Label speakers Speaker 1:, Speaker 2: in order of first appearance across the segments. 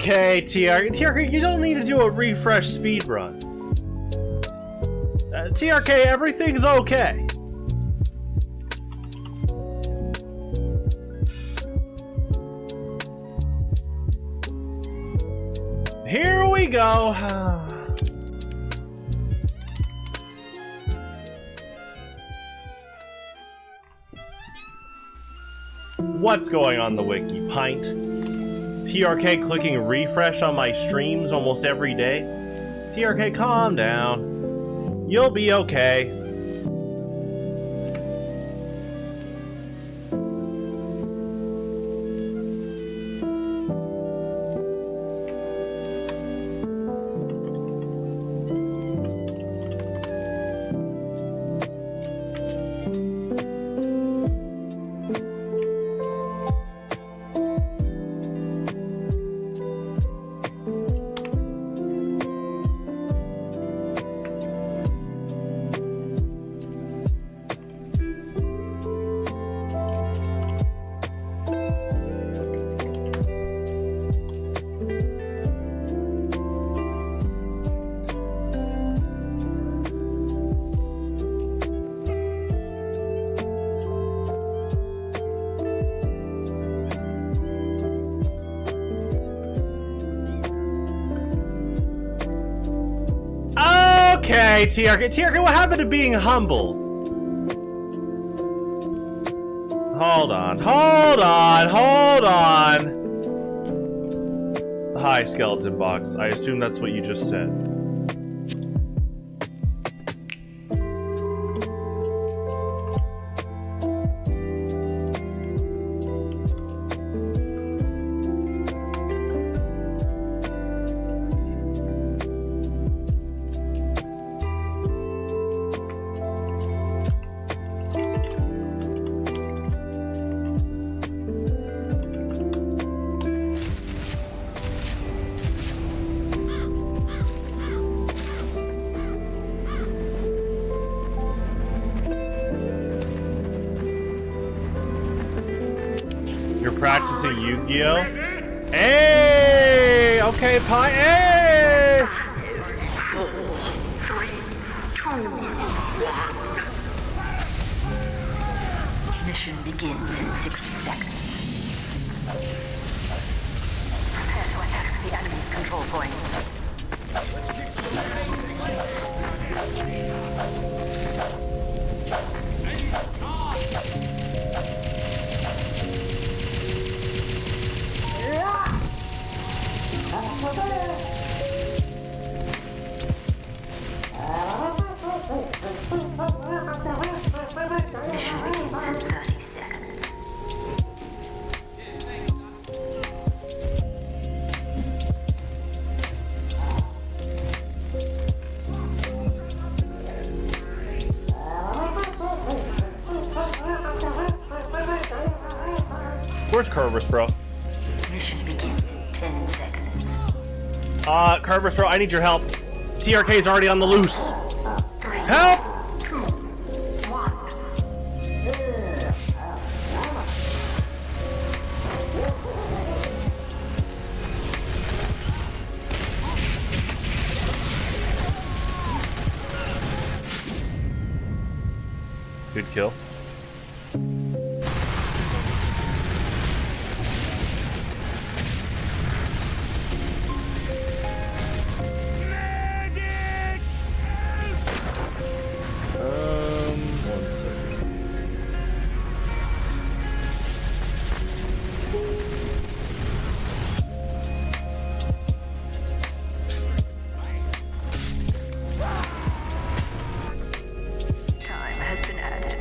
Speaker 1: Okay, TRK, you don't need to do a refresh speed run. TRK, everything's okay. Here we go. What's going on the wiki, Pint? TRK clicking refresh on my streams almost every day? TRK, calm down. You'll be okay. Okay, TRK, what happened to being humble? Hold on. Hi, skeleton box. I assume that's what you just said. Practicing Yu-Gi-Oh? Hey! Okay, Pie. Hey!
Speaker 2: 4, 3, 2, 1. Mission begins in 60 seconds. Prepare to attack the enemy's control points. Mission begins in 30 seconds.
Speaker 1: Where's Kerberos, bro?
Speaker 2: Mission begins in 10 seconds.
Speaker 1: Kerberos, bro, I need your help. TRK's already on the loose.
Speaker 2: 3,
Speaker 1: Help!
Speaker 2: 2, 1.
Speaker 1: Good kill. One second.
Speaker 2: Time has been added.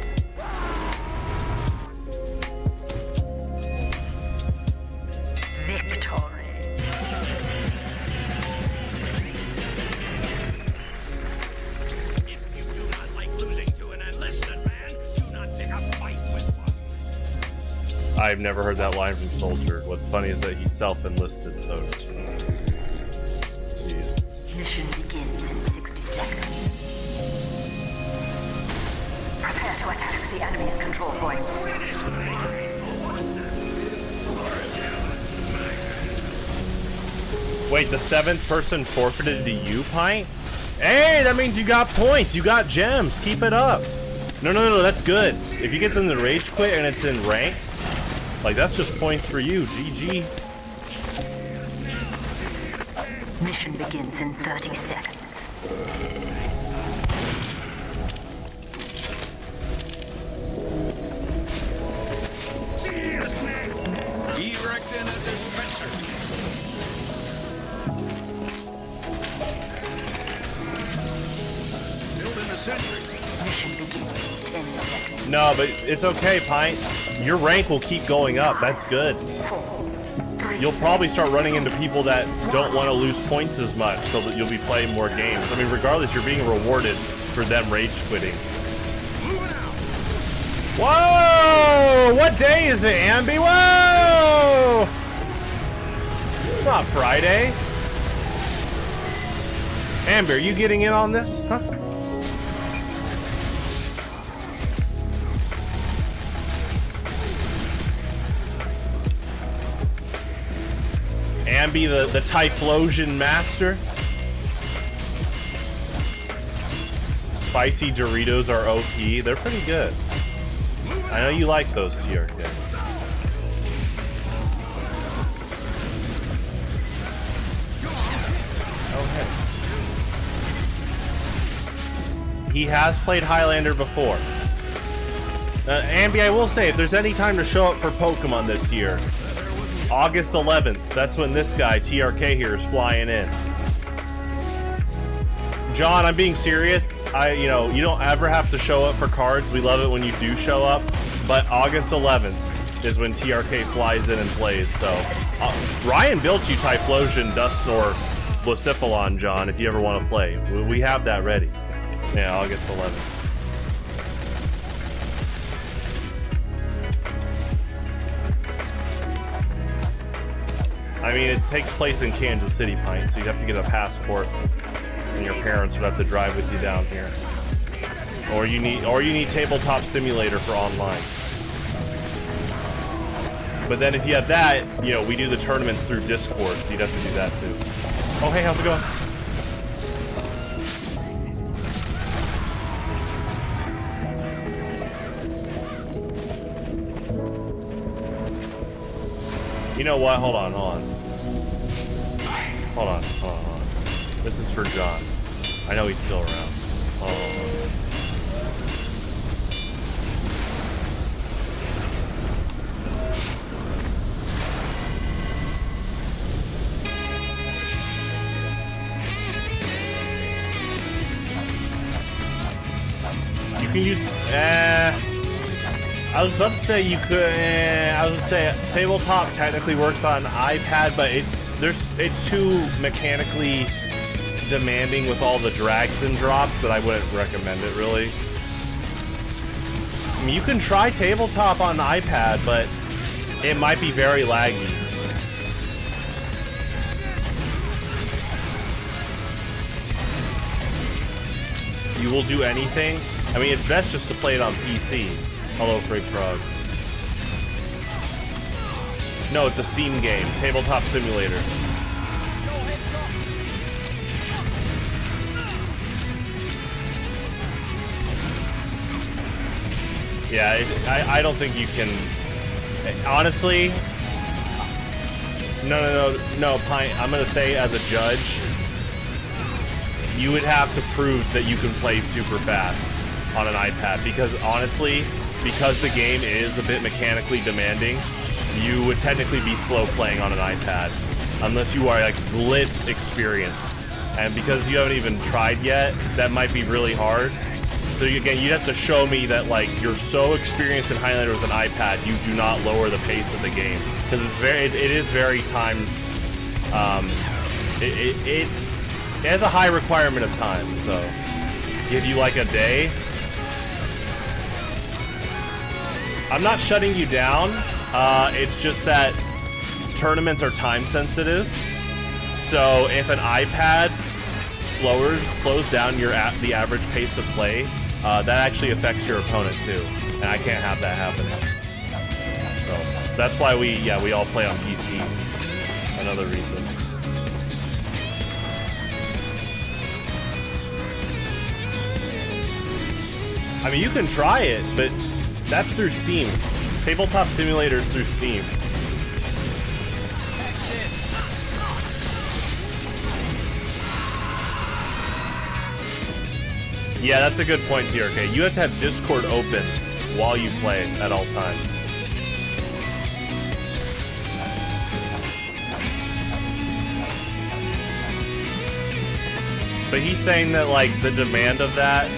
Speaker 2: Victory.
Speaker 3: If you do not like losing to an enlisted man, do not pick a fight with one.
Speaker 1: I've never heard that line from Soldier. What's funny is that he's self-enlisted, so... Jeez.
Speaker 2: Mission begins in 60 seconds. Prepare to attack the enemy's control points.
Speaker 1: Wait, the 7th person forfeited to you, Pint? Hey, that means you got points. You got gems. Keep it up. No, that's good. If you get them to rage quit and it's in ranked, like, that's just points for you. GG.
Speaker 2: Mission begins in 30 seconds.
Speaker 3: Erecting a dispenser. Building a sentry.
Speaker 2: Mission begins in 10 seconds.
Speaker 1: No, but it's okay, Pint. Your rank will keep going up. That's good.
Speaker 2: 4, 3,
Speaker 1: You'll probably start running into people that don't want to lose points as much, so that you'll be playing more games. I mean, regardless, you're being rewarded for them rage quitting.
Speaker 3: Moving out.
Speaker 1: Whoa! What day is it, Ambi? Whoa! It's not Friday. Amber, are you getting in on this? Huh? Ambi, the Typhlosion master. Spicy Doritos are OP. They're pretty good. I know you like those, TRK. Okay. He has played Highlander before. Ambi, I will say, if there's any time to show up for Pokemon this year, August 11th, that's when this guy, TRK here, is flying in. John, I'm being serious. You don't ever have to show up for cards. We love it when you do show up. But August 11th is when TRK flies in and plays. So, Ryan built you Typhlosion, Dusknoir, Blacephalon, John, if you ever want to play. We have that ready. Yeah, August 11th. I mean, it takes place in Kansas City, Pint, so you'd have to get a passport, and your parents would have to drive with you down here. Or you need Tabletop Simulator for online. But then if you have that, we do the tournaments through Discord, so you'd have to do that too. Oh, hey, how's it going? You know what? Hold on. This is for John. I know he's still around. Hold on. You can use. I was about to say you could. I was gonna say tabletop technically works on iPad, but it's too mechanically demanding with all the drags and drops that I wouldn't recommend it really. I mean, you can try tabletop on the iPad, but it might be very laggy. You will do anything. I mean, it's best just to play it on PC. Hello, Freak Frog. No, it's a Steam game. Tabletop Simulator. Yeah, I don't think you can... Honestly... No, Pint, I'm gonna say as a judge, you would have to prove that you can play super fast on an iPad, because honestly, because the game is a bit mechanically demanding, you would technically be slow playing on an iPad, unless you are like blitz experience. And because you haven't even tried yet, that might be really hard. So again, you'd have to show me that like you're so experienced in Highlander with an iPad, you do not lower the pace of the game, because it is very time. It has a high requirement of time. So give you like a day. I'm not shutting you down. It's just that tournaments are time sensitive. So if an iPad slows down the average pace of play, that actually affects your opponent too, and I can't have that happen. So that's why we all play on PC. Another reason. I mean, you can try it, but that's through Steam. Tabletop Simulator's through Steam. Yeah, that's a good point, TRK. You have to have Discord open while you play at all times. But he's saying that, like, the demand of that,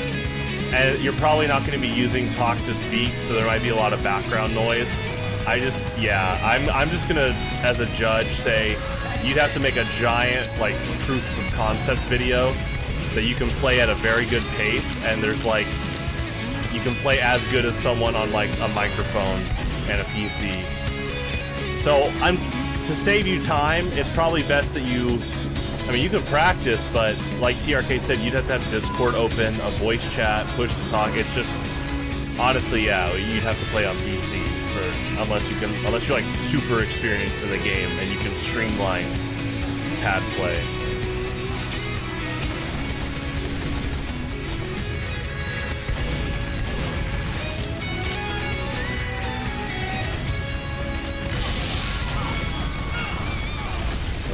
Speaker 1: and you're probably not going to be using talk to speak, so there might be a lot of background noise. I'm just going to, as a judge, say you'd have to make a giant, like, proof of concept video that you can play at a very good pace, and there's, like, you can play as good as someone on, like, a microphone and a PC. So, to save you time, it's probably best that you, I mean, you could practice, but like TRK said, you'd have to have Discord open, a voice chat, push to talk. It's just, honestly, yeah, you'd have to play on PC, unless you're like super experienced in the game and you can streamline pad play.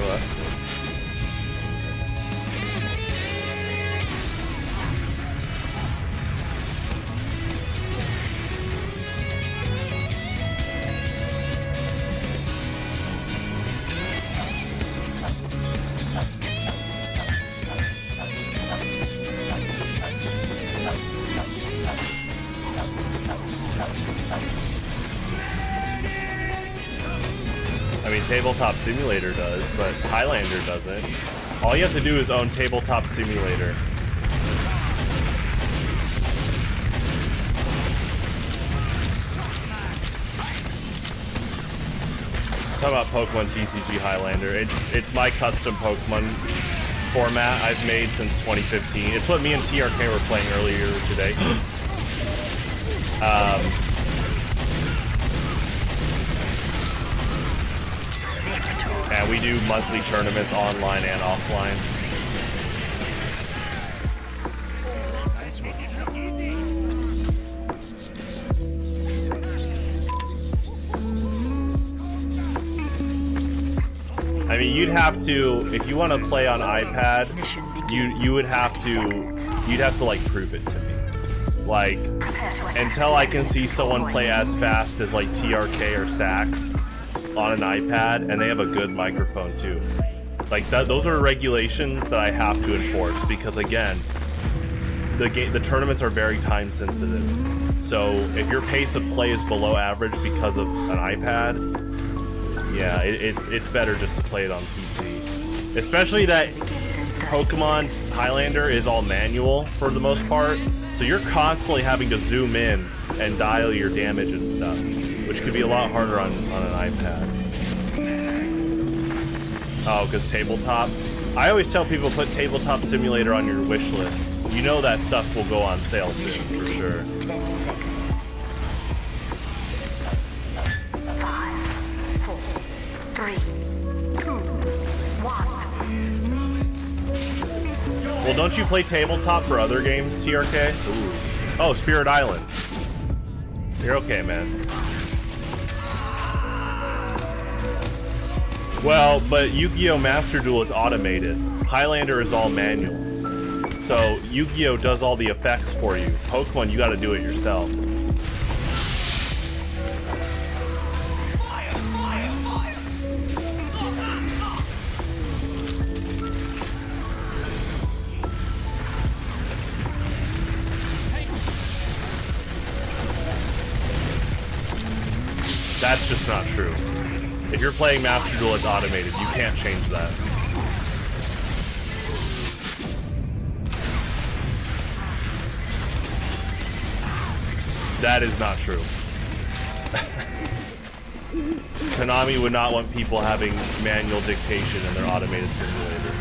Speaker 1: Oh, that's cool. I mean, Tabletop Simulator does, but Highlander doesn't. All you have to do is own Tabletop Simulator. Talk about Pokemon TCG Highlander. It's my custom Pokemon format I've made since 2015. It's what me and TRK were playing earlier today. And we do monthly tournaments online and offline. I mean, you'd have to, if you want to play on iPad, you'd have to like prove it to me. Like, until I can see someone play as fast as like TRK or Sax on an iPad, and they have a good microphone too. Like those are regulations that I have to enforce, because again, the tournaments are very time sensitive. So if your pace of play is below average because of an iPad, yeah, it's better just to play it on PC. Especially that Pokemon Highlander is all manual for the most part, so you're constantly having to zoom in and dial your damage and stuff, which could be a lot harder on an iPad. Oh, because tabletop? I always tell people put Tabletop Simulator on your wish list. You know that stuff will go on sale soon, for sure.
Speaker 2: 10 seconds. 5, 4, 3, 2, 1.
Speaker 1: Well, don't you play tabletop for other games, TRK? Ooh. Oh, Spirit Island. You're okay, man. Well, but Yu-Gi-Oh! Master Duel is automated. Highlander is all manual. So, Yu-Gi-Oh! Does all the effects for you. Pokemon, you gotta do it yourself. That's just not true. If you're playing Master Duel, it's automated. You can't change that. That is not true. Konami would not want people having manual dictation in their automated simulator.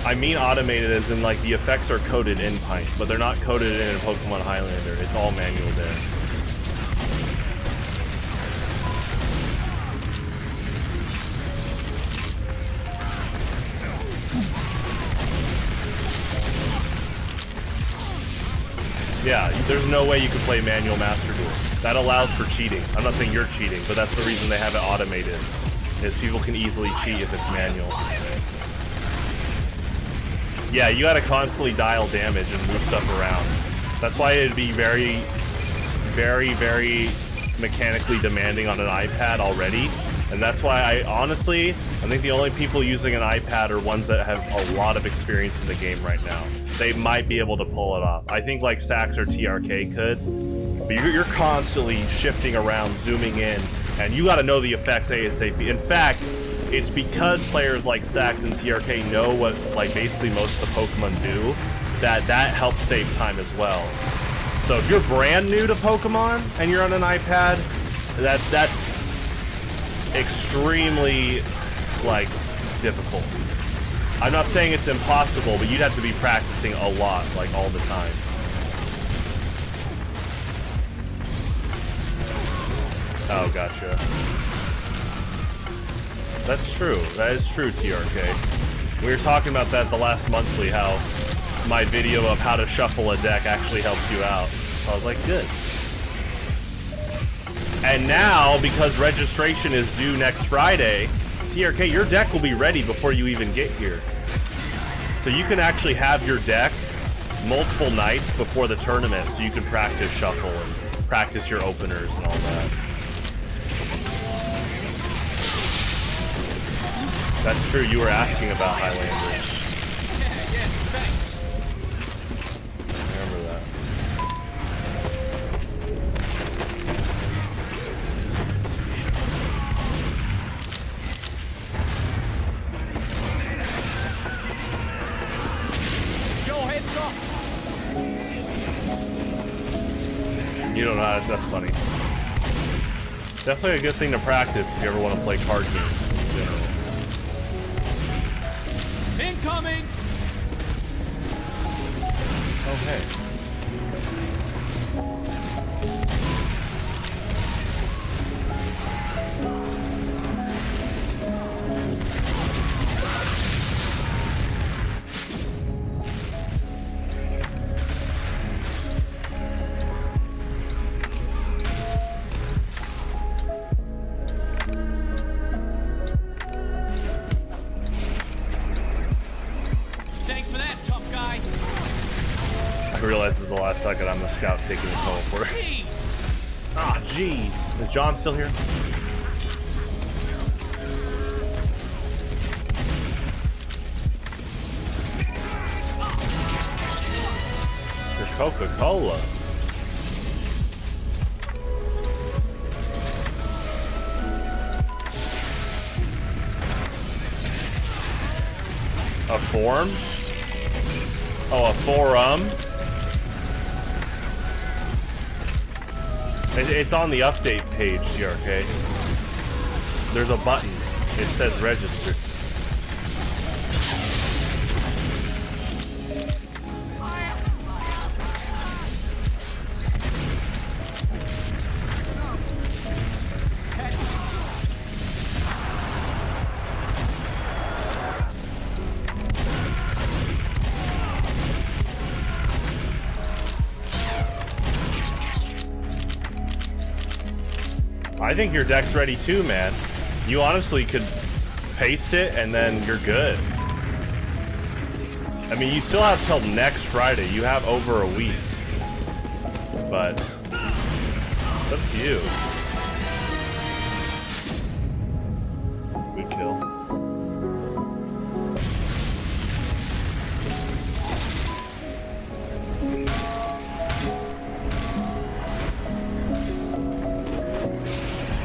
Speaker 1: I mean automated as in, like, the effects are coded in Pint, but they're not coded in Pokemon Highlander. It's all manual there. Yeah, there's no way you can play manual Master Duel. That allows for cheating. I'm not saying you're cheating, but that's the reason they have it automated, is people can easily cheat if it's manual. Yeah, you gotta constantly dial damage and move stuff around. That's why it'd be very, very, very mechanically demanding on an iPad already. And that's why I think the only people using an iPad are ones that have a lot of experience in the game right now. They might be able to pull it off. I think like Sax or TRK could, but you're constantly shifting around, zooming in, and you gotta know the effects ASAP. In fact, it's because players like Sax and TRK know what like basically most of the Pokemon do, that helps save time as well. So if you're brand new to Pokemon and you're on an iPad, that's extremely like difficult. I'm not saying it's impossible, but you'd have to be practicing a lot, like all the time. Oh, gotcha. That's true. That is true, TRK. We were talking about that the last monthly, how my video of how to shuffle a deck actually helped you out. So I was like, good. And now, because registration is due next Friday, TRK, your deck will be ready before you even get here. So you can actually have your deck multiple nights before the tournament, so you can practice shuffle and practice your openers and all that. That's true, you were asking about Highlander.
Speaker 3: Yeah, thanks.
Speaker 1: I remember that. You don't know, that's funny. Definitely a good thing to practice if you ever want to play card games in general.
Speaker 3: Incoming!
Speaker 1: Oh, hey. I realized at the last second I'm the scout taking the teleport. Ah, jeez. Is John still here? Your Coca-Cola. A form? Oh, a forum? It's on the update page, TRK. There's a button. It says register. I think your deck's ready too, man. You honestly could paste it and then you're good. I mean, you still have till next Friday. You have over a week. But it's up to you. Good kill.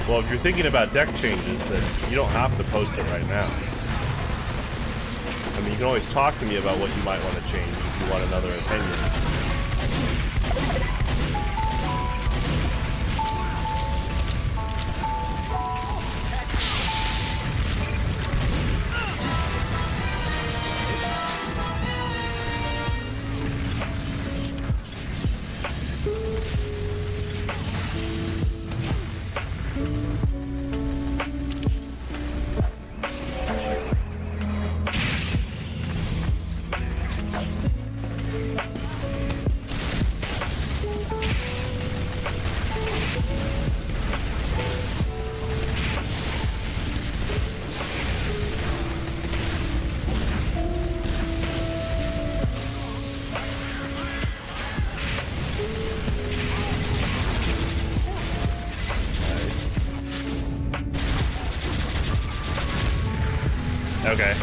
Speaker 1: Well, if you're thinking about deck changes, then you don't have to post it right now. I mean, you can always talk to me about what you might want to change if you want another opinion. Okay.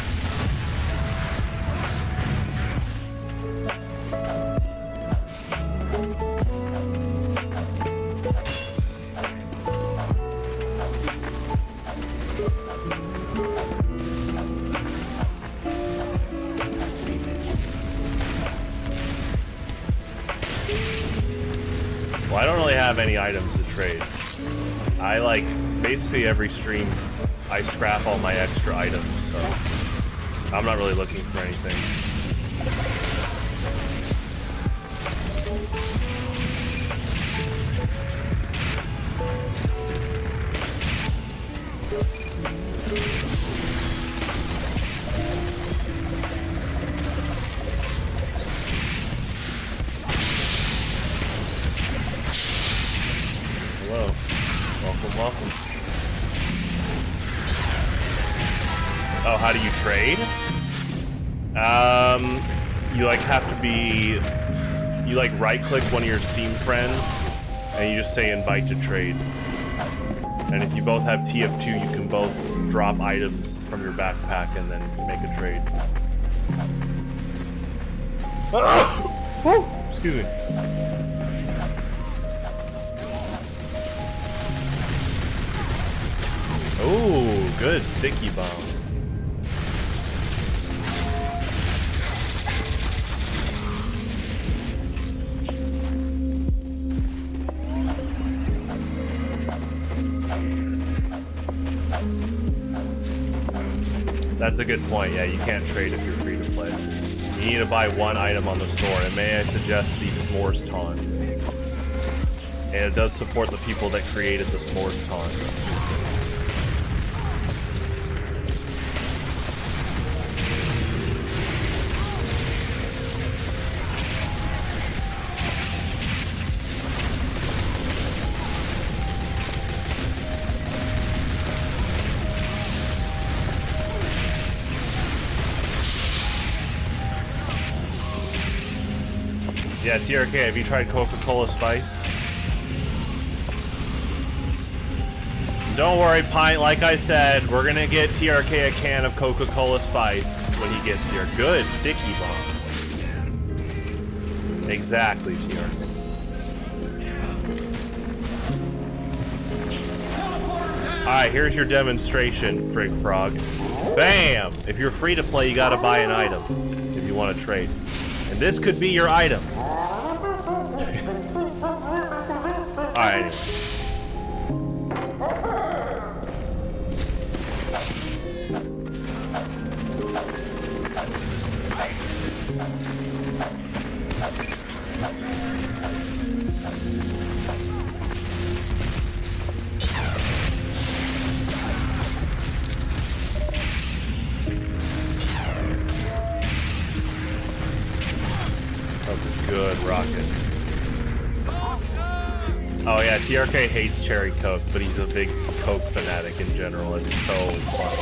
Speaker 1: Well, I don't really have any items to trade. I like basically every stream I scrap all my extra items, so I'm not really looking for anything. Hello. Welcome, welcome. Oh, how do you trade? You like have to be, you like right click one of your Steam friends and you just say invite to trade. And if you both have TF2, you can both drop items from your backpack and then make a trade. Excuse me. Oh, good sticky bomb. That's a good point. Yeah, you can't trade if you're free to play. You need to buy one item on the store, and may I suggest the S'mores Taunt. And it does support the people that created the S'mores Taunt. Yeah, TRK, have you tried Coca-Cola Spiced? Don't worry, Pint, like I said, we're gonna get TRK a can of Coca-Cola Spiced when he gets here. Good, sticky bomb. Exactly, TRK. Alright, here's your demonstration, Frig Frog. Bam! If you're free to play, you gotta buy an item if you want to trade. And this could be your item. Alright, anyway. Good rocket. Oh yeah, TRK hates Cherry Coke, but he's a big Coke fanatic in general. It's so fun.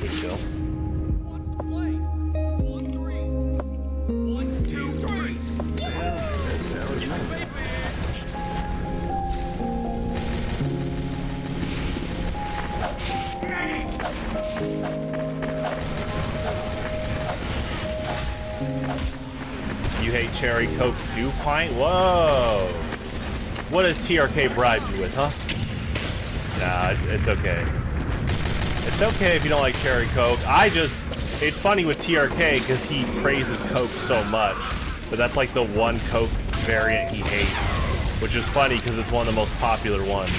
Speaker 1: Good kill.
Speaker 3: Wants to play. 1-3. 1-2-3.
Speaker 4: That sounds right.
Speaker 1: You hate Cherry Coke too, Pint? Whoa! What does TRK bribe you with, huh? Nah, it's okay. It's okay if you don't like Cherry Coke. It's funny with TRK because he praises Coke so much, but that's like the one Coke variant he hates, which is funny because it's one of the most popular ones.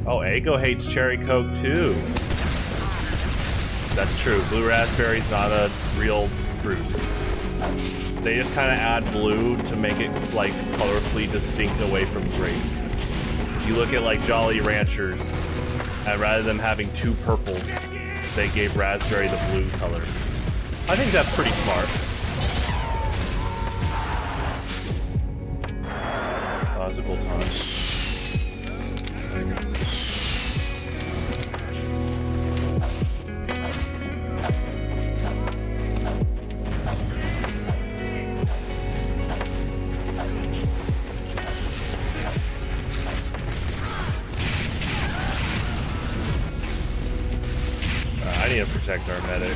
Speaker 1: Oh, Ego hates Cherry Coke too. That's true. Blue raspberry's not a real fruit. They just kind of add blue to make it like colorfully distinct away from grape. If you look at like Jolly Ranchers, and rather than having two purples, they gave raspberry the blue color. I think that's pretty smart. Oh, that's a cool time. protect our medic.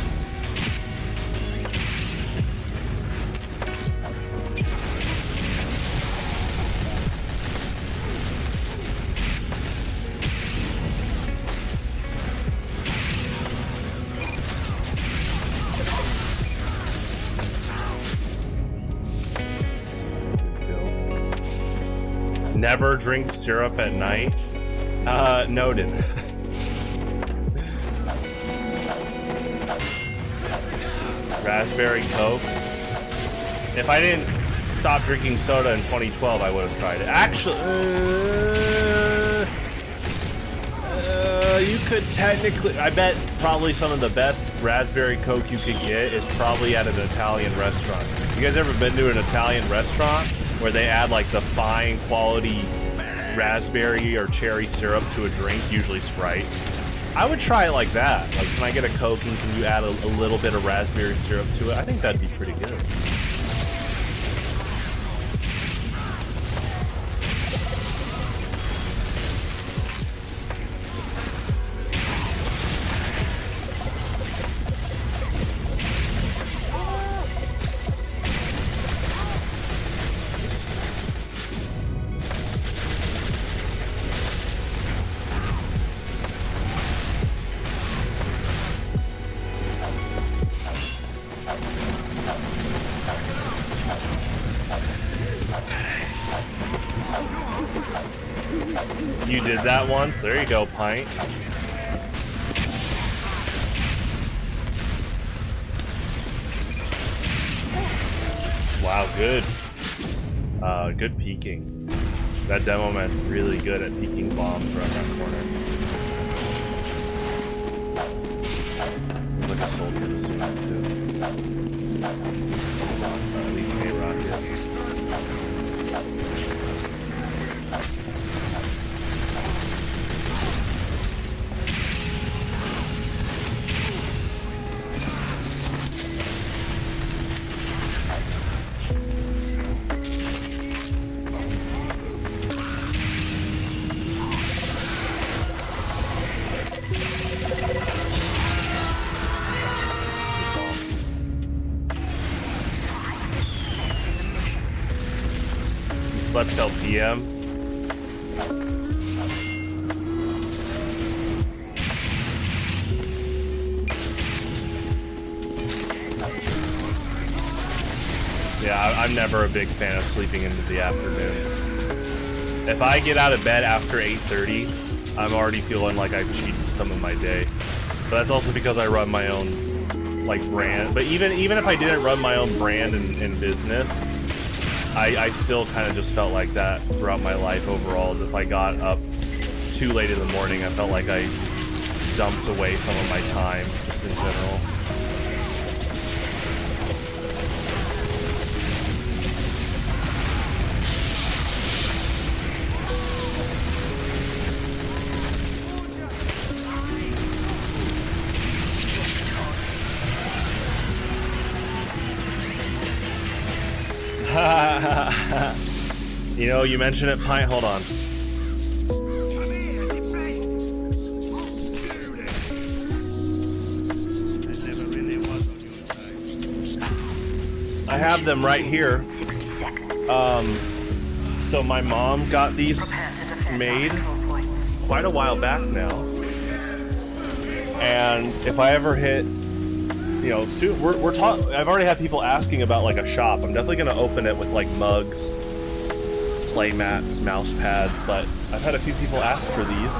Speaker 1: Never drink syrup at night. Noted. Raspberry Coke. If I didn't stop drinking soda in 2012, I would have tried it. Actually, you could technically. I bet probably some of the best raspberry Coke you could get is probably at an Italian restaurant. You guys ever been to an Italian restaurant where they add like the fine quality raspberry or cherry syrup to a drink, usually Sprite? I would try it like that. Like, can I get a Coke and can you add a little bit of raspberry syrup to it? I think that'd be pretty good. You did that once. There you go, Pint. Wow, good. Good peeking. That demo man's really good at peeking bombs around that corner. Look at soldier this one too. At least K-Rocket. Slept till PM. Yeah, I'm never a big fan of sleeping into the afternoon. If I get out of bed after 8:30, I'm already feeling like I've cheated some of my day. But that's also because I run my own like brand. But even if I didn't run my own brand in business, I still kind of just felt like that throughout my life overall. As if I got up too late in the morning, I felt like I dumped away some of my time, just in general. You know, you mentioned it, Pint. Hold on. I have them right here.
Speaker 2: 60 seconds.
Speaker 1: So my mom got these
Speaker 2: Prepare to defend
Speaker 1: made
Speaker 2: our control points.
Speaker 1: quite a while back now. And if I ever hit, you know, soon, we're talking. I've already had people asking about like a shop. I'm definitely gonna open it with like mugs, play mats, mouse pads. But I've had a few people ask for these,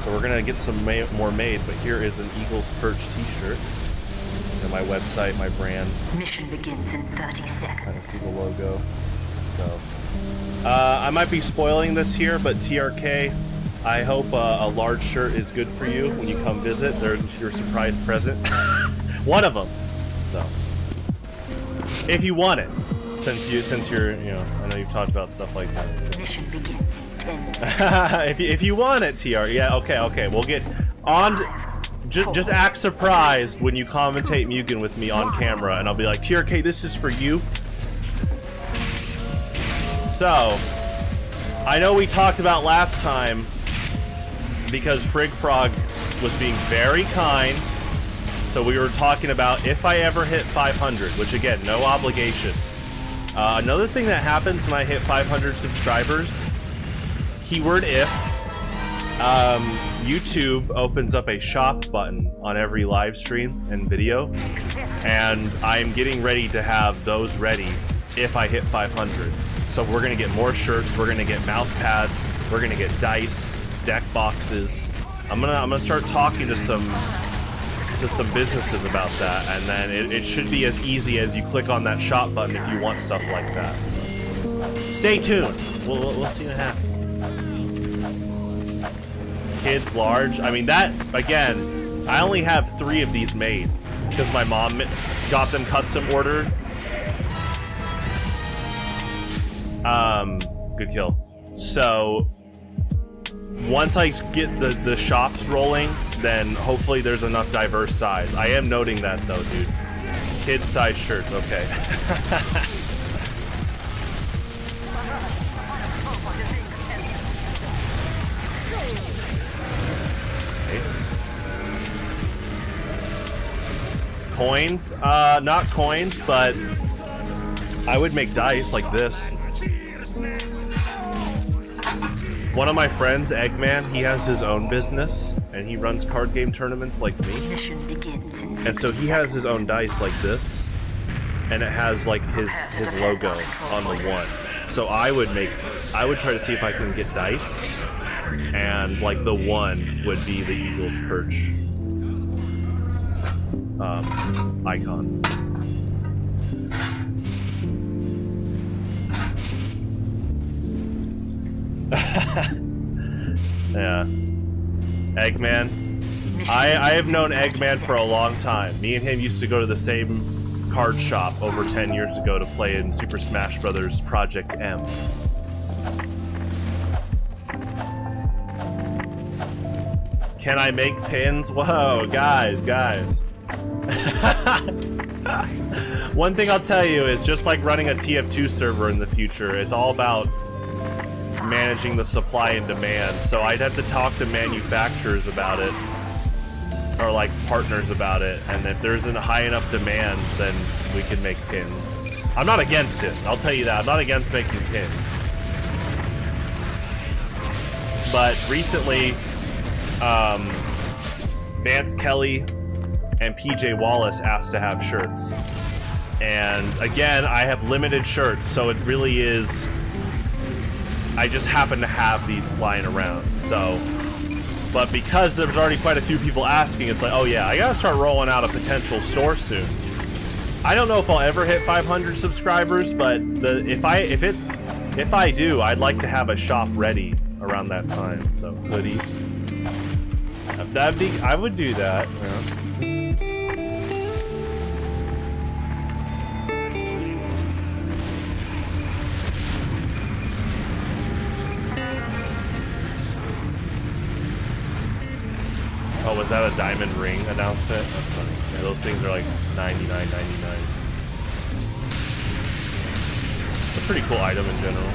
Speaker 1: so we're gonna get some more made. But here is an Eagles Perch T-shirt. And my website, my brand.
Speaker 2: Mission begins in 30
Speaker 1: Kind of
Speaker 2: seconds.
Speaker 1: see the logo. So I might be spoiling this here, but TRK, I hope a large shirt is good for you when you come visit. There's your surprise present. One of them. So, if you want it, since you're, you know, I know you've talked about stuff like that. So.
Speaker 2: Mission begins in 10 seconds.
Speaker 1: if you want it, TR, yeah, okay, we'll get on. Just act surprised when you commentate Mugen with me on camera, and I'll be like, TRK, this is for you. So, I know we talked about last time because Frigfrog was being very kind, So we were talking about if I ever hit 500, which again, no obligation. Another thing that happens when I hit 500 subscribers, keyword if, YouTube opens up a shop button on every live stream and video, and I'm getting ready to have those ready if I hit 500. So we're gonna get more shirts, we're gonna get mouse pads, we're gonna get dice, deck boxes. I'm gonna start talking to some businesses about that, and then it should be as easy as you click on that shop button if you want stuff like that. So stay tuned. We'll see what happens. Kids large. I mean, that again, I only have 3 of these made because my mom got them custom ordered. Good kill. So once I get the shops rolling, then hopefully there's enough diverse size. I am noting that though, dude. Kid size shirts, okay. Nice. Coins? Not coins, but I would make dice like this. One of my friends, Eggman, he has his own business, and he runs card game tournaments like me.
Speaker 2: Mission begins in 60
Speaker 1: And so he has his own dice like this, and it has like his logo on the one. So I would try to see if I can get dice, and like the one would be the Eagles perch icon. Yeah. Eggman. I have known Eggman for a long time. Me and him used to go to the same card shop over 10 years ago to play in Super Smash Bros. Project M. Can I make pins? Whoa, guys. One thing I'll tell you is just like running a TF2 server in the future, it's all about managing the supply and demand. So I'd have to talk to manufacturers about it, or like partners about it, and if there's a high enough demand, then we can make pins. I'm not against it, I'll tell you that. I'm not against making pins. But recently, Vance Kelly and PJ Wallace asked to have shirts. And again, I have limited shirts, so it really is, I just happen to have these lying around. So, but because there's already quite a few people asking, it's like, oh yeah, I gotta start rolling out a potential store soon. I don't know if I'll ever hit 500 subscribers, but if I do, I'd like to have a shop ready around that time. So hoodies, I would do that. Yeah. Oh, was that a diamond ring announcement? That's funny. Yeah, those things are like $99.99. It's a pretty cool item in general.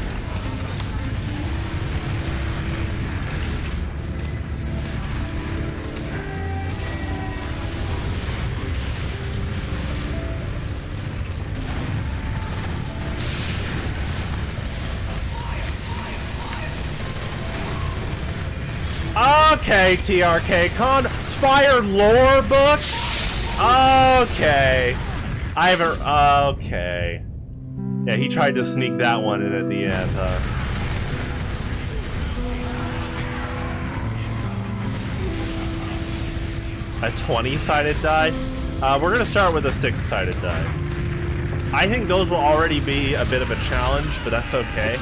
Speaker 1: Okay, TRK, Conspired Lore book? Okay. I haven't, okay. Yeah, he tried to sneak that one in at the end, huh? A 20-sided die? We're gonna start with a 6-sided die. I think those will already be a bit of a challenge, but that's okay.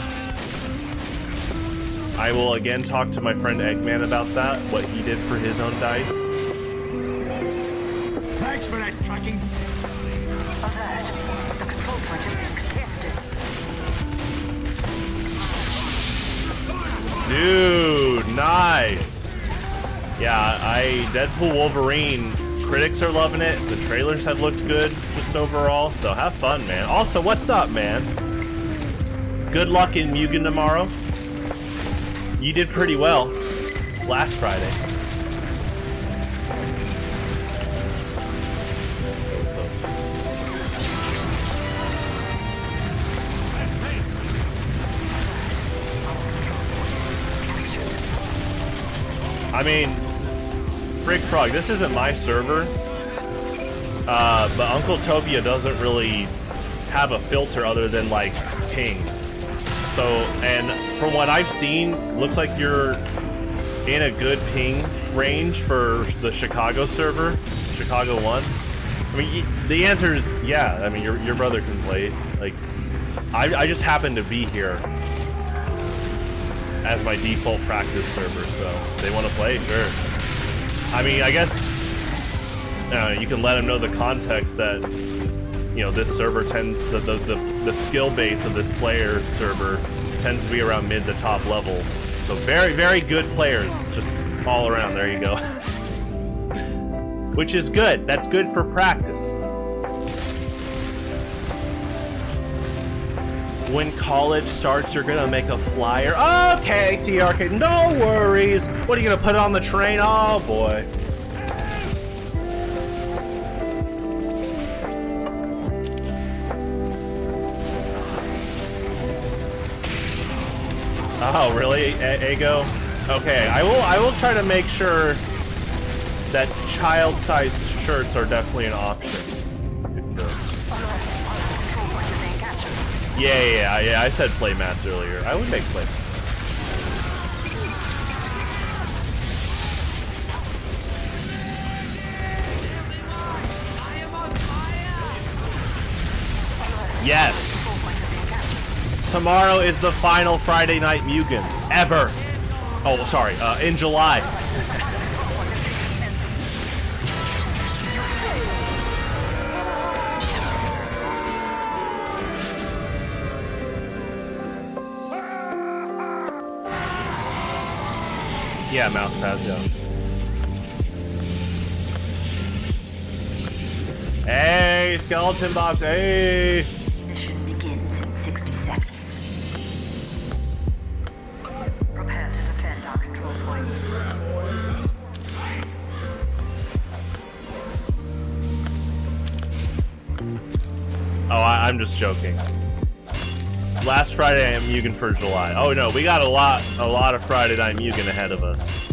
Speaker 1: I will again talk to my friend Eggman about that, what he did for his own dice.
Speaker 3: Thanks for that tracking.
Speaker 2: Alert. The control point has been contested.
Speaker 1: Dude, nice. Yeah, Deadpool Wolverine, critics are loving it. The trailers have looked good just overall, so have fun, man. Also, what's up, man? Good luck in Mugen tomorrow. You did pretty well last Friday. I mean, Frig Frog, this isn't my server, but Uncletopia doesn't really have a filter other than, like, ping. So, and from what I've seen, looks like you're in a good ping range for the Chicago server, Chicago 1. I mean, the answer is yeah. I mean, your brother can play. Like, I just happen to be here as my default practice server, so if they want to play, sure. I mean, I guess you can let them know the context that, you know, this server tends, the skill base of this player server tends to be around mid to top level. So very, very good players, just all around. There you go. Which is good. That's good for practice. When college starts, you're gonna make a flyer. Okay, TRK, no worries. What are you gonna put on the train? Oh boy. Oh, really, Ego? Okay, I will try to make sure that child-sized shirts are definitely an option. Yeah, I said playmats earlier. I would make playmats. Yes! Tomorrow is the final Friday Night Mugen ever. Oh, sorry, in July. Yeah, mouse pads, yeah. Hey, skeleton box, hey!
Speaker 2: Mission begins in 60 seconds. Prepare to defend our control points.
Speaker 1: Oh, I'm just joking. Last Friday I am Mugen for July. Oh no, we got a lot of Friday Night Mugen ahead of us.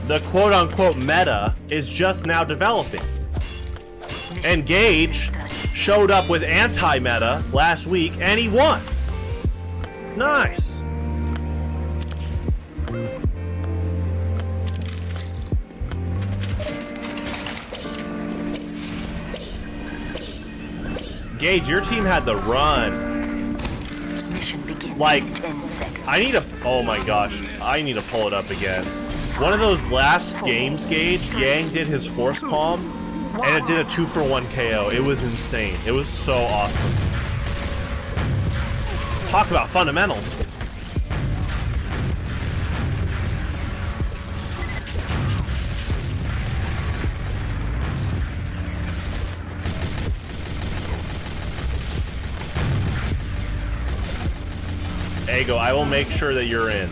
Speaker 1: The quote-unquote meta is just now developing. And Gage showed up with anti-meta last week and he won. Nice. Gage, your team had the run.
Speaker 2: Mission begins
Speaker 1: Like,
Speaker 2: in 10 seconds.
Speaker 1: I need to, oh my gosh, I need to pull it up again. One of those last games, Gage, Yang did his force palm, and it did a 2-for-1 KO. It was insane. It was so awesome. Talk about fundamentals. Ego, I will make sure that you're in.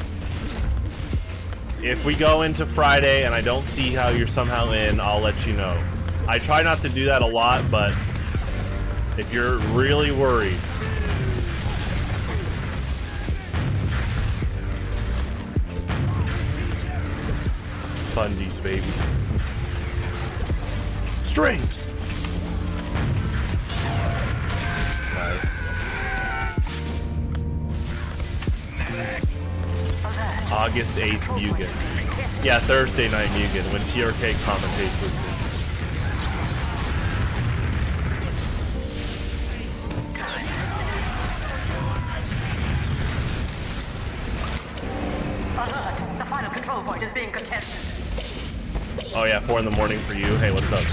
Speaker 1: If we go into Friday and I don't see how you're somehow in, I'll let you know. I try not to do that a lot, but if you're really worried. Fundies, baby. Strings! Nice. August 8th Mugen. Yeah, Thursday night Mugen when TRK commentates with me.
Speaker 2: Alert! The final control point is being contested.
Speaker 1: Oh yeah, 4 in the morning for you. Hey, what's up?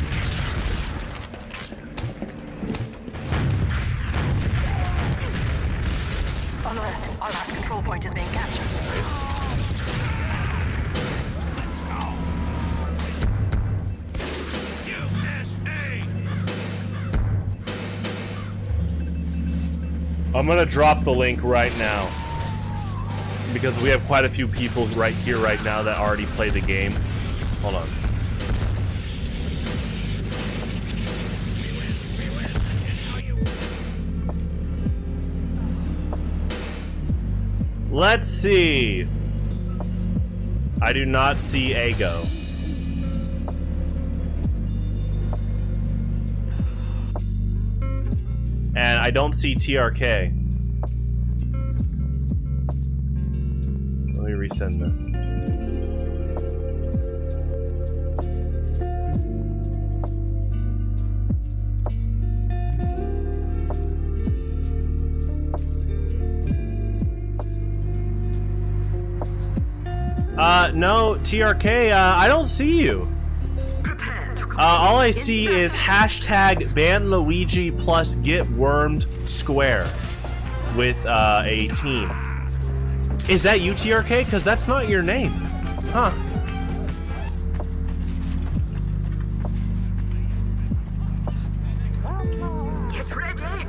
Speaker 2: Alert! Our last control point is being captured.
Speaker 1: Nice. I'm gonna drop the link right now because we have quite a few people right here right now that already play the game. Hold on. Let's see. I do not see Ago. And I don't see TRK. Let me resend this. No, TRK, I don't see you. All I see is hashtag ban Luigi plus get wormed square with a team. Is that you, TRK? Because that's not your name. Huh.
Speaker 2: Get ready.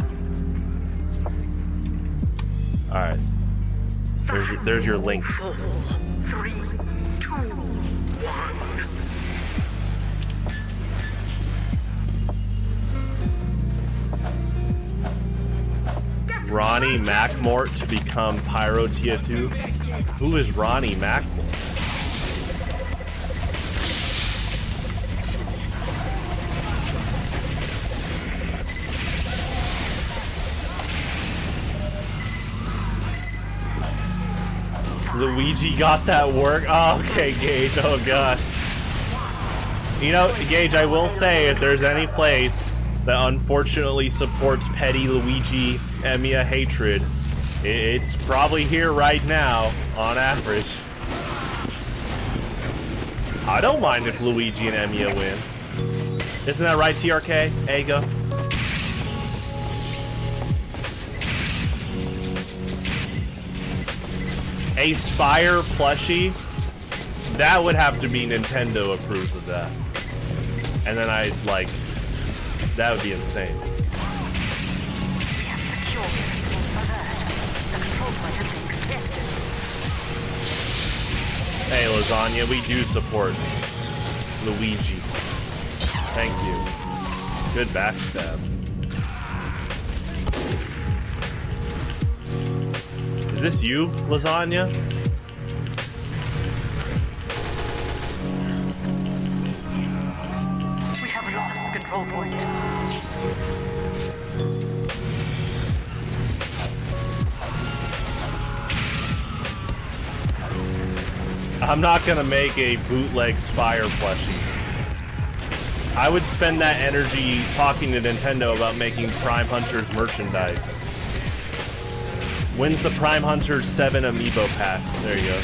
Speaker 1: Alright. There's your link.
Speaker 2: 4, 3, 2, 1.
Speaker 1: Ronnie Macmort to become Pyro Tier 2? Who is Ronnie Macmort? Luigi got that work? Oh, okay, Gage. Oh, God. You know, Gage, I will say, if there's any place that unfortunately supports petty Luigi Emiya hatred, it's probably here right now, on average. I don't mind if Luigi and Emiya win. Isn't that right, TRK? Ago? A Spire plushie? That would have to be Nintendo approves of that. And then I'd like... That would be insane. Hey, Lasagna, we do support Luigi. Thank you. Good backstab. Is this you, Lasagna?
Speaker 2: We have lost the control point.
Speaker 1: I'm not gonna make a bootleg Spire plushie. I would spend that energy talking to Nintendo about making Prime Hunters merchandise. When's the Prime Hunters 7 amiibo pack? There you go.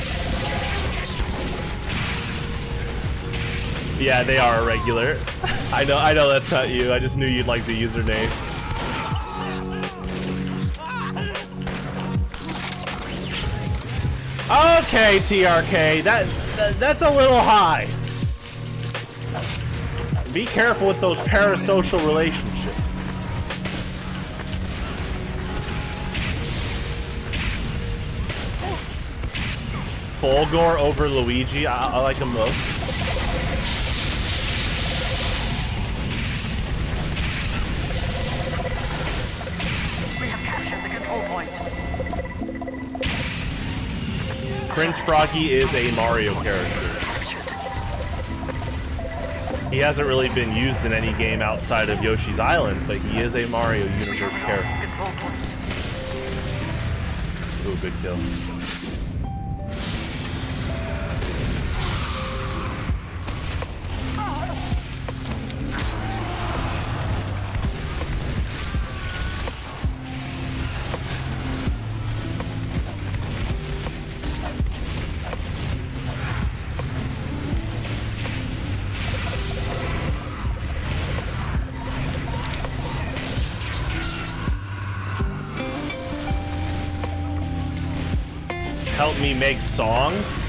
Speaker 1: Yeah, they are a regular. I know that's not you. I just knew you'd like the username. Okay, TRK, that's a little high. Be careful with those parasocial relationships. Fulgor over Luigi, I like him both.
Speaker 2: We have captured the control points.
Speaker 1: Prince Froggy is a Mario character. He hasn't really been used in any game outside of Yoshi's Island, but he is a Mario Universe character.
Speaker 2: Control point.
Speaker 1: Ooh, good kill. Help me make songs?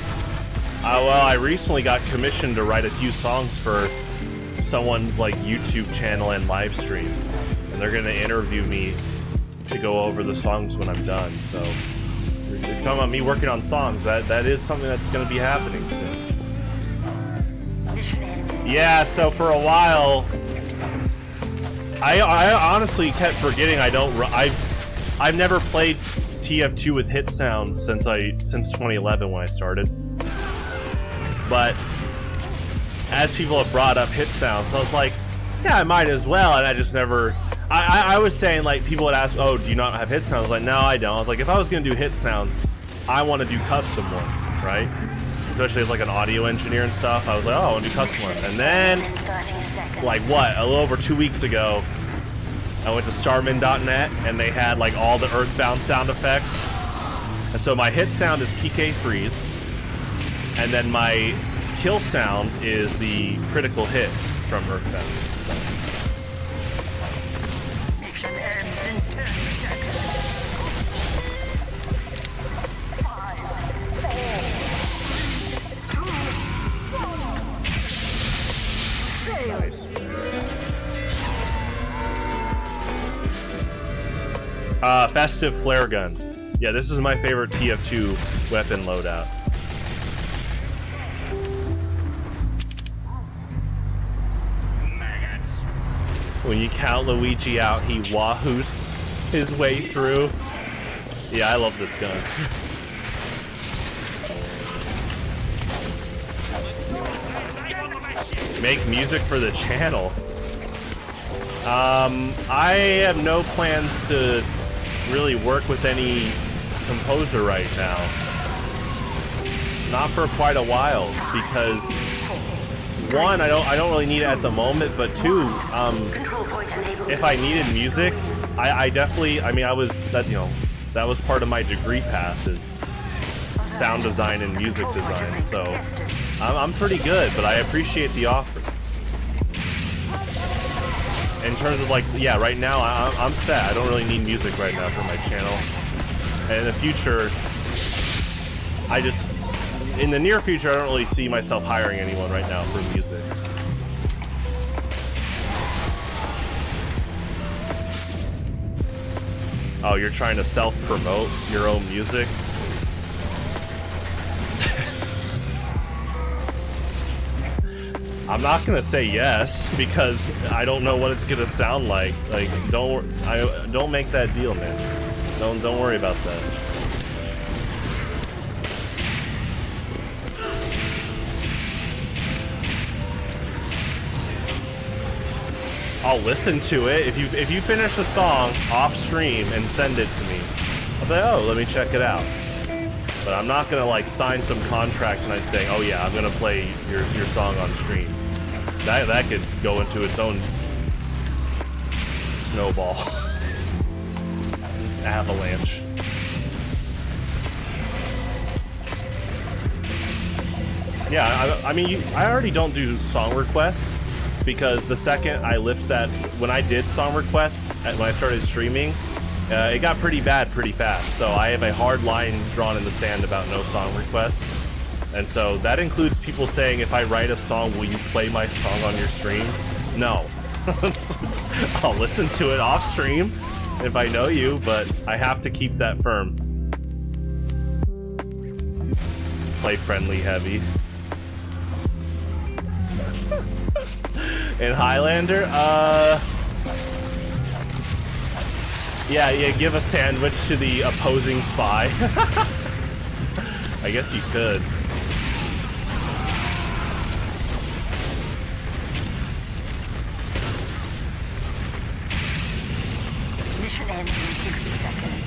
Speaker 1: Well, I recently got commissioned to write a few songs for someone's like YouTube channel and live stream, and they're gonna interview me to go over the songs when I'm done. So, if you're talking about me working on songs, that is something that's gonna be happening soon. Yeah. So for a while, I honestly kept forgetting I've never played TF2 with hit sounds since 2011 when I started. But as people have brought up hit sounds, I was like, yeah, I might as well, and I just never. I was saying, like, people would ask, oh, do you not have hit sounds? I was like, no, I don't. I was like, if I was gonna do hit sounds, I want to do custom ones, right? Especially as like an audio engineer and stuff. I was like, oh, I want to do custom ones. And then, like, what? A little over 2 weeks ago, I went to starmin.net, and they had like all the Earthbound sound effects. And so my hit sound is PK freeze, and then my kill sound is the critical hit from Earthbound. So.
Speaker 2: Mission ends in 10 seconds. 5, 4, 2, 1.
Speaker 1: Nice. Festive flare gun. Yeah, this is my favorite TF2 weapon loadout. When you count Luigi out, he wahoos his way through. Yeah, I love this gun. Make music for the channel. I have no plans to really work with any composer right now. Not for quite a while, because one, I don't really need it at the moment, but two, if I needed music, I definitely, I mean, that was part of my degree pass is sound design and music design, so I'm pretty good, but I appreciate the offer. In terms of like, yeah, right now I'm set. I don't really need music right now for my channel. And in the future, in the near future, I don't really see myself hiring anyone right now for music. Oh, you're trying to self-promote your own music? I'm not gonna say yes because I don't know what it's gonna sound like. Like, don't make that deal, man. Don't worry about that. I'll listen to it if you finish a song off stream and send it to me. I'll say, oh, let me check it out. But I'm not gonna like sign some contract and I say, oh yeah, I'm gonna play your song on stream. That could go into its own snowball. Avalanche. Yeah, I mean, I already don't do song requests because the second I lift that, when I did song requests, when I started streaming, it got pretty bad pretty fast. So I have a hard line drawn in the sand about no song requests. And so that includes people saying, if I write a song, will you play my song on your stream? No. I'll listen to it off stream if I know you, but I have to keep that firm. Play friendly heavy. In Highlander, yeah, give a sandwich to the opposing spy. I guess you could.
Speaker 2: Mission ends in 60 seconds.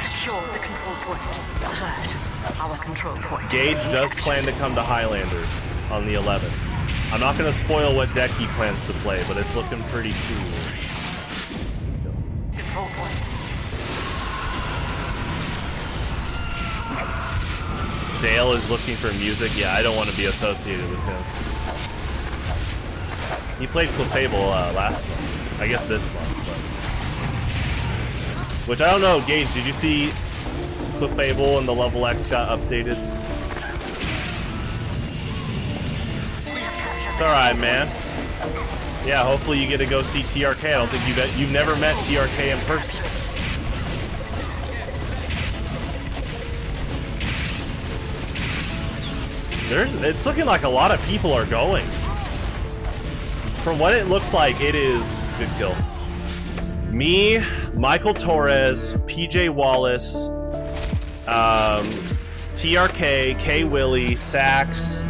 Speaker 2: Secure the control point. Alert. Our control point.
Speaker 1: Gage does plan to come to Highlander on the 11th. I'm not going to spoil what deck he plans to play, but it's looking pretty cool.
Speaker 2: Control point.
Speaker 1: Dale is looking for music. Yeah, I don't want to be associated with him. He played Clefable last month. I guess this month. But... Which I don't know, Gage, did you see Clefable and the Level X got updated? It's alright, man. Yeah, hopefully you get to go see TRK. I don't think you've never met TRK in person. It's looking like a lot of people are going. From what it looks like, it is good kill. Me, Michael Torres, PJ Wallace, TRK, K Willie, Sax,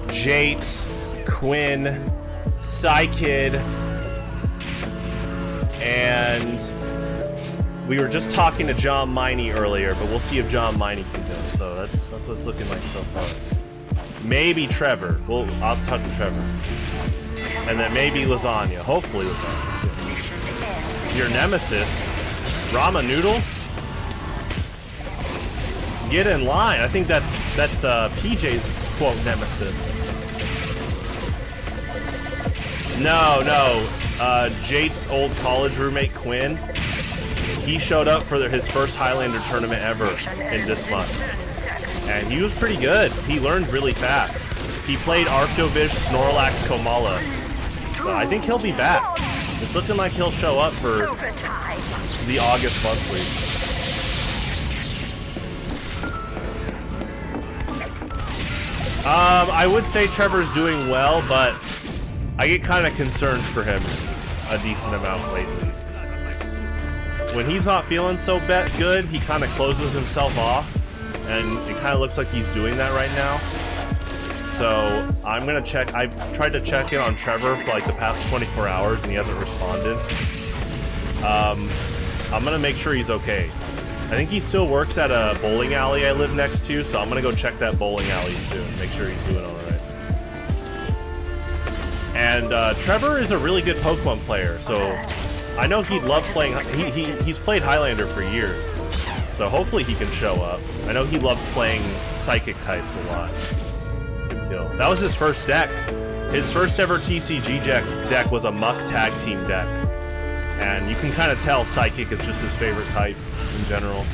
Speaker 1: Jate, Quinn, Psykid, and we were just talking to John Miney earlier, but we'll see if John Miney can go. So that's what it's looking like so far. Maybe Trevor. I'll talk to Trevor. And then maybe Lasagna. Hopefully Lasagna. Your nemesis, Rama Noodles. Get in line. I think that's PJ's quote nemesis. No. Jate's old college roommate Quinn. He showed up for his first Highlander tournament ever in this month. And he was pretty good. He learned really fast. He played Arctovish, Snorlax, Komala. So I think he'll be back. It's looking like he'll show up for the August monthly. I would say Trevor's doing well, but I get kind of concerned for him a decent amount lately. When he's not feeling so good, he kind of closes himself off, and it kind of looks like he's doing that right now. So I'm gonna check. I've tried to check in on Trevor for like the past 24 hours, and he hasn't responded. I'm gonna make sure he's okay. I think he still works at a bowling alley I live next to, so I'm gonna go check that bowling alley soon, make sure he's doing all right. And Trevor is a really good Pokemon player, so I know he'd love playing. He's played Highlander for years, so hopefully he can show up. I know he loves playing Psychic types a lot. Good kill. That was his first deck. His first ever TCG deck was a Muck Tag Team deck, and you can kind of tell Psychic is just his favorite type in general.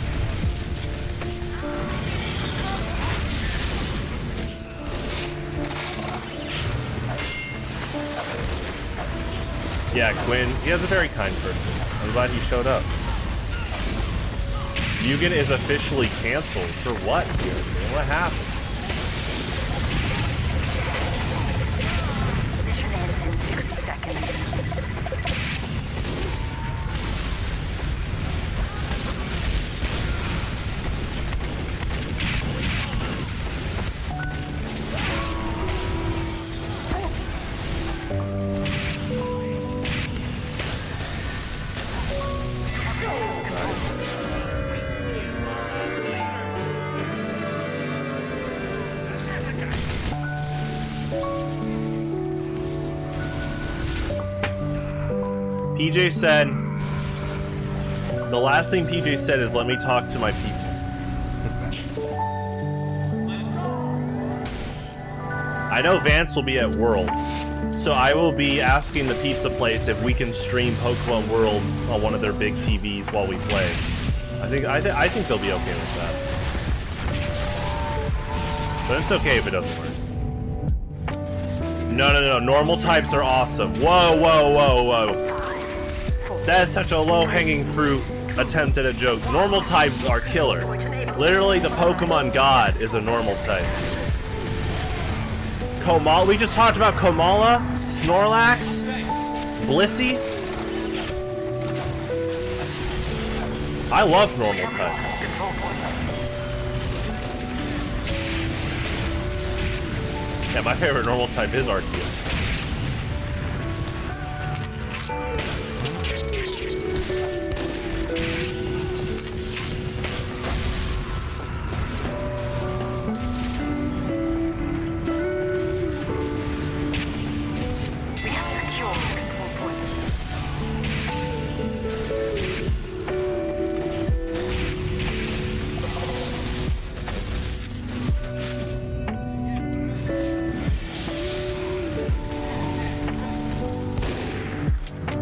Speaker 1: Yeah, Quinn, he is a very kind person. I'm glad he showed up. Mugen is officially canceled. For what, dude? What happened?
Speaker 2: Mission ends in 60 seconds.
Speaker 1: PJ said, the last thing PJ said is, let me talk to my people. I know Vance will be at Worlds, so I will be asking the pizza place if we can stream Pokemon Worlds on one of their big TVs while we play. I think they'll be okay with that. But it's okay if it doesn't work. No. Normal types are awesome. Whoa. That is such a low-hanging fruit attempt at a joke. Normal types are killer. Literally, the Pokemon God is a normal type. Komala, we just talked about Komala, Snorlax, Blissey. I love normal types. Yeah, my favorite normal type is Arceus.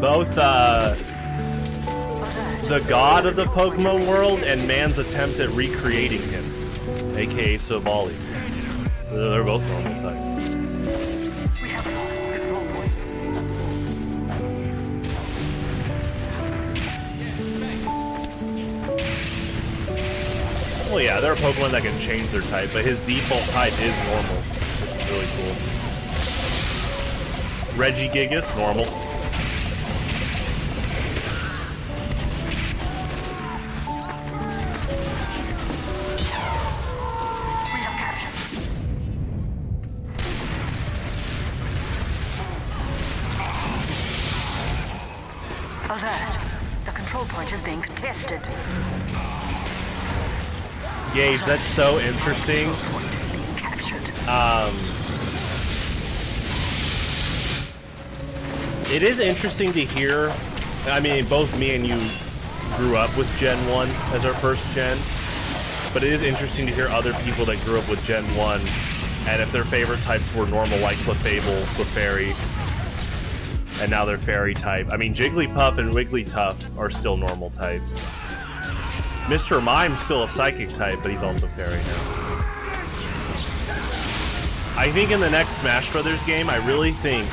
Speaker 1: Both the god of the Pokemon world and man's attempt at recreating him, aka Sobali. They're both normal types. Well, yeah, there are Pokemon that can change their type, but his default type is normal, which is really cool. Regigigas, normal.
Speaker 2: point is being contested.
Speaker 1: Gage, that's so interesting.
Speaker 2: Point is being captured.
Speaker 1: It is interesting to hear. I mean, both me and you grew up with Gen 1 as our first gen, but it is interesting to hear other people that grew up with Gen 1 and if their favorite types were normal, like Clefable, Clefairy, and now they're fairy type. I mean, Jigglypuff and Wigglytuff are still normal types. Mr. Mime's still a psychic type, but he's also fairy now. I think in the next Smash Brothers game, I really think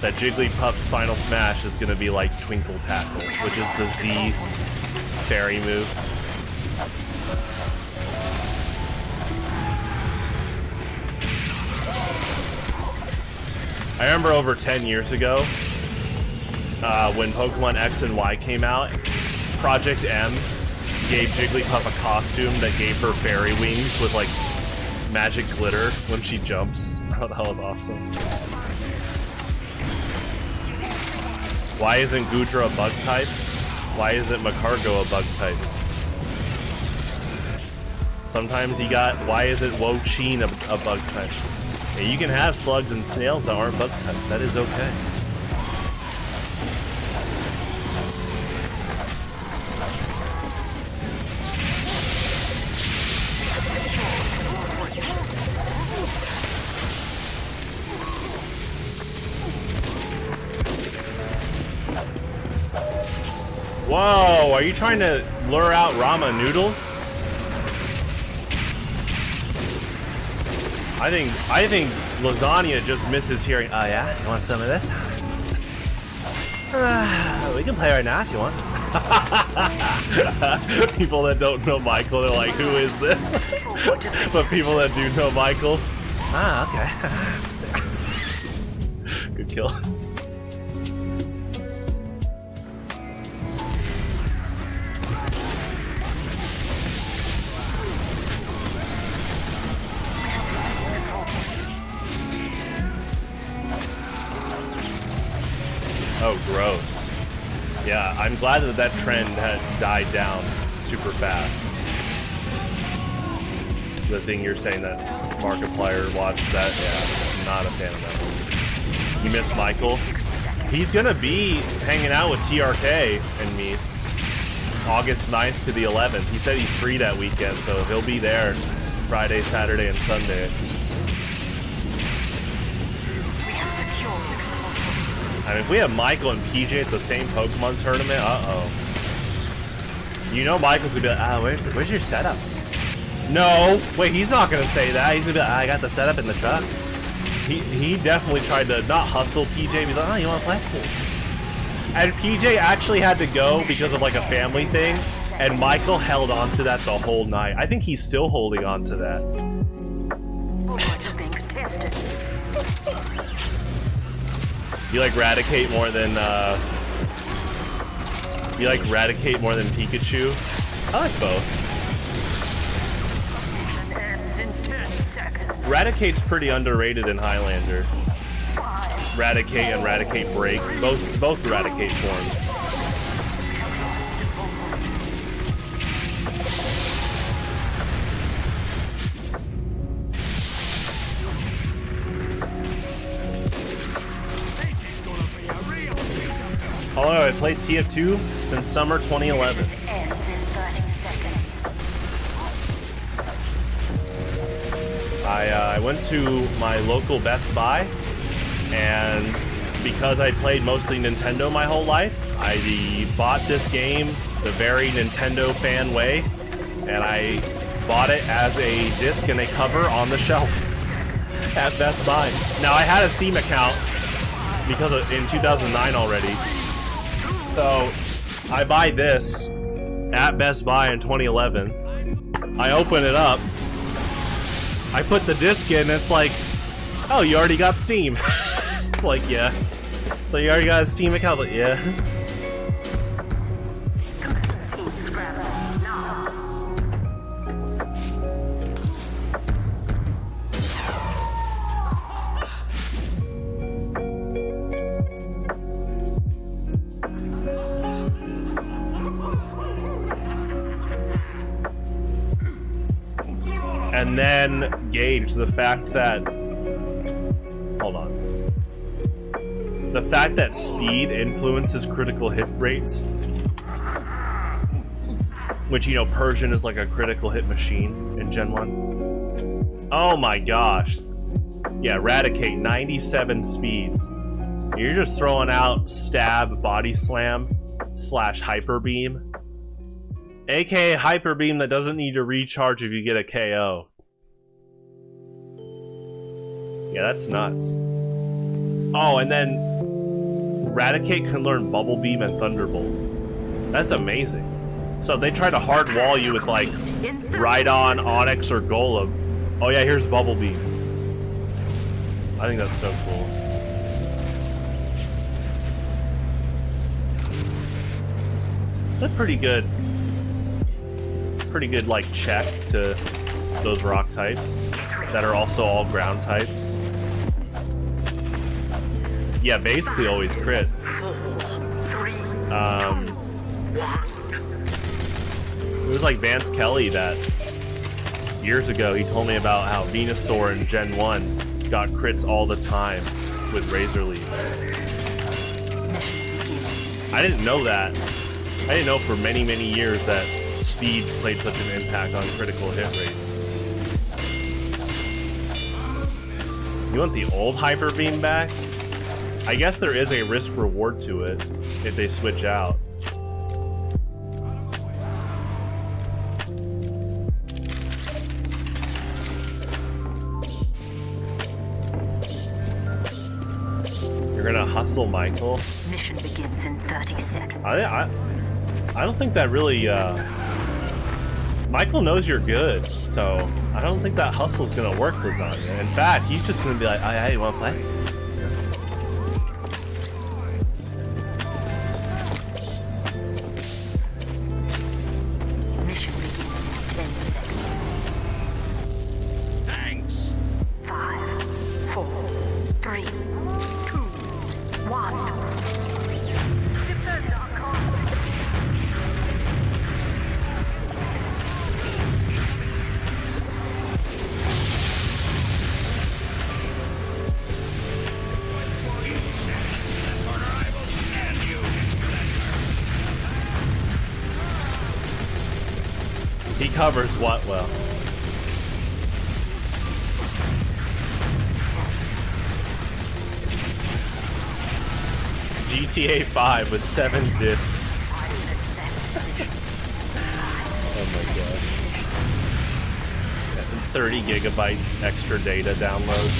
Speaker 1: that Jigglypuff's final smash is going to be like Twinkle Tackle, which is the Z fairy move. I remember over 10 years ago, when Pokemon X and Y came out, Project M gave Jigglypuff a costume that gave her fairy wings with like magic glitter when she jumps. Oh, that was awesome. Why isn't Goodra a bug type? Why isn't Macargo a bug type? Sometimes you got, why isn't Wo-Chien a bug type? Yeah, you can have slugs and snails that aren't bug types. That is okay. Whoa, are you trying to lure out Rama Noodles? I think Lasagna just misses hearing, oh yeah, you want some of this? We can play right now if you want. People that don't know Michael, they're like, who is this? But people that do know Michael, okay. Good kill. Oh, gross. Yeah, I'm glad that that trend had died down super fast. The thing you're saying that Markiplier watched that, yeah, I'm not a fan of that. You miss Michael? He's gonna be hanging out with TRK and me August 9th to the 11th. He said he's free that weekend, so he'll be there Friday, Saturday, and Sunday. I mean, if we have Michael and PJ at the same Pokemon tournament, uh-oh. You know Michael's gonna be like, where's your setup? No! Wait, he's not gonna say that. He's gonna be like, I got the setup in the truck. He definitely tried to not hustle PJ. He's like, oh, you wanna play? And PJ actually had to go because of like a family thing, and Michael held on to that the whole night. I think he's still holding on to that.
Speaker 2: Point is being contested.
Speaker 1: You like Raticate more than Pikachu? I like both.
Speaker 2: Ends in 10 seconds.
Speaker 1: Raticate's pretty underrated in Highlander. Raticate and Raticate Break, both Raticate forms. Although I played TF2 since summer 2011.
Speaker 2: Ends in 30 seconds.
Speaker 1: I went to my local Best Buy, and because I played mostly Nintendo my whole life, I bought this game the very Nintendo fan way, and I bought it as a disc and a cover on the shelf at Best Buy. Now I had a Steam account because in 2009 already. So, I buy this at Best Buy in 2011. I open it up. I put the disc in, and it's like, oh, you already got Steam. It's like, yeah. So you already got a Steam account? I was like, yeah.
Speaker 2: Team scrap now.
Speaker 1: and then gauge the fact that... Hold on. The fact that speed influences critical hit rates, which, you know, Persian is like a critical hit machine in Gen 1. Oh my gosh. Yeah, Eradicate, 97 speed. You're just throwing out stab, body slam, / hyper beam. AKA hyper beam that doesn't need to recharge if you get a KO. Yeah, that's nuts. Oh, and then Eradicate can learn Bubble Beam and Thunderbolt. That's amazing. So they try to hard wall you with like Rhydon, Onyx, or Golem. Oh yeah, here's Bubble Beam. I think that's so cool. It's a pretty good like check to those rock types that are also all ground types. Yeah, basically always crits. It was like Vance Kelly that years ago he told me about how Venusaur in Gen 1 got crits all the time with Razor Leaf. I didn't know that. I didn't know for many, many years that speed played such an impact on critical hit rates. You want the old Hyper Beam back? I guess there is a risk reward to it if they switch out. You're gonna hustle Michael?
Speaker 2: Mission begins in 30 seconds.
Speaker 1: I don't think that really, Michael knows you're good, so I don't think that hustle's gonna work, Lasagna. In fact, he's just gonna be like, hey, you wanna play?
Speaker 2: Mission begins in 10 seconds.
Speaker 3: Thanks.
Speaker 2: 5, 4, 3, 2, 1. Defend our cause.
Speaker 1: He covers what well? GTA 5 with 7 discs. Oh my god. 30 gigabyte extra data download.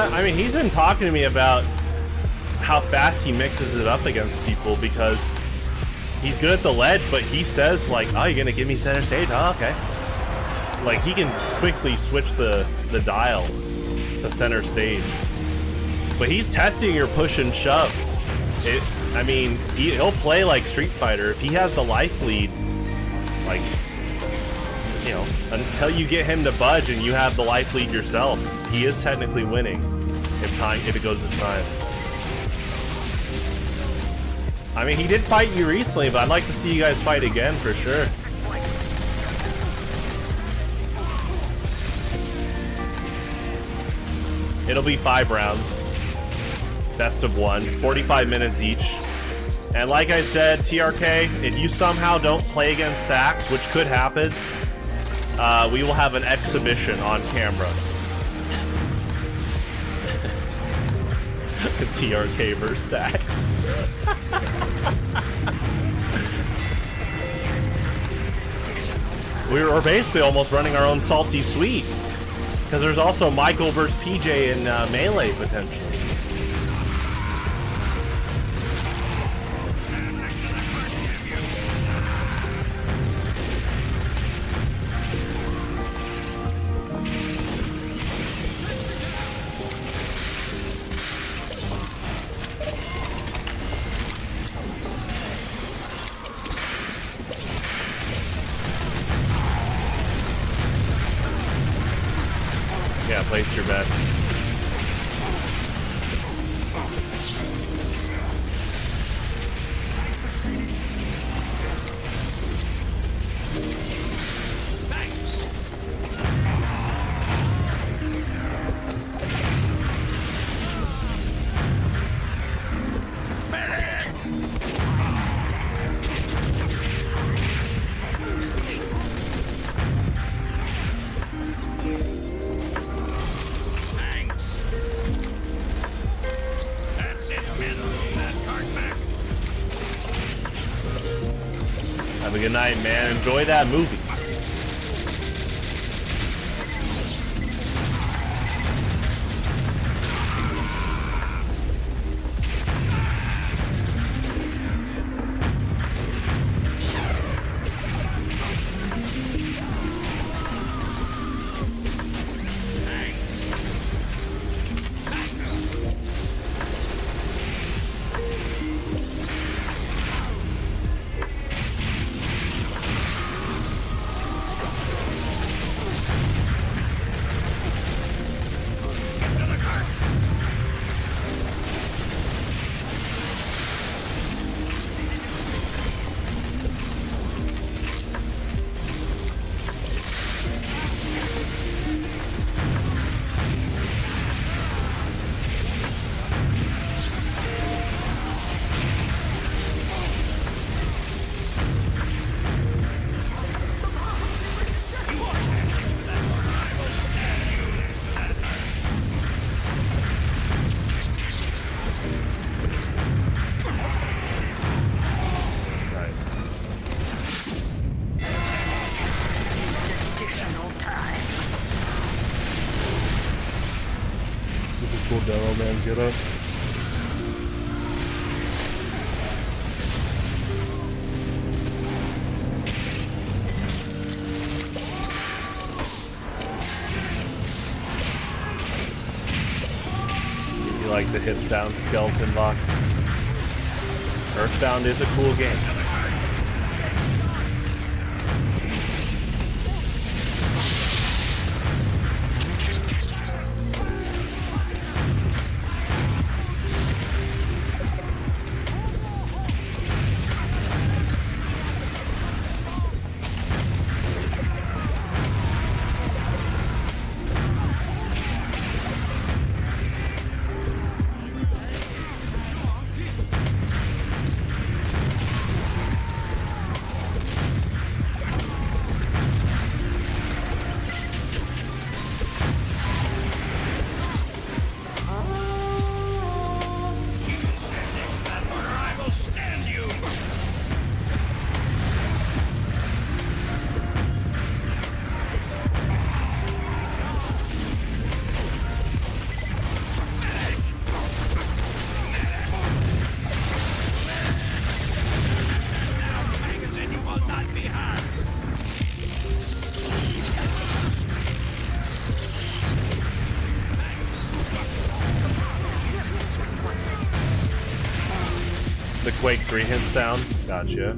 Speaker 1: I mean, he's been talking to me about how fast he mixes it up against people because he's good at the ledge, but he says like, oh, you're gonna give me center stage? Oh, okay. Like, he can quickly switch the dial to center stage. But he's testing your push and shove. I mean, he'll play like Street Fighter. If he has the life lead, like, you know, until you get him to budge and you have the life lead yourself, he is technically winning if it goes to time. I mean, he did fight you recently, but I'd like to see you guys fight again for sure. It'll be 5 rounds. Best of 1, 45 minutes each. And like I said, TRK, if you somehow don't play against Sax, which could happen, we will have an exhibition on camera. TRK versus Sax. We're basically almost running our own salty sweet. Because there's also Michael versus PJ in Melee, potentially. Yeah, place your bets. Have a good night, man. Enjoy that movie. Cool demo, man. Get up. You like the hit sound skeleton box? Earthbound is a cool game. The Quake 3 hint sounds. Gotcha.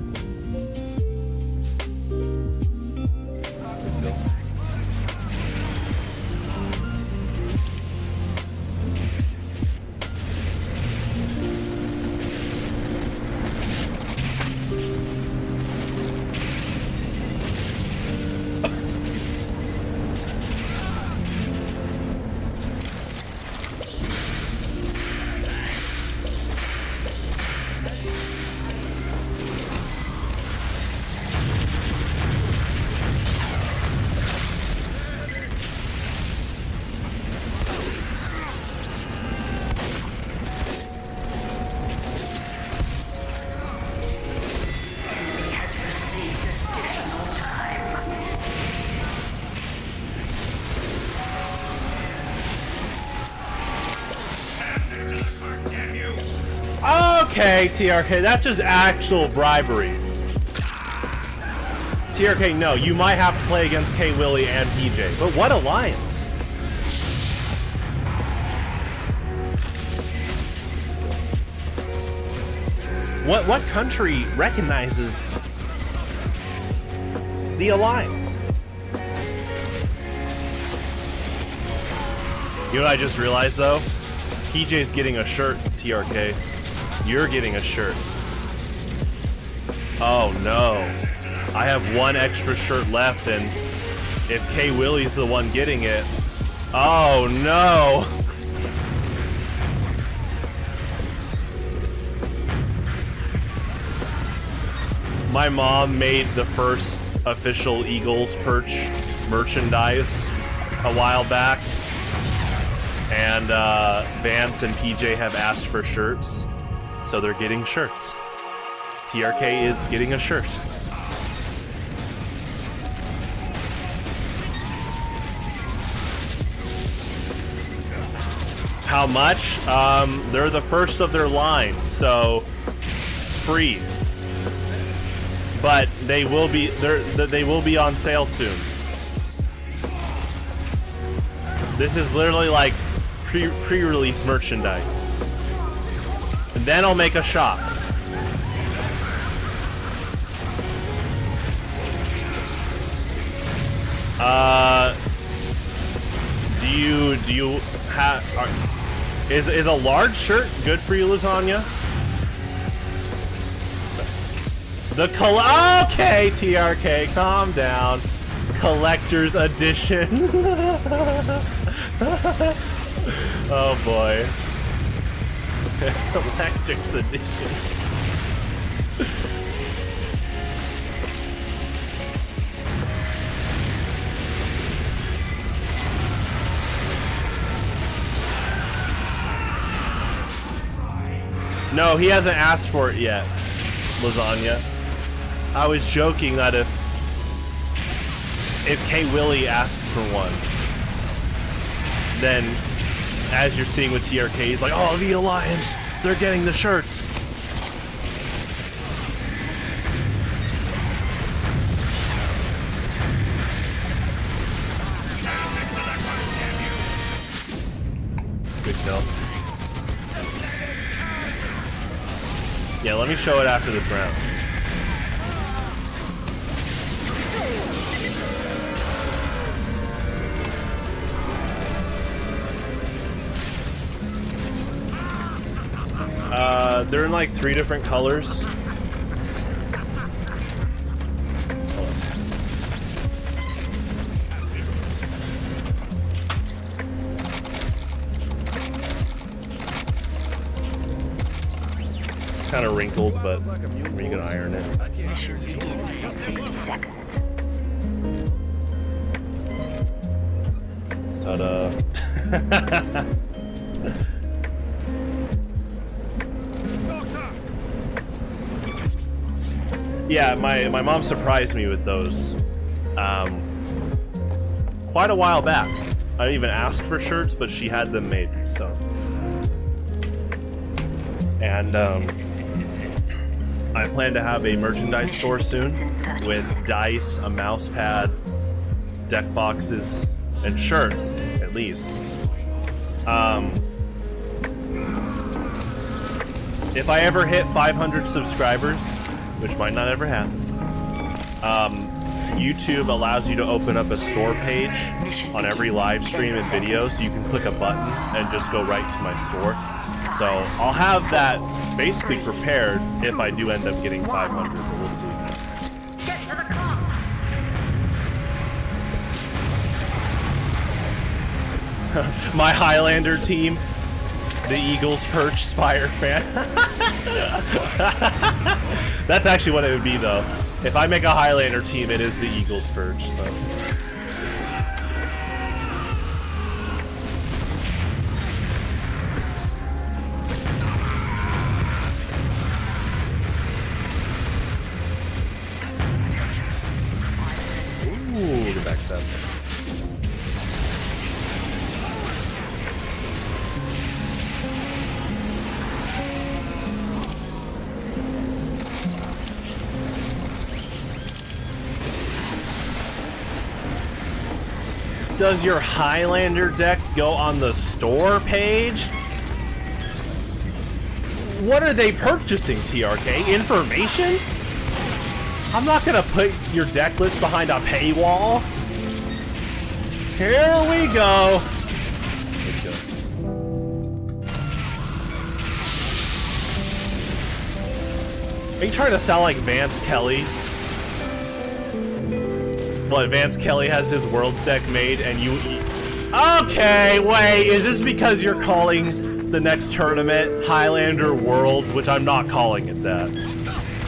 Speaker 1: Okay, TRK, that's just actual bribery. TRK, no, you might have to play against K. Willie and PJ, but what alliance? What country recognizes the alliance? You know what I just realized though? PJ's getting a shirt, TRK. You're getting a shirt. Oh no. I have one extra shirt left, and if K. Willie's the one getting it, oh no! My mom made the first official Eagles Perch merchandise a while back, and Vance and PJ have asked for shirts, so they're getting shirts. TRK is getting a shirt. How much? They're the first of their line, so free. But they will be on sale soon. This is literally like pre-release merchandise. And then I'll make a shop. Do you have? Is a large shirt good for you, Lasagna? Okay, TRK, calm down. Collector's edition. Oh boy. Collector's edition. No, he hasn't asked for it yet, Lasagna. I was joking that if K. Willie asks for one, then as you're seeing with TRK, he's like, oh, the Alliance, they're getting the shirts. Good kill. Yeah, let me show it after this round. They're in like 3 different colors. Kind of wrinkled, but you can iron it.
Speaker 2: Mission begins in 60 seconds.
Speaker 1: Ta-da. Yeah, my mom surprised me with those quite a while back. I didn't even ask for shirts, but she had them made, so. And I plan to have a merchandise store soon with dice, a mouse pad, deck boxes, and shirts, at least. If I ever hit 500 subscribers, which might not ever happen, YouTube allows you to open up a store page on every live stream and video, so you can click a button and just go right to my store. So I'll have that basically prepared if I do end up getting 500, but we'll see.
Speaker 2: Get to the car!
Speaker 1: My Highlander team, the Eagles Perch Spire fan. That's actually what it would be, though. If I make a Highlander team, it is the Eagles Perch. So. Ooh, the backstab. Does your Highlander deck go on the store page? What are they purchasing, TRK? Information? I'm not gonna put your deck list behind a paywall. Here we go. Are you trying to sound like Vance Kelly? What, Vance Kelly has his Worlds deck made and you... Okay, wait, is this because you're calling the next tournament Highlander Worlds, which I'm not calling it that?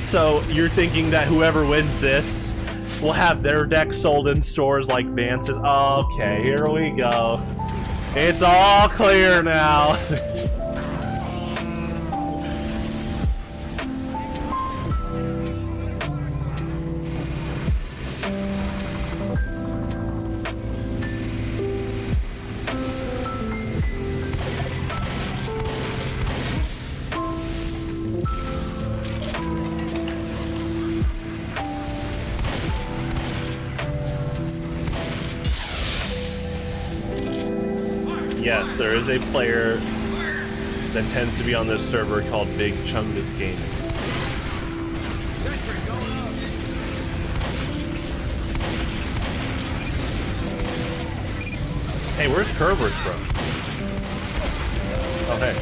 Speaker 1: So you're thinking that whoever wins this will have their deck sold in stores like Vance's? Okay, here we go. It's all clear now. Yes, there is a player that tends to be on this server called Big Chungus Gaming. Hey, where's Kerber's from? Oh, hey.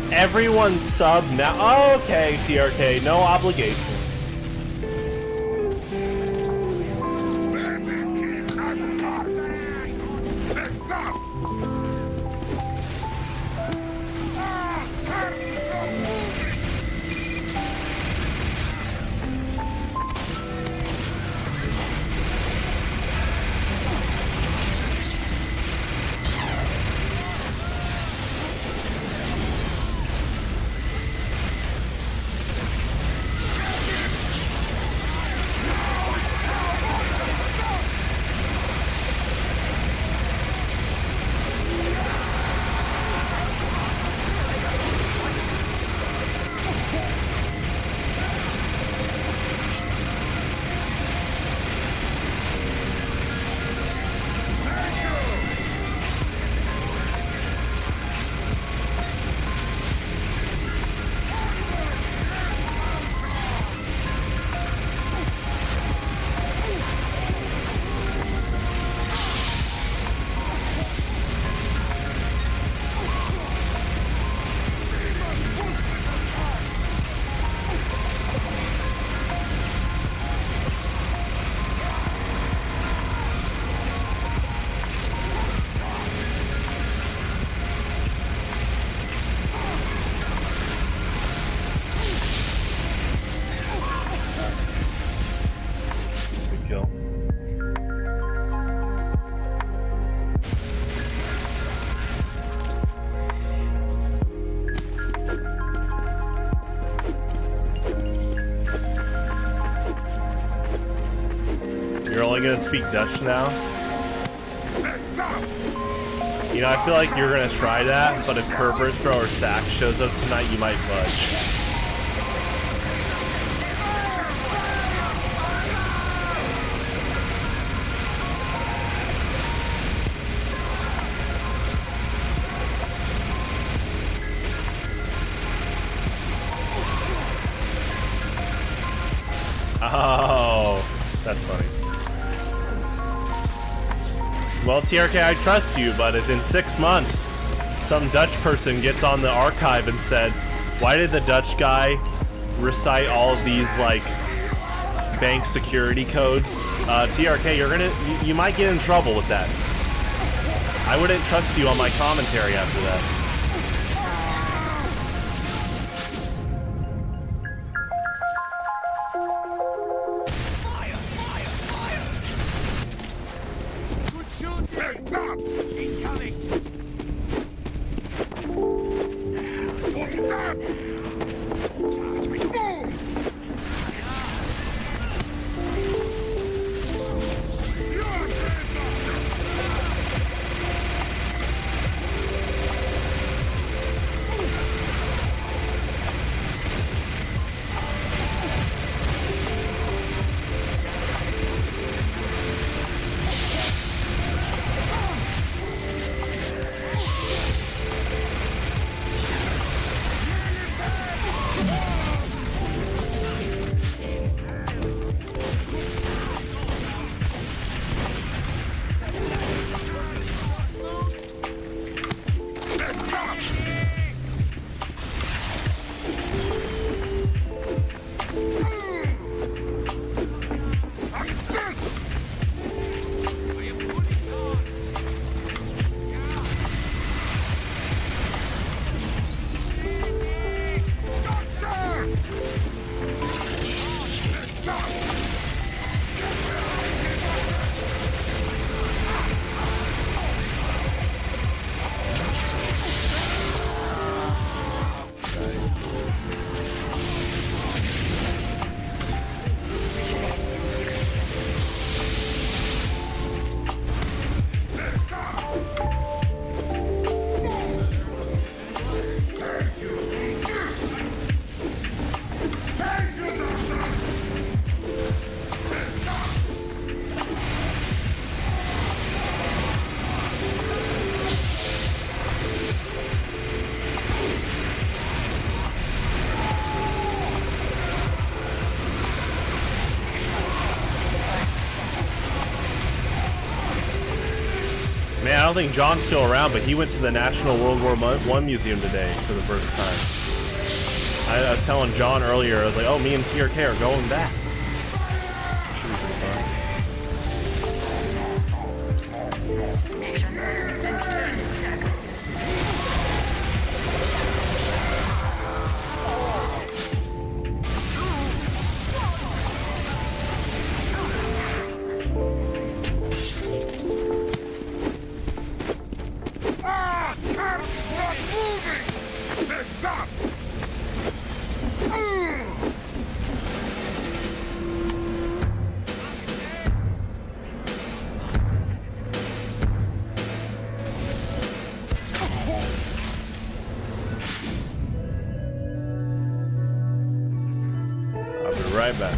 Speaker 1: Everyone sub now. Okay, TRK, no obligation. You're only gonna speak Dutch now? You know, I feel like you're gonna try that, but if Kerber's Bro or Sax shows up tonight, you might fudge. Oh, that's funny. Well, TRK, I trust you, but if in 6 months some Dutch person gets on the archive and said, why did the Dutch guy recite all of these, like, bank security codes? TRK, you might get in trouble with that. I wouldn't trust you on my commentary after that.
Speaker 3: Good shooting! Stop! Incoming! Charge me! Boom!
Speaker 1: Man, I don't think John's still around, but he went to the National World War I Museum today for the first time. I was telling John earlier, I was like, oh, me and TRK are going back. Should be pretty fun.
Speaker 2: Mission ends in 10 seconds.
Speaker 1: I'll be right back.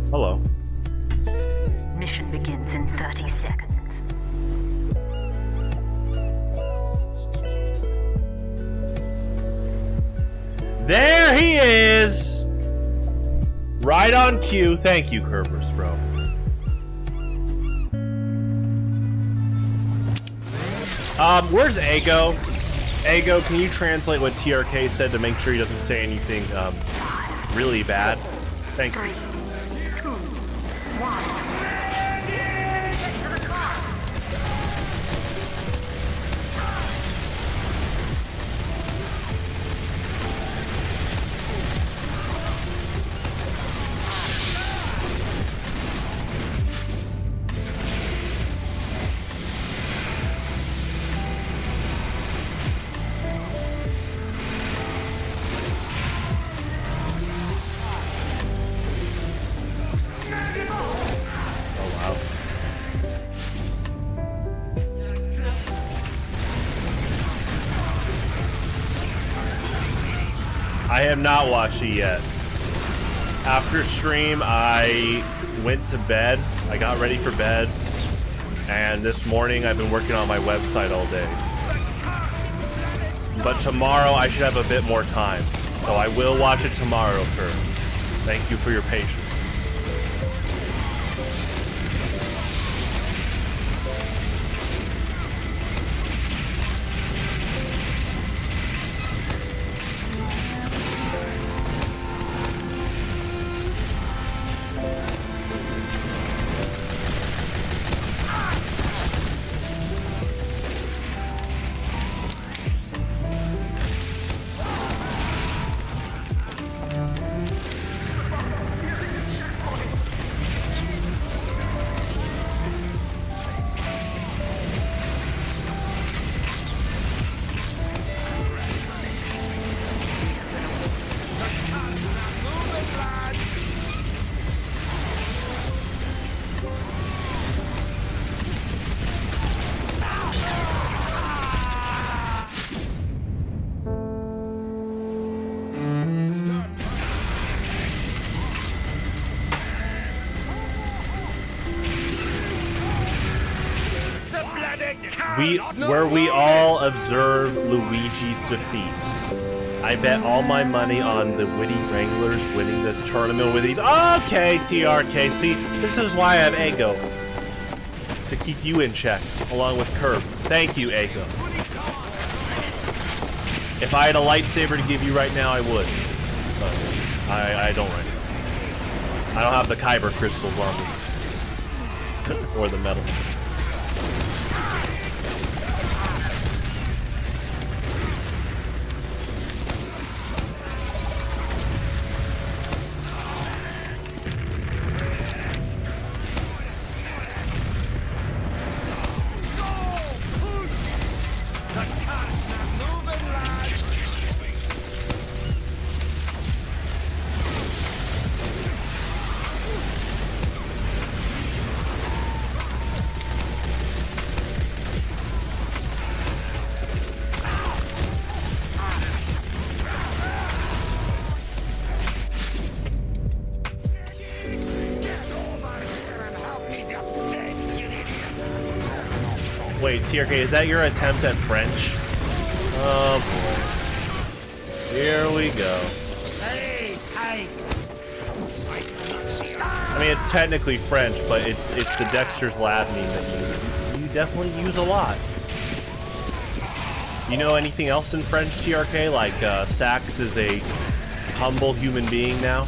Speaker 1: Hello.
Speaker 2: Mission begins in 30 seconds.
Speaker 1: There he is! Right on cue. Thank you, Kerberos, bro. Where's Ago? Ago, can you translate what TRK said to make sure he doesn't say anything, really bad? Thank you.
Speaker 2: 3, 2, 1.
Speaker 1: I have not watched it yet. After stream, I went to bed. I got ready for bed. And this morning, I've been working on my website all day. But tomorrow, I should have a bit more time. So I will watch it tomorrow, Kurt. Thank you for your patience. Where we all observe Luigi's defeat. I bet all my money on the Witty Wranglers winning this tournament with these. Okay, TRK. See, this is why I have Ego. To keep you in check, along with Curb. Thank you, Ego. If I had a lightsaber to give you right now, I would. But I don't right now. I don't have the Kyber crystals on me. Or the metal. Wait, TRK, is that your attempt at French? Oh boy. Here we go. I mean, it's technically French, but it's the Dexter's Lab meme that you definitely use a lot. You know anything else in French, TRK? Like, Sax is a humble human being now?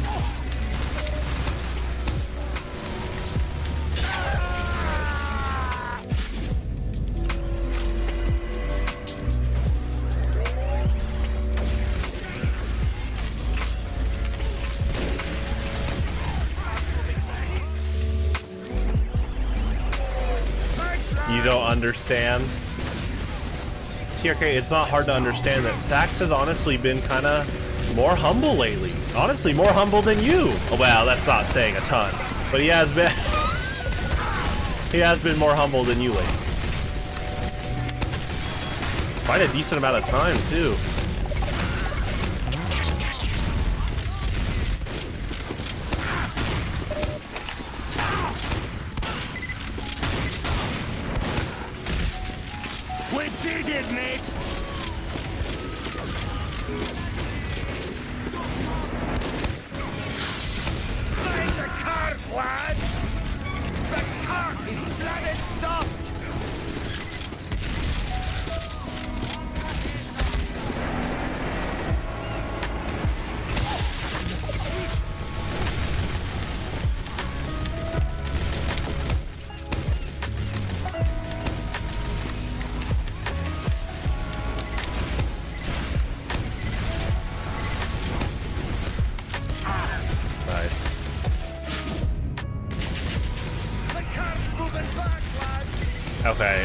Speaker 1: You don't understand? TRK, it's not hard to understand that Sax has honestly been kind of more humble lately. Honestly, more humble than you. Well, that's not saying a ton, but he has been he has been more humble than you lately. Quite a decent amount of time, too. Okay,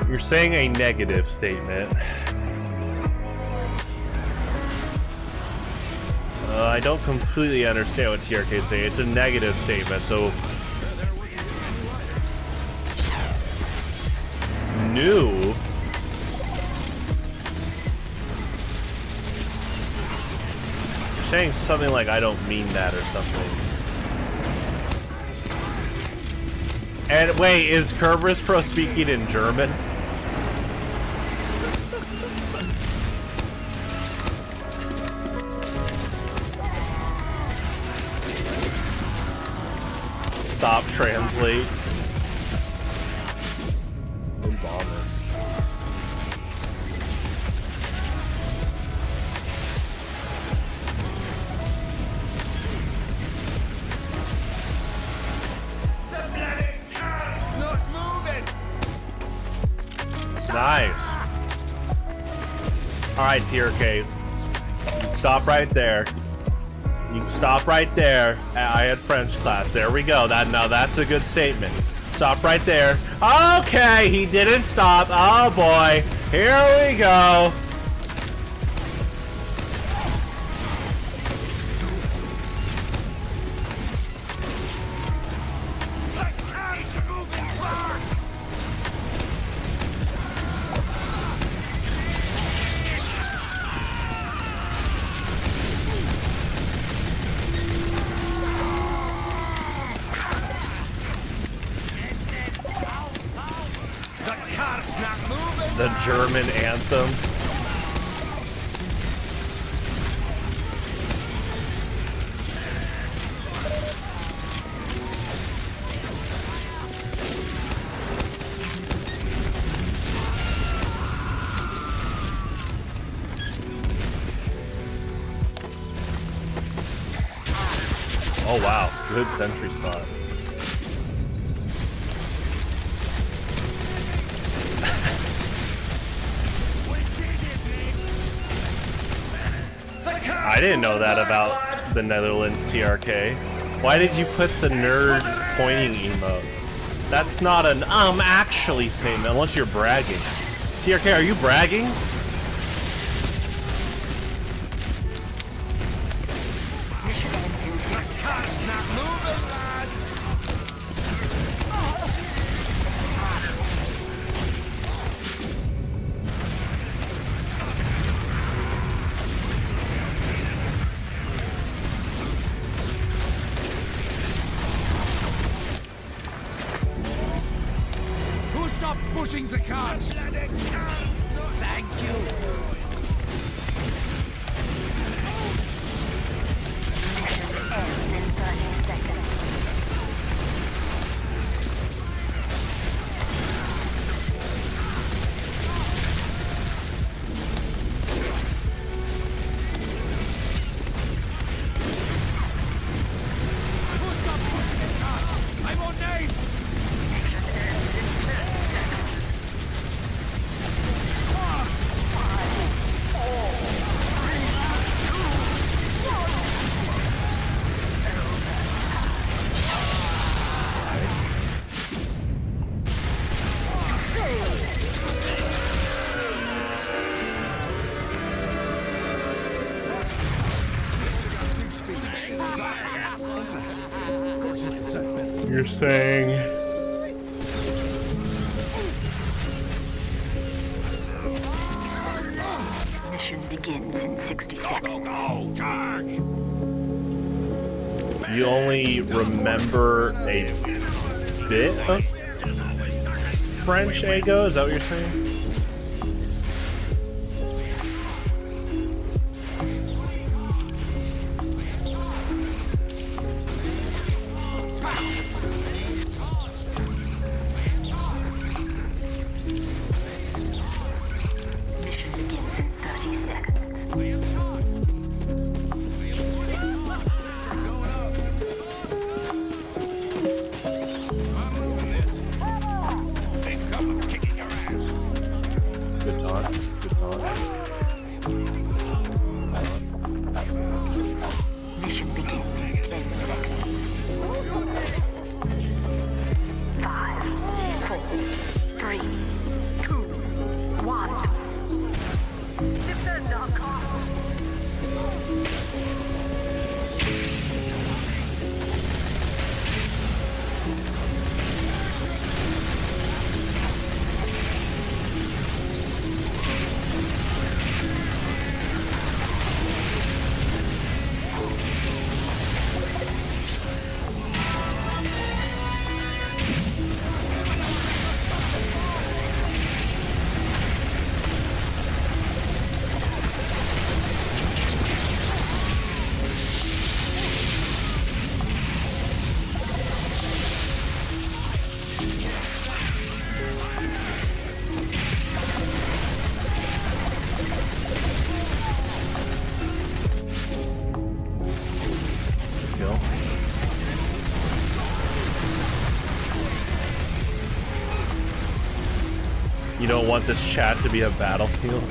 Speaker 1: you're saying a negative statement. I don't completely understand what TRK is saying. It's a negative statement, so... New? You're saying something like, I don't mean that, or something. And wait, is Kerberos Pro speaking in German? Stop, translate. Bomber. Nice. Alright, TRK. Stop right there. You stop right there. I had French class. There we go. Now that's a good statement. Stop right there. Okay, he didn't stop. Oh boy. Here we go. The German anthem. Oh wow, good sentry spot. I didn't know that about the Netherlands TRK. Why did you put the nerd pointing emote? That's not an actually statement unless you're bragging. TRK, are you bragging?
Speaker 3: Pushing the cart! Thank you!
Speaker 2: Ends in 30 seconds.
Speaker 3: Who stopped pushing the cart? I'm on name!
Speaker 1: You're saying...
Speaker 2: Mission begins in 60 seconds.
Speaker 3: Go, charge!
Speaker 1: You only remember a bit of French, Ego? Is that what you're saying?
Speaker 2: Mission begins in 30 seconds.
Speaker 3: I'm moving this. Big cup of kicking your ass.
Speaker 1: You don't want this chat to be a battlefield?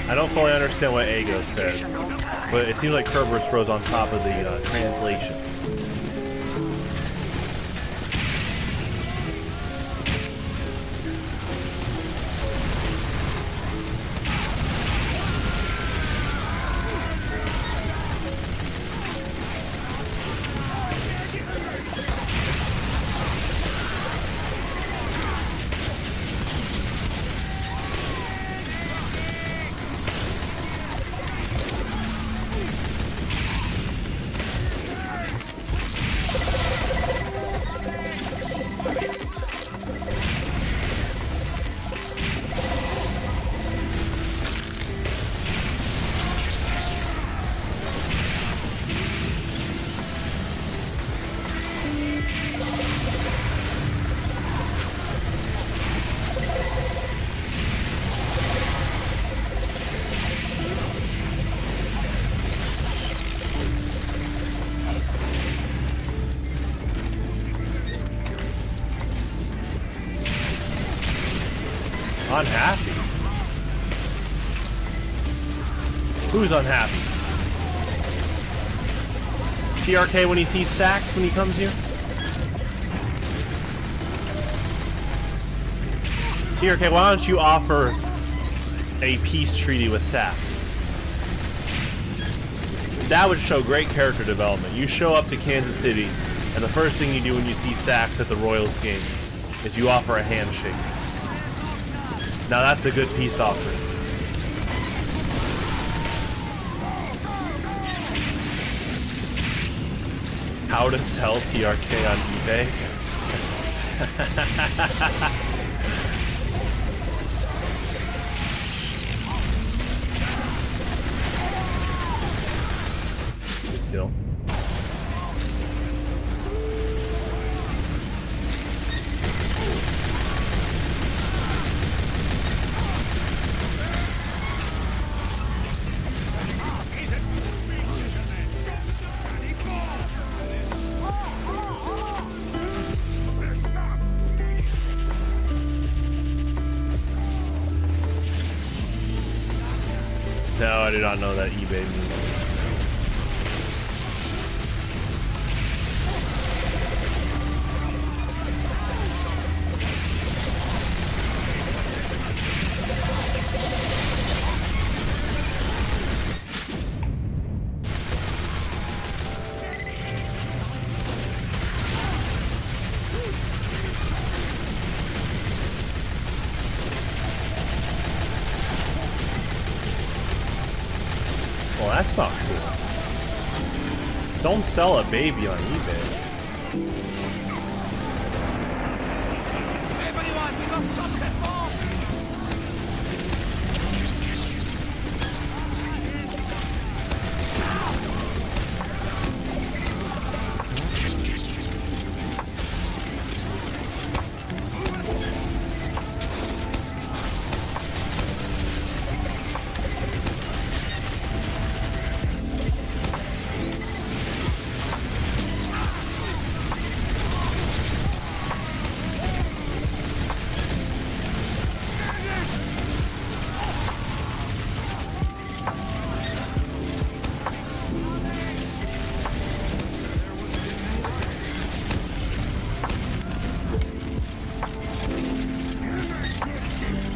Speaker 1: I don't fully understand what Ego said, but it seems like Kerberos rose on top of the translation. Unhappy? Who's unhappy? TRK when he sees Sax when he comes here? TRK, why don't you offer a peace treaty with Sax? That would show great character development. You show up to Kansas City, and the first thing you do when you see Sax at the Royals game is you offer a handshake. Now that's a good peace offering. How to sell TRK on eBay? Good deal. No, I did not know that eBay means. Well, that's not cool. Don't sell a baby on eBay.
Speaker 3: Everyone, we must stop that bomb!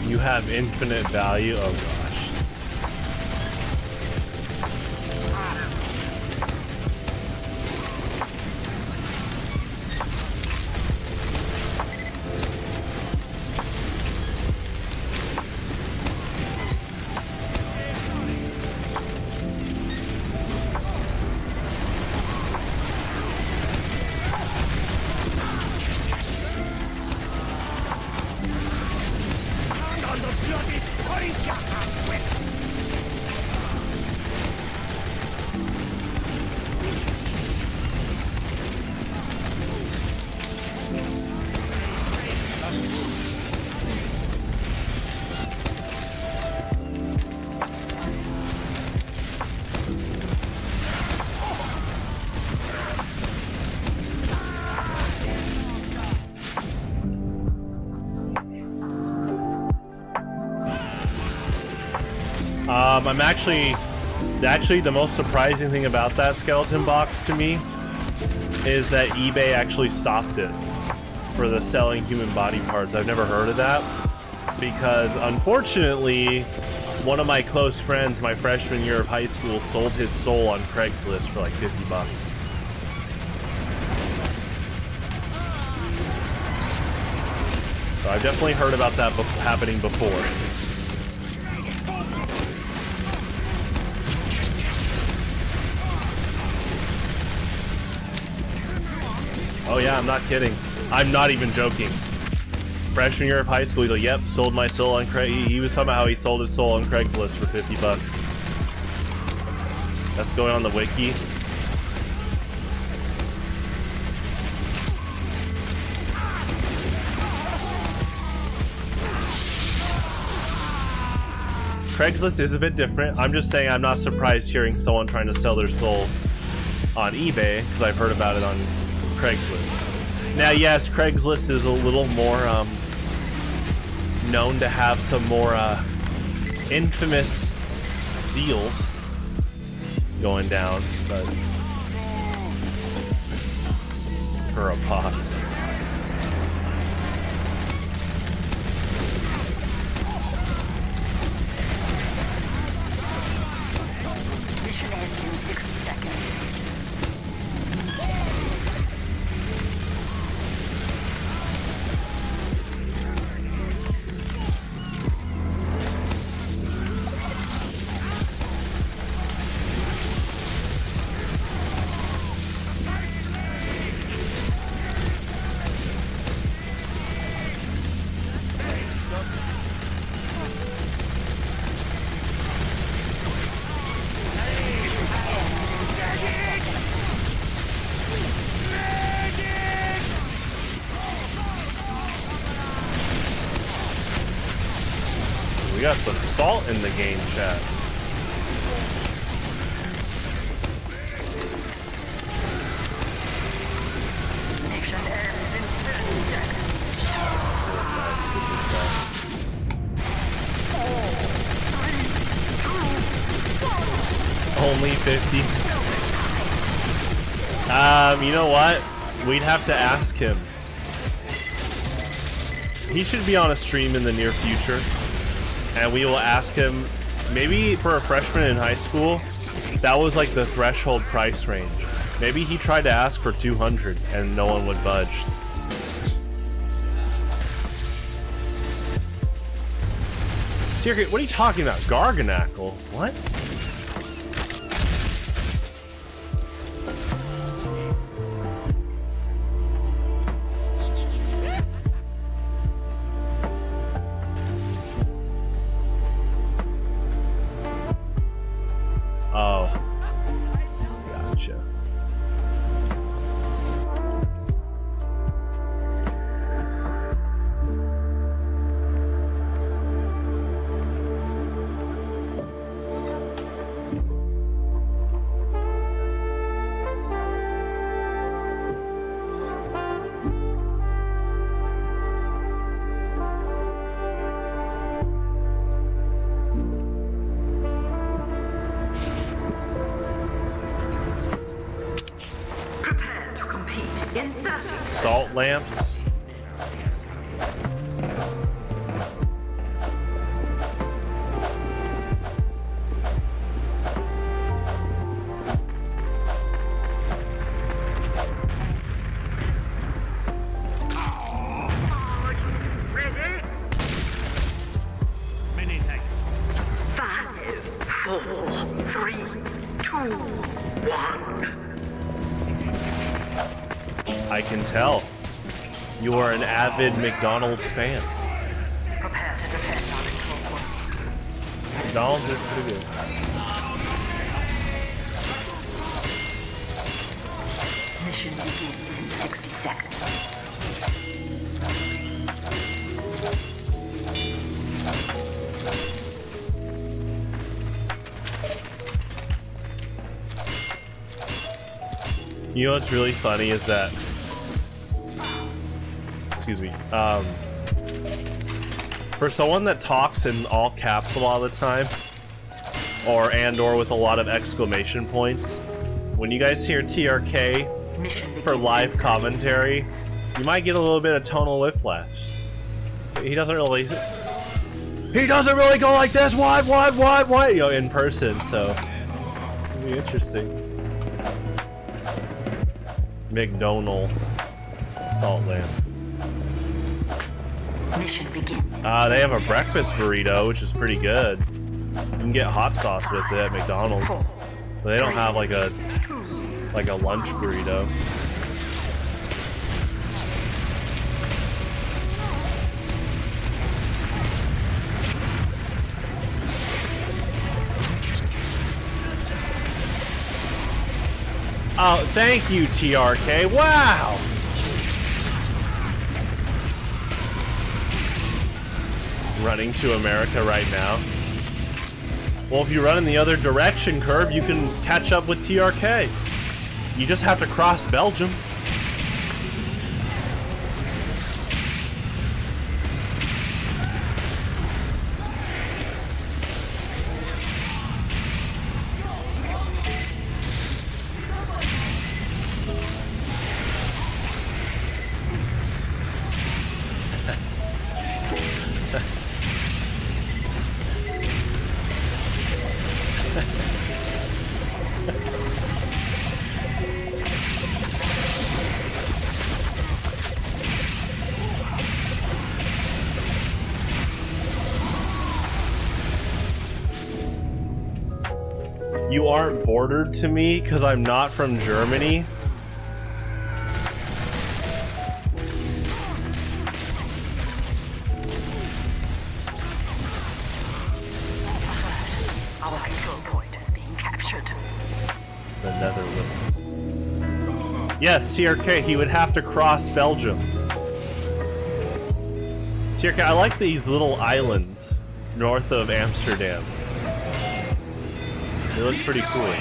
Speaker 1: You have infinite value? Oh gosh.
Speaker 3: On the bloody point,
Speaker 1: I'm actually the most surprising thing about that skeleton box to me is that eBay actually stopped it for the selling human body parts. I've never heard of that because unfortunately one of my close friends my freshman year of high school sold his soul on Craigslist for like 50 bucks. So I've definitely heard about that happening before. Oh yeah, I'm not kidding. I'm not even joking. Freshman year of high school, he's like, yep, sold my soul on Craig. He was somehow he sold his soul on Craigslist for 50 bucks. That's going on the wiki. Craigslist is a bit different. I'm just saying I'm not surprised hearing someone trying to sell their soul on eBay because I've heard about it on Craigslist. Now, yes, Craigslist is a little more known to have some more infamous deals going down, but for a pause.
Speaker 2: Mission ends in 60 seconds.
Speaker 1: We got some salt in the game chat.
Speaker 2: Mission ends in 30 seconds.
Speaker 1: Only 50. You know what? We'd have to ask him. He should be on a stream in the near future. And we will ask him, maybe for a freshman in high school, that was like the threshold price range. Maybe he tried to ask for 200 and no one would budge. What are you talking about? Garganackle? What? Oh. Gotcha.
Speaker 2: Prepare to compete in 30 seconds.
Speaker 1: Salt lamps.
Speaker 2: Are you ready?
Speaker 3: Many thanks.
Speaker 2: 5, 4, 3, 2, 1.
Speaker 1: I can tell. You are an avid McDonald's fan.
Speaker 2: Prepare to defend our control point.
Speaker 1: McDonald's is pretty good.
Speaker 2: Mission begins in 60 seconds.
Speaker 1: You know what's really funny is that, excuse me, for someone that talks in all caps a lot of the time, or with a lot of exclamation points. When you guys hear TRK for live commentary, you might get a little bit of tonal whiplash. He doesn't really go like this. What? You know, in person. So it'll be interesting. McDonald, Salt Lamp.
Speaker 2: Mission begins.
Speaker 1: They have a breakfast burrito, which is pretty good. You can get hot sauce with it at McDonald's, but they don't have like a lunch burrito. Oh, thank you, TRK. Wow! Running to America right now. Well, if you run in the other direction, Curb, you can catch up with TRK. You just have to cross Belgium. You aren't bordered to me because I'm not from Germany.
Speaker 2: Our control point is being captured.
Speaker 1: The Netherlands. Yes, TRK, he would have to cross Belgium. TRK, I like these little islands north of Amsterdam. They look pretty cool.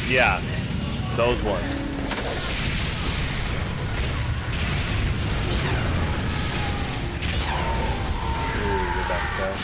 Speaker 1: Yeah, those ones. Ooh, go back there.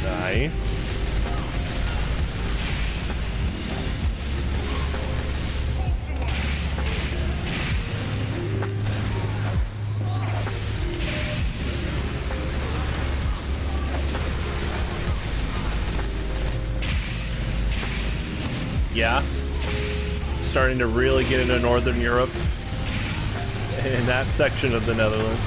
Speaker 1: Nice. Yeah. Starting to really get into Northern Europe in that section of the Netherlands.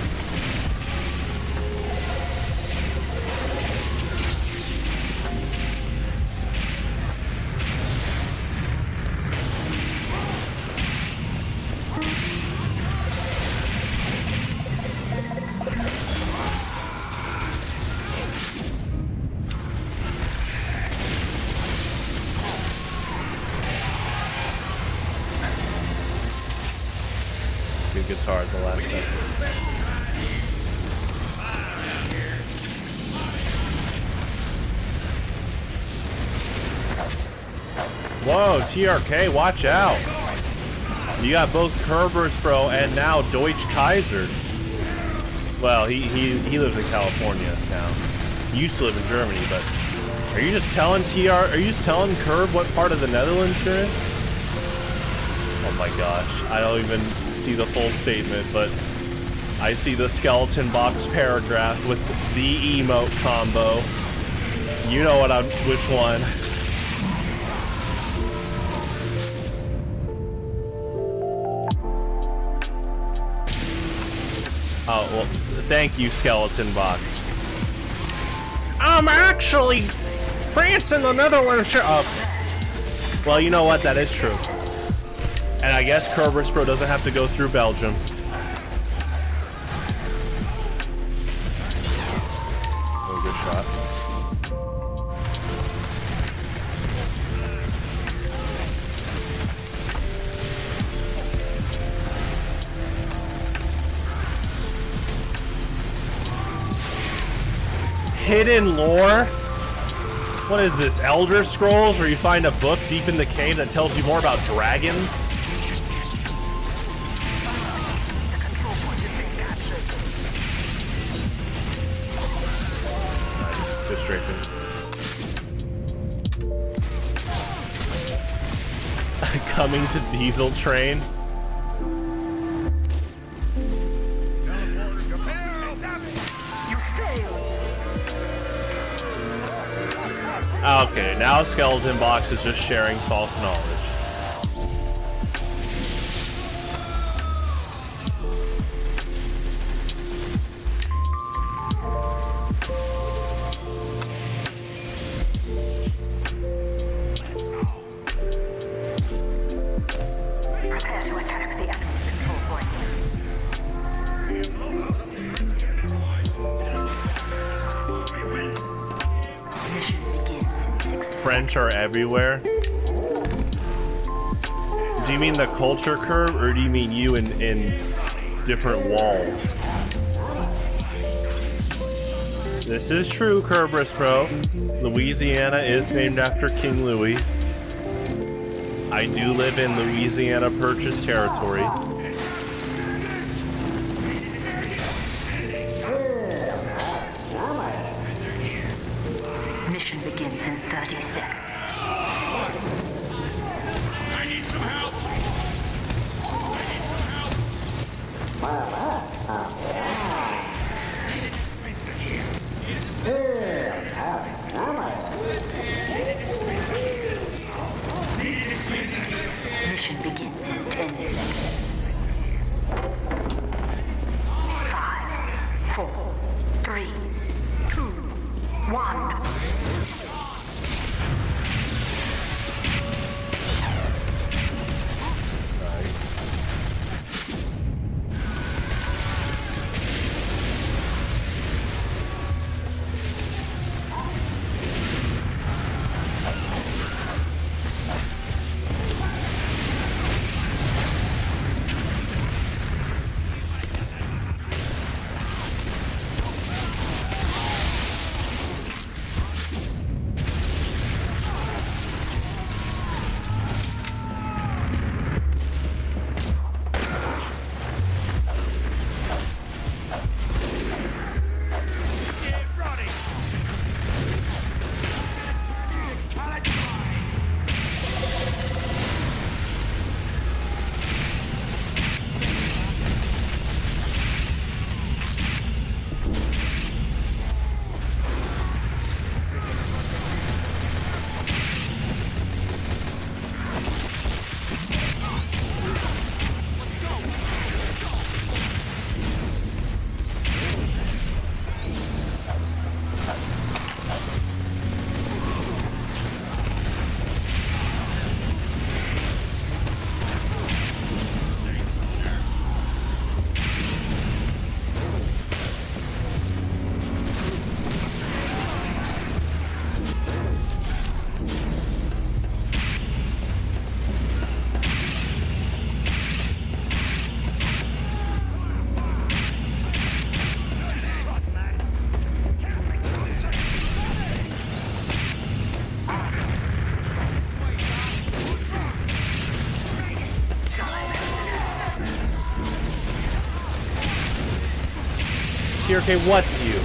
Speaker 1: Good guitar at the last second. Whoa, TRK, watch out! You got both Kerbersbro and now Deutsch Kaiser. Well, he lives in California now. He used to live in Germany, but Are you just telling Are you just telling Curb what part of the Netherlands you're in? Oh my gosh, I don't even see the full statement, but I see the skeleton box paragraph with the emote combo. You know which one. Oh, well, thank you, skeleton box. Actually, France and the Netherlands are well, you know what? That is true. And I guess Kerberos Pro doesn't have to go through Belgium. Oh, good shot. Hidden lore? What is this, Elder Scrolls, where you find a book deep in the cave that tells you more about dragons? Nice, go straight in. Coming to Diesel Train. Okay, now Skeleton Box is just sharing false knowledge.
Speaker 2: Prepare to attack the enemy's control point. Mission begins in 60
Speaker 1: French are everywhere. Do you mean the culture curve, or do you mean you in different walls? This is true, Kerberos Pro. Louisiana is named after King Louis. I do live in Louisiana Purchase territory.
Speaker 2: Mission begins in 30 seconds.
Speaker 3: I need some help.
Speaker 2: Mission begins in 10 seconds. 5, 4, 3, 2, 1.
Speaker 1: TRK, what's you?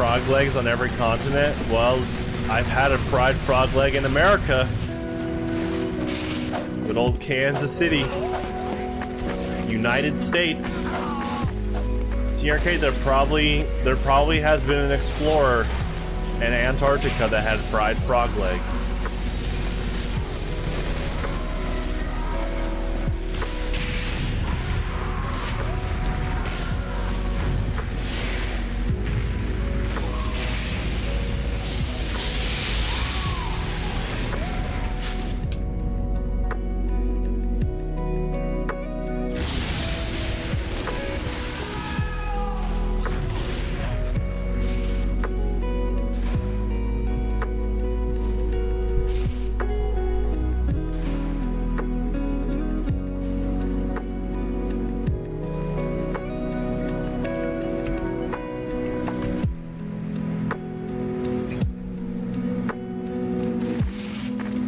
Speaker 1: frog legs on every continent? Well, I've had a fried frog leg in America. Good old Kansas City. United States. TRK, there probably has been an explorer in Antarctica that had fried frog leg.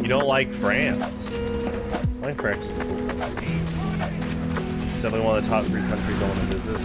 Speaker 1: You don't like France? I think France is cool. It's definitely one of the top 3 countries I want to visit.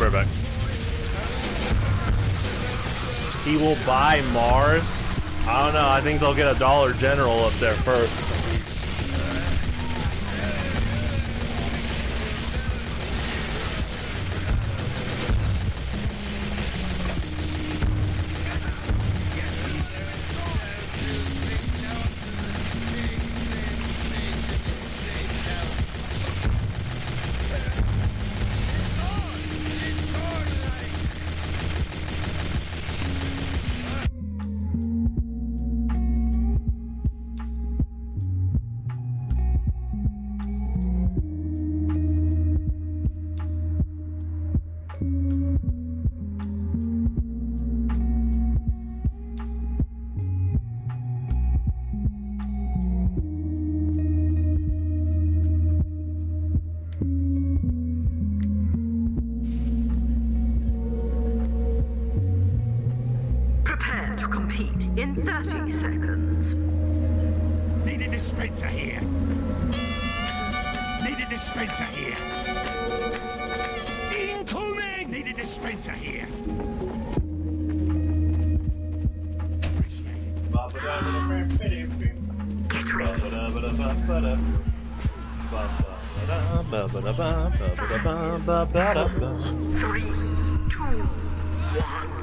Speaker 1: Right back. He will buy Mars? I don't know, I think they'll get a Dollar General up there first.
Speaker 2: In 30 seconds.
Speaker 3: Need a dispenser here. Need a dispenser here. Incoming! Need a dispenser here.
Speaker 2: Get ready. 3, 2, 1.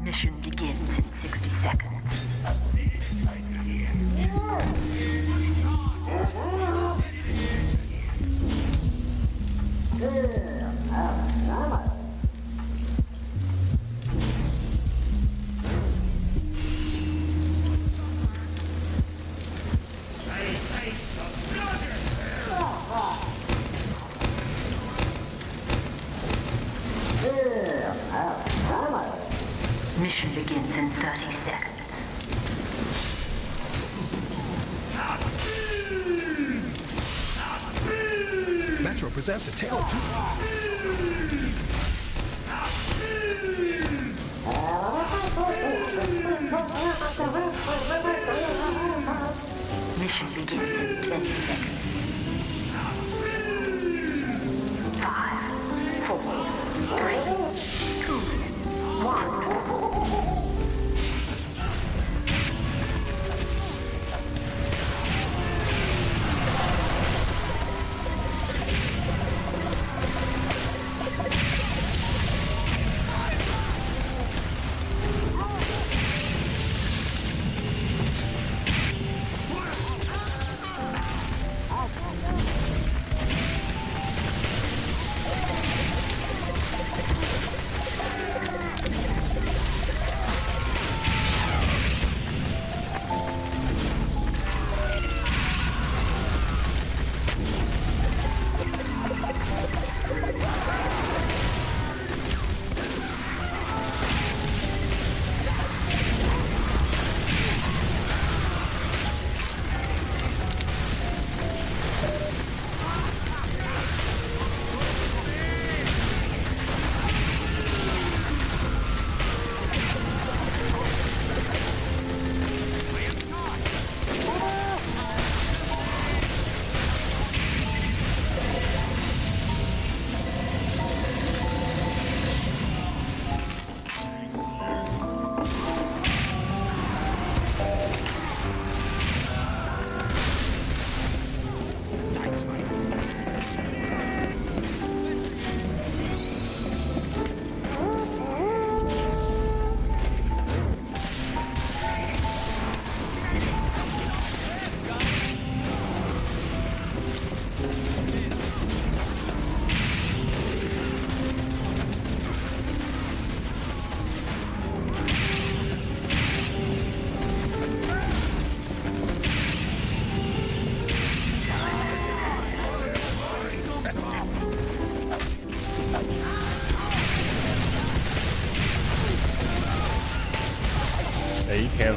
Speaker 2: Mission begins in 60 seconds. Mission begins in 30 seconds.
Speaker 4: Metro presents A Tale of Two.
Speaker 2: Mission begins in 10 seconds. 5, 4, 3, 2, 1.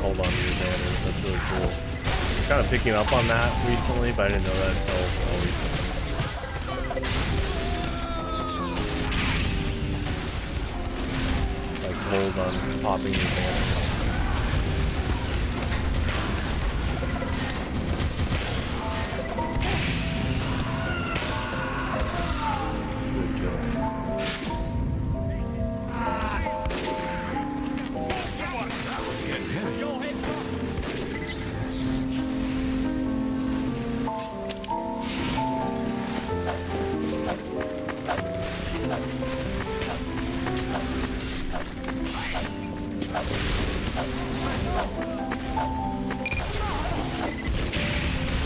Speaker 1: hold on to your banners. That's really cool. I'm kind of picking up on that recently, but I didn't know that until recently. Like hold on popping your banners.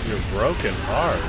Speaker 1: Your broken heart.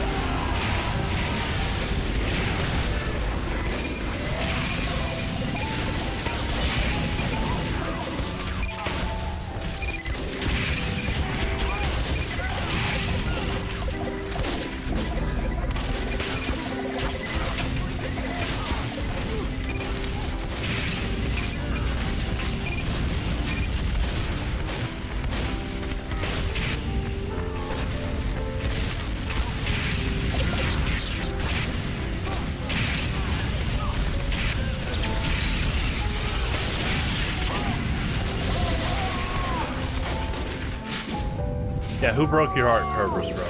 Speaker 1: Yeah, who broke your heart, Kerberos, bro?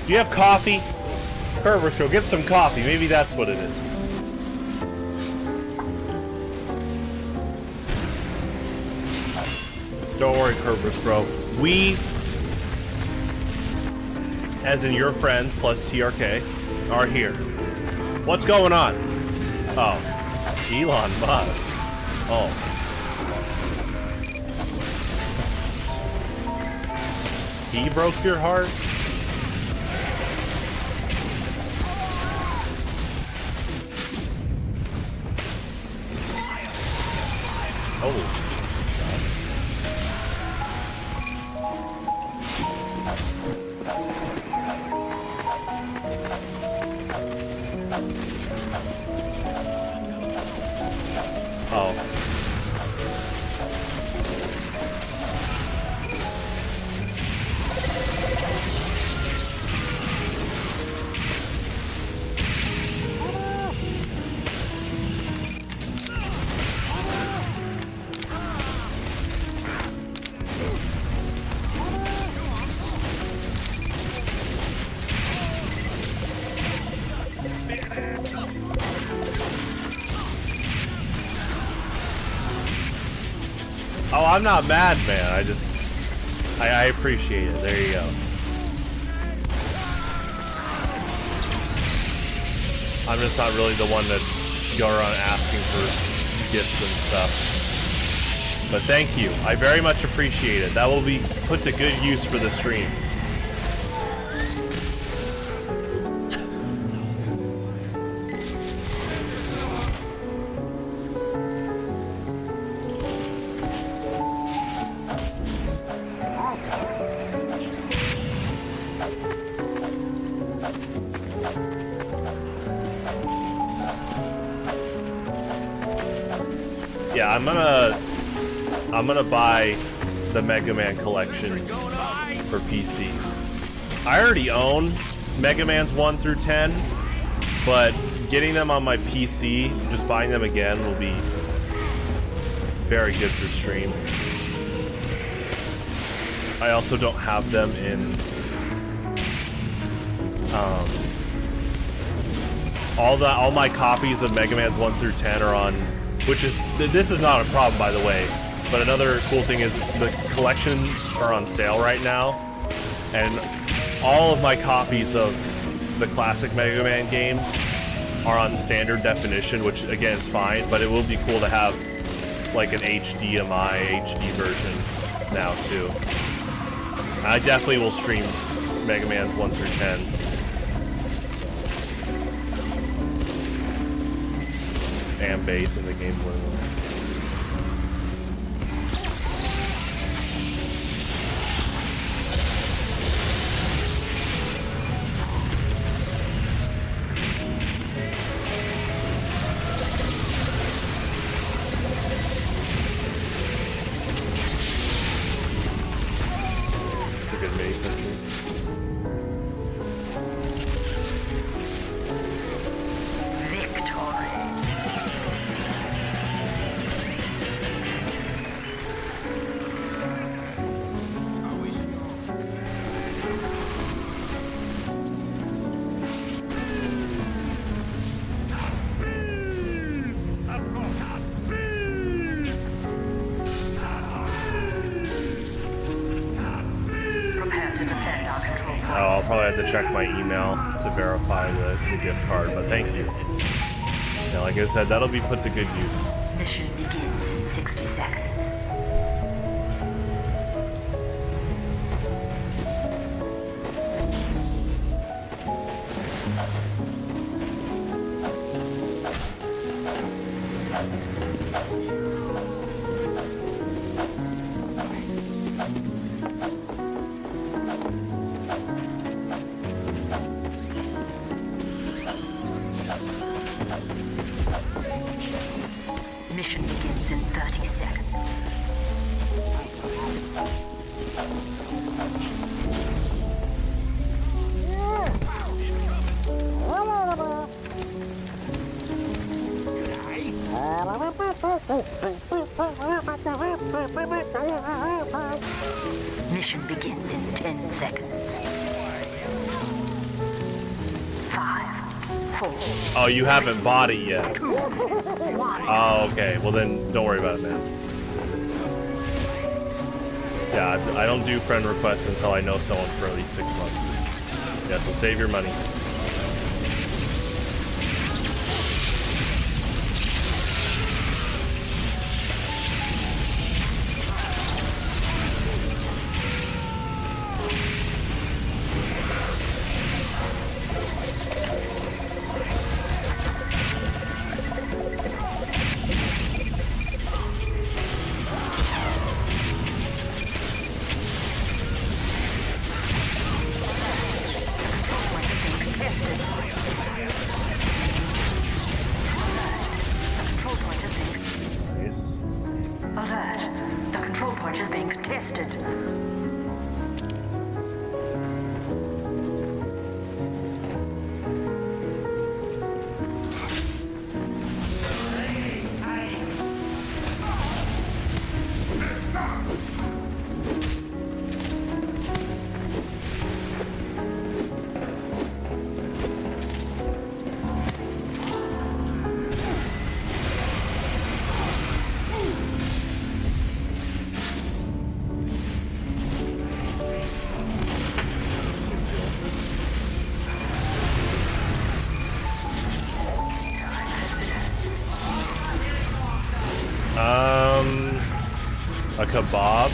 Speaker 1: Do you have coffee? Kerberos, bro, get some coffee. Maybe that's what it is. Don't worry, Kerberos, bro. We, as in your friends plus TRK, are here. What's going on? Oh, Elon Musk. Oh. He broke your heart? Oh. Oh, I'm not mad, man. I appreciate it. There you go. I'm just not really the one to go around asking for gifts and stuff. But thank you. I very much appreciate it. That will be put to good use for the stream. Yeah, I'm gonna buy the Mega Man collections for PC. I already own Mega Man's 1 through 10, but getting them on my PC, just buying them again, will be very good for stream. I also don't have them in all my copies of Mega Man's 1 through 10 are on, which is, this is not a problem, by the way, but another cool thing is the collections are on sale right now, and all of my copies of the classic Mega Man games are on standard definition, which again is fine, but it will be cool to have like an HDMI HD version now too. I definitely will stream Mega Man's 1 through 10. And base in the Game Boy one. good mini sentry. I'll probably have to check my email to verify the gift card, but thank you. Yeah, like I said, that'll be put to good use.
Speaker 2: Mission begins in 60 seconds. Mission begins in 30 seconds. Mission begins in 10 seconds. 5, 4.
Speaker 1: Oh, you haven't bought it yet.
Speaker 2: 2, 1.
Speaker 1: Oh, okay. Well then, don't worry about it, man. Yeah, I don't do friend requests until I know someone for at least 6 months. Yeah, so save your money. Nice.
Speaker 2: Alert. The control point is being contested.
Speaker 1: A kebab?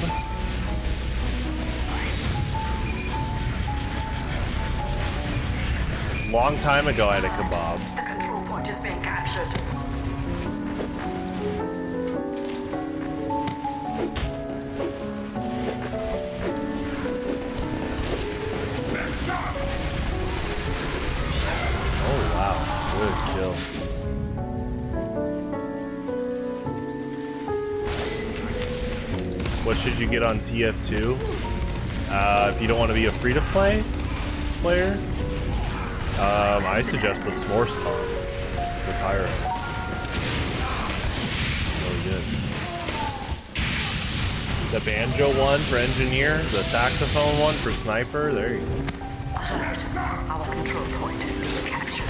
Speaker 1: Long time ago I had a kebab.
Speaker 2: The control point is being captured.
Speaker 1: Oh wow, good kill. What should you get on TF2? If you don't want to be a free-to-play player, I suggest the S'more Spawn for Pyro. Really good. The banjo one for engineer, the saxophone one for sniper. There you go.
Speaker 2: Alert. Our control point is being captured.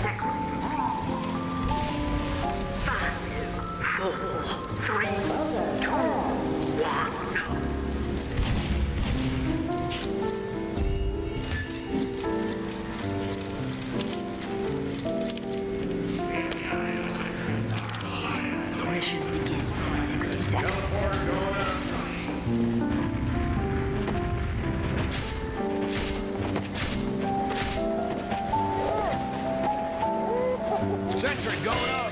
Speaker 2: seconds. 5, 4, 3, 2, 1. Mission begins in 60 seconds.
Speaker 4: Sentry going up.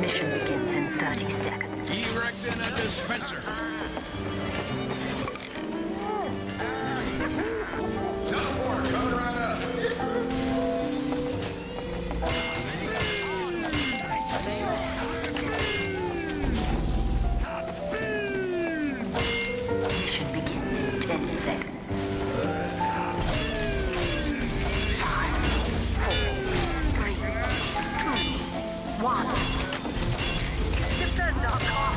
Speaker 2: Mission begins in 30 seconds.
Speaker 4: Erecting a dispenser. Teleporter coming right up.
Speaker 2: Mission begins in 10 seconds. 5, 4, 3, 2, 1. Defend our car.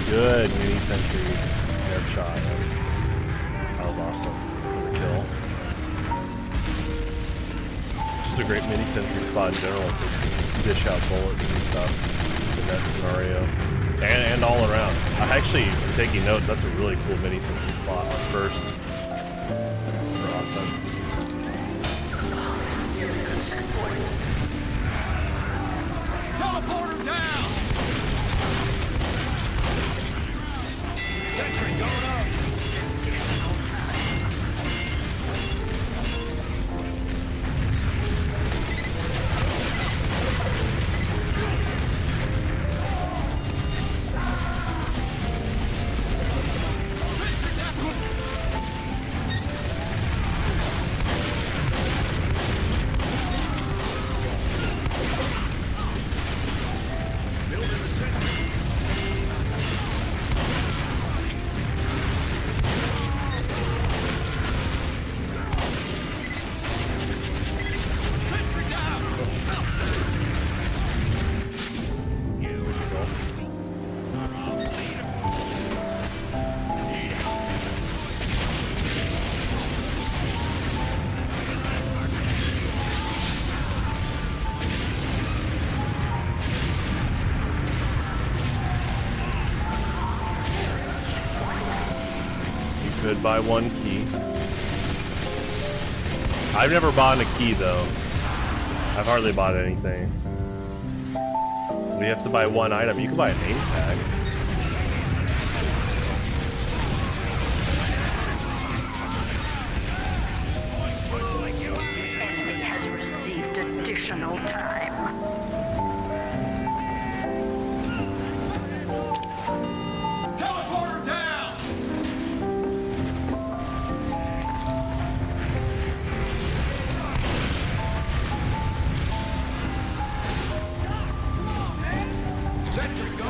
Speaker 1: Good mini sentry air shot. That was awesome. Good kill. Just a great mini sentry spot in general to dish out bullets and stuff in that scenario. And all around. I actually am taking notes. That's a really cool mini sentry spot on first for offense.
Speaker 4: Teleporter down. Sentry going up.
Speaker 1: Could buy one key. I've never bought a key though. I've hardly bought anything. We have to buy one item. You can buy a name tag.
Speaker 2: Enemy has received additional time.
Speaker 4: Teleporter down. Sentry going up.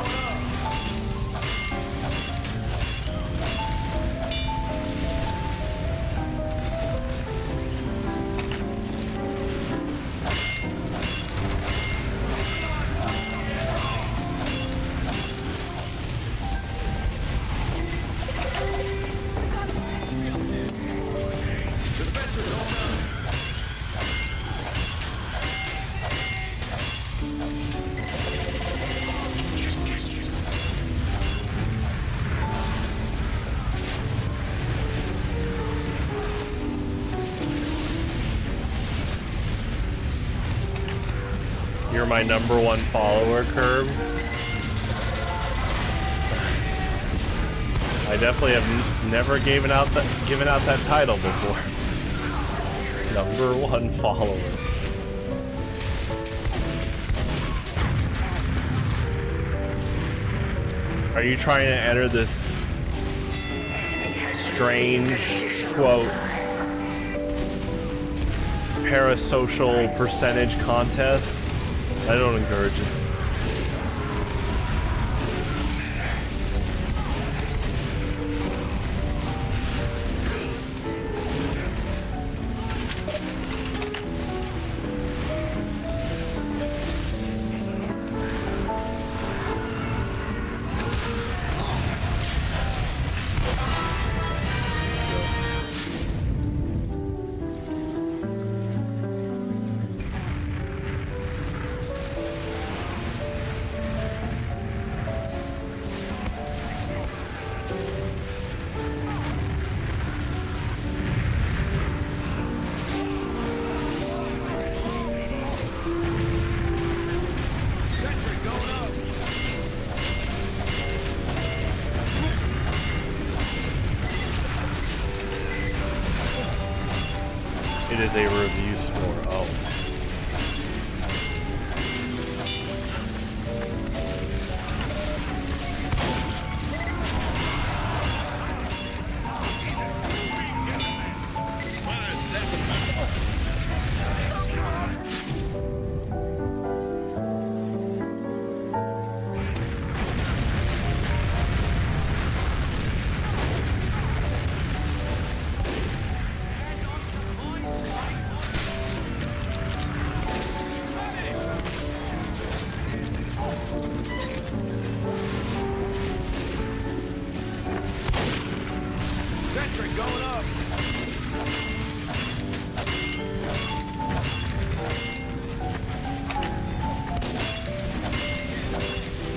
Speaker 4: Dispenser going up.
Speaker 1: You're my #1 follower, Curb. I definitely have never given out that title before. #1 follower. Are you trying to enter this strange, quote, parasocial percentage contest. I don't encourage it. It is a review score. Oh.
Speaker 4: Sentry going up.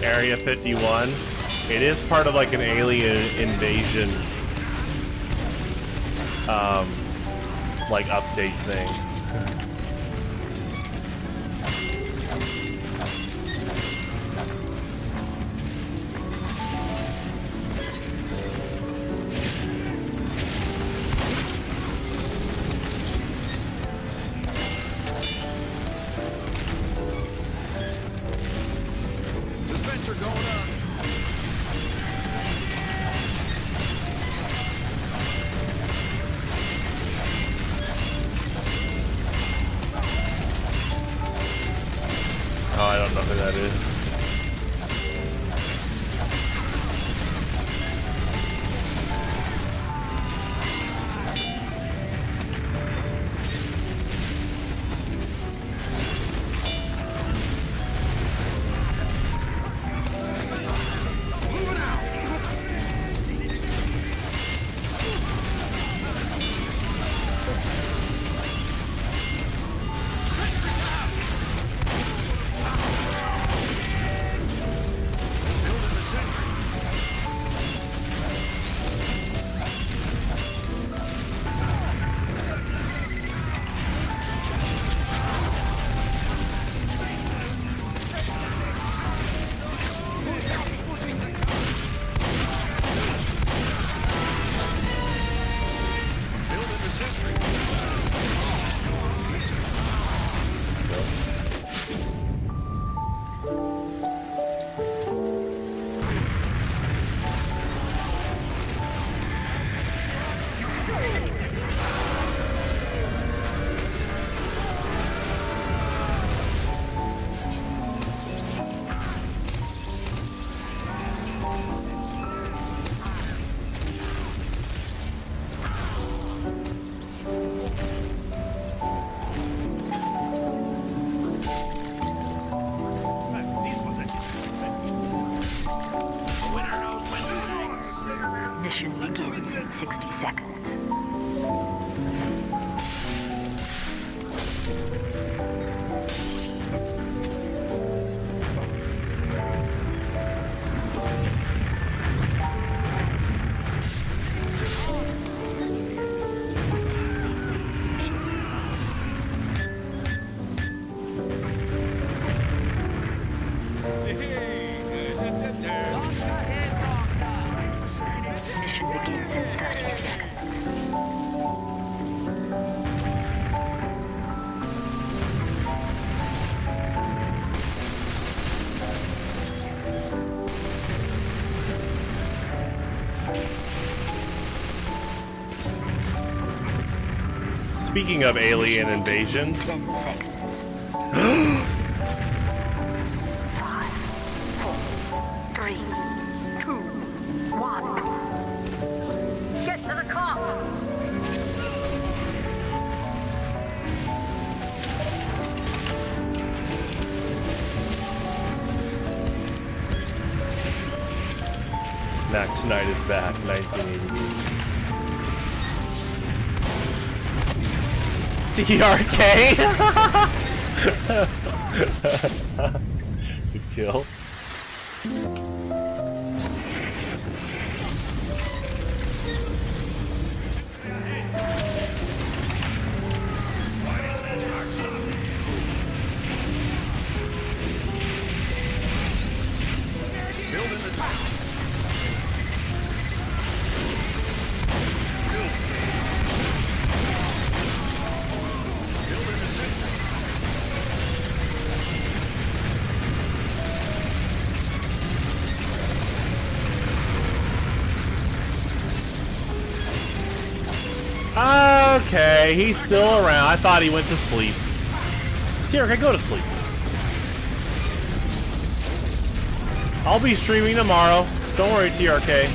Speaker 1: Area 51. It is part of like an alien invasion like update thing.
Speaker 4: Dispenser going up.
Speaker 1: Oh, I don't know who that is.
Speaker 2: Mission begins in 60 seconds. Mission begins in 30 seconds.
Speaker 1: Speaking of alien invasions.
Speaker 2: 10 seconds. 5, 4, 3, 2, 1. Get to the cart!
Speaker 1: Mac Tonight is back, 1988. TRK? Good kill.
Speaker 4: Building the tower. Building the sentry.
Speaker 1: Okay, he's still around. I thought he went to sleep. TRK, go to sleep. I'll be streaming tomorrow. Don't worry, TRK.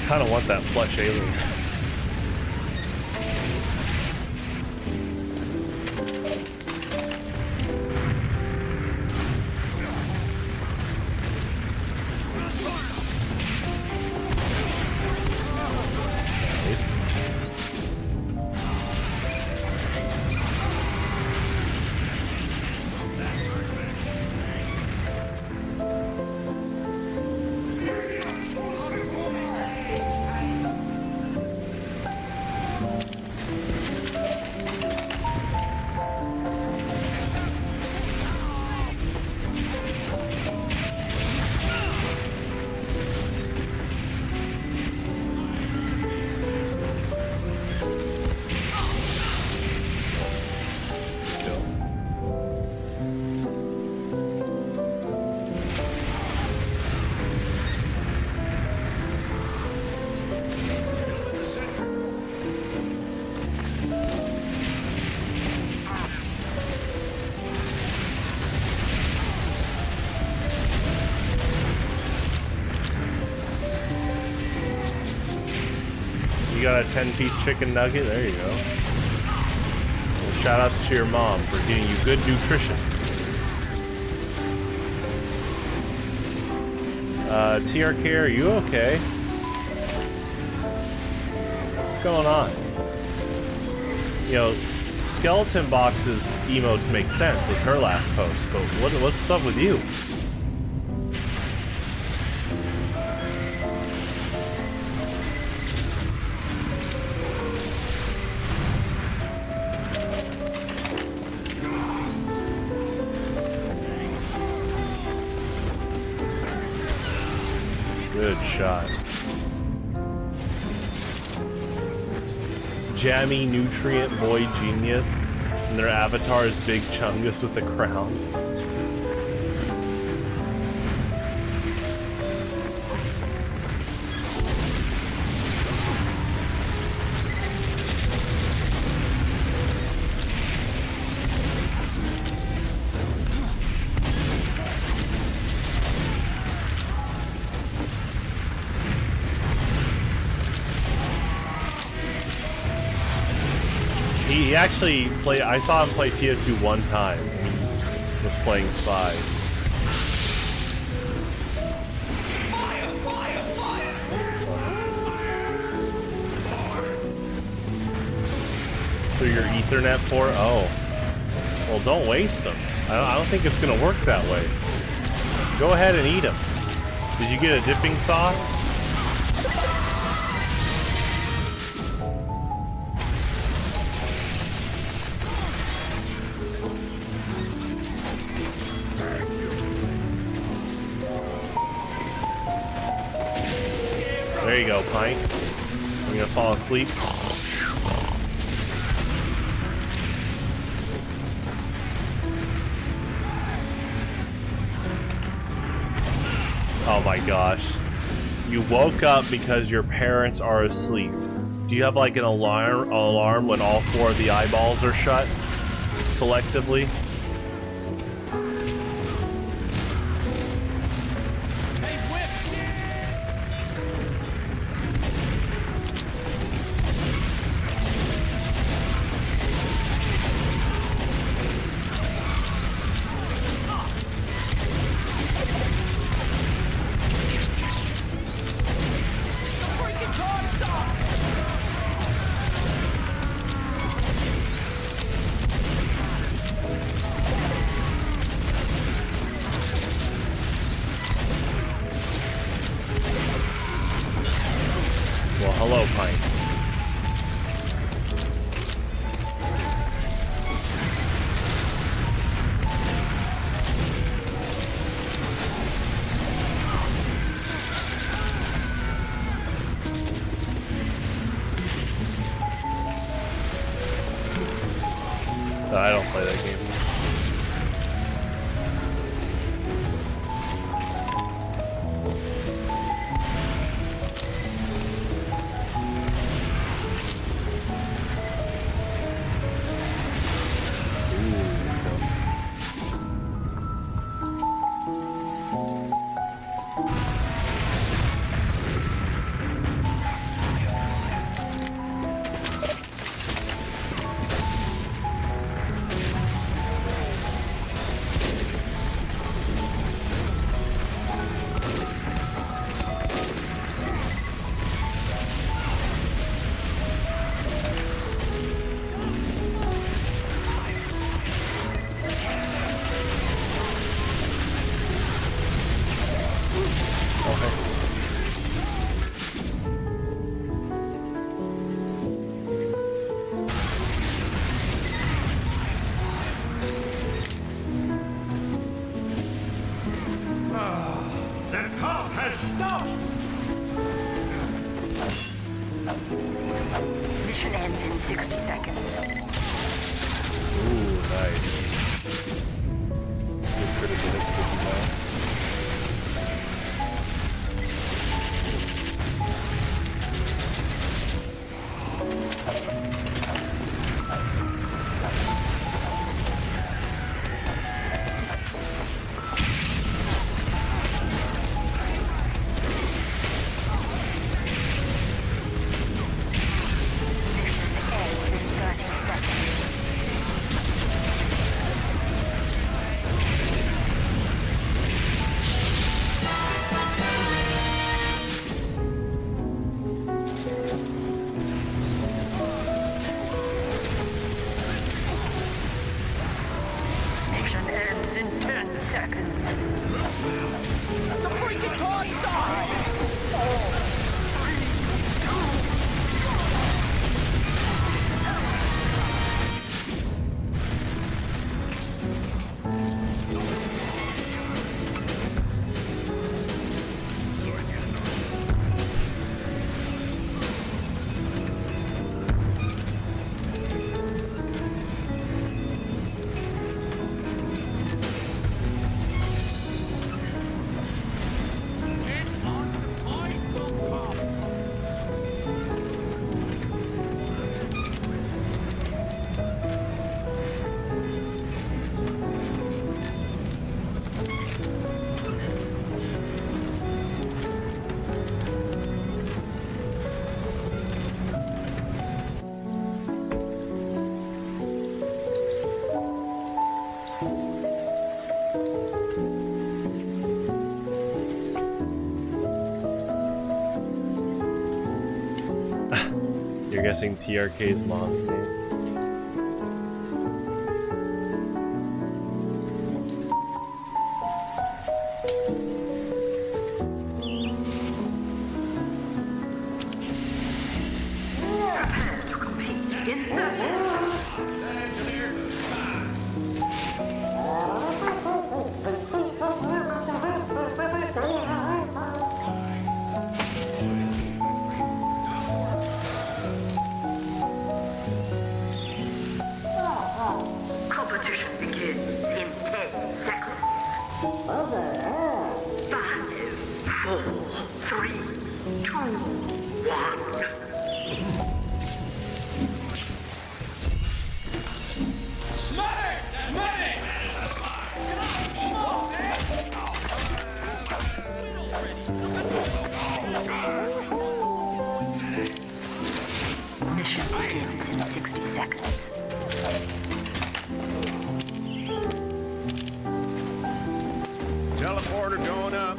Speaker 1: I kind of want that plush alien. Nice. You got a 10-piece chicken nugget? There you go. Well, shout outs to your mom for getting you good nutrition. TRK, are you okay? What's going on? You know, Skeleton Box's emotes make sense with her last post, but what's up with you? Good shot. Jammy Nutrient Boy Genius, and their avatar is Big Chungus with the crown. He actually played. I saw him play TF2 one time. He was playing Spy. Through your Ethernet port? Oh. Well, don't waste them. I don't think it's going to work that way. Go ahead and eat them. Did you get a dipping sauce? you go, Pint. I'm gonna fall asleep. Oh my gosh. You woke up because your parents are asleep. Do you have like an alarm when all 4 of the eyeballs are shut collectively? Well, hello, Pint. I don't play that game.
Speaker 2: Mission ends in 60 seconds.
Speaker 1: Ooh, nice. Good critical hit sitting down.
Speaker 2: Mission ends in 10 seconds.
Speaker 4: The freaking clock stopped! You're guessing TRK's mom's name?
Speaker 2: Prepare to compete in 30 seconds.
Speaker 4: There's a spy.
Speaker 2: 4, 3, 2, 1. Mission begins in 60 seconds.
Speaker 4: Teleporter going up.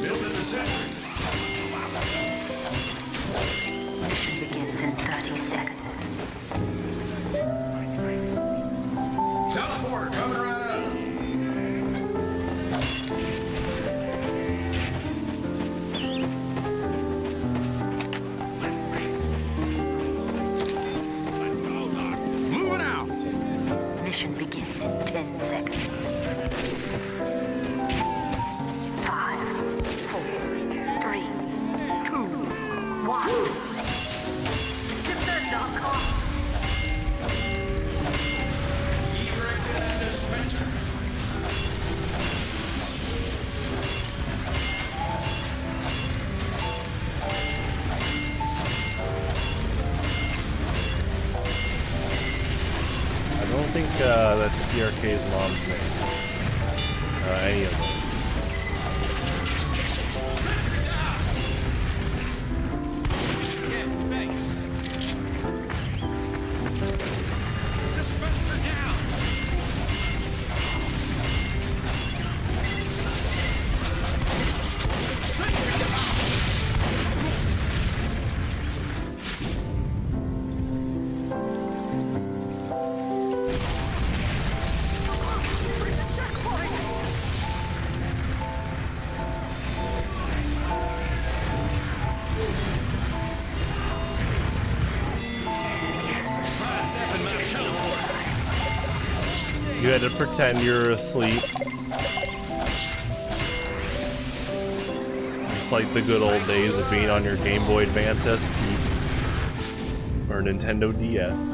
Speaker 4: Building the sentry.
Speaker 2: Mission begins in 30 seconds.
Speaker 4: Teleporter coming right up. Moving out.
Speaker 2: Mission begins in 10 seconds. 5, 4, 3, 2, 1. Defend our car.
Speaker 1: I don't think that's TRK's mom's name. Any of those.
Speaker 3: Yeah, thanks. Dispenser down.
Speaker 1: You had to pretend you were asleep. Just like the good old days of being on your Game Boy Advance SP or Nintendo DS.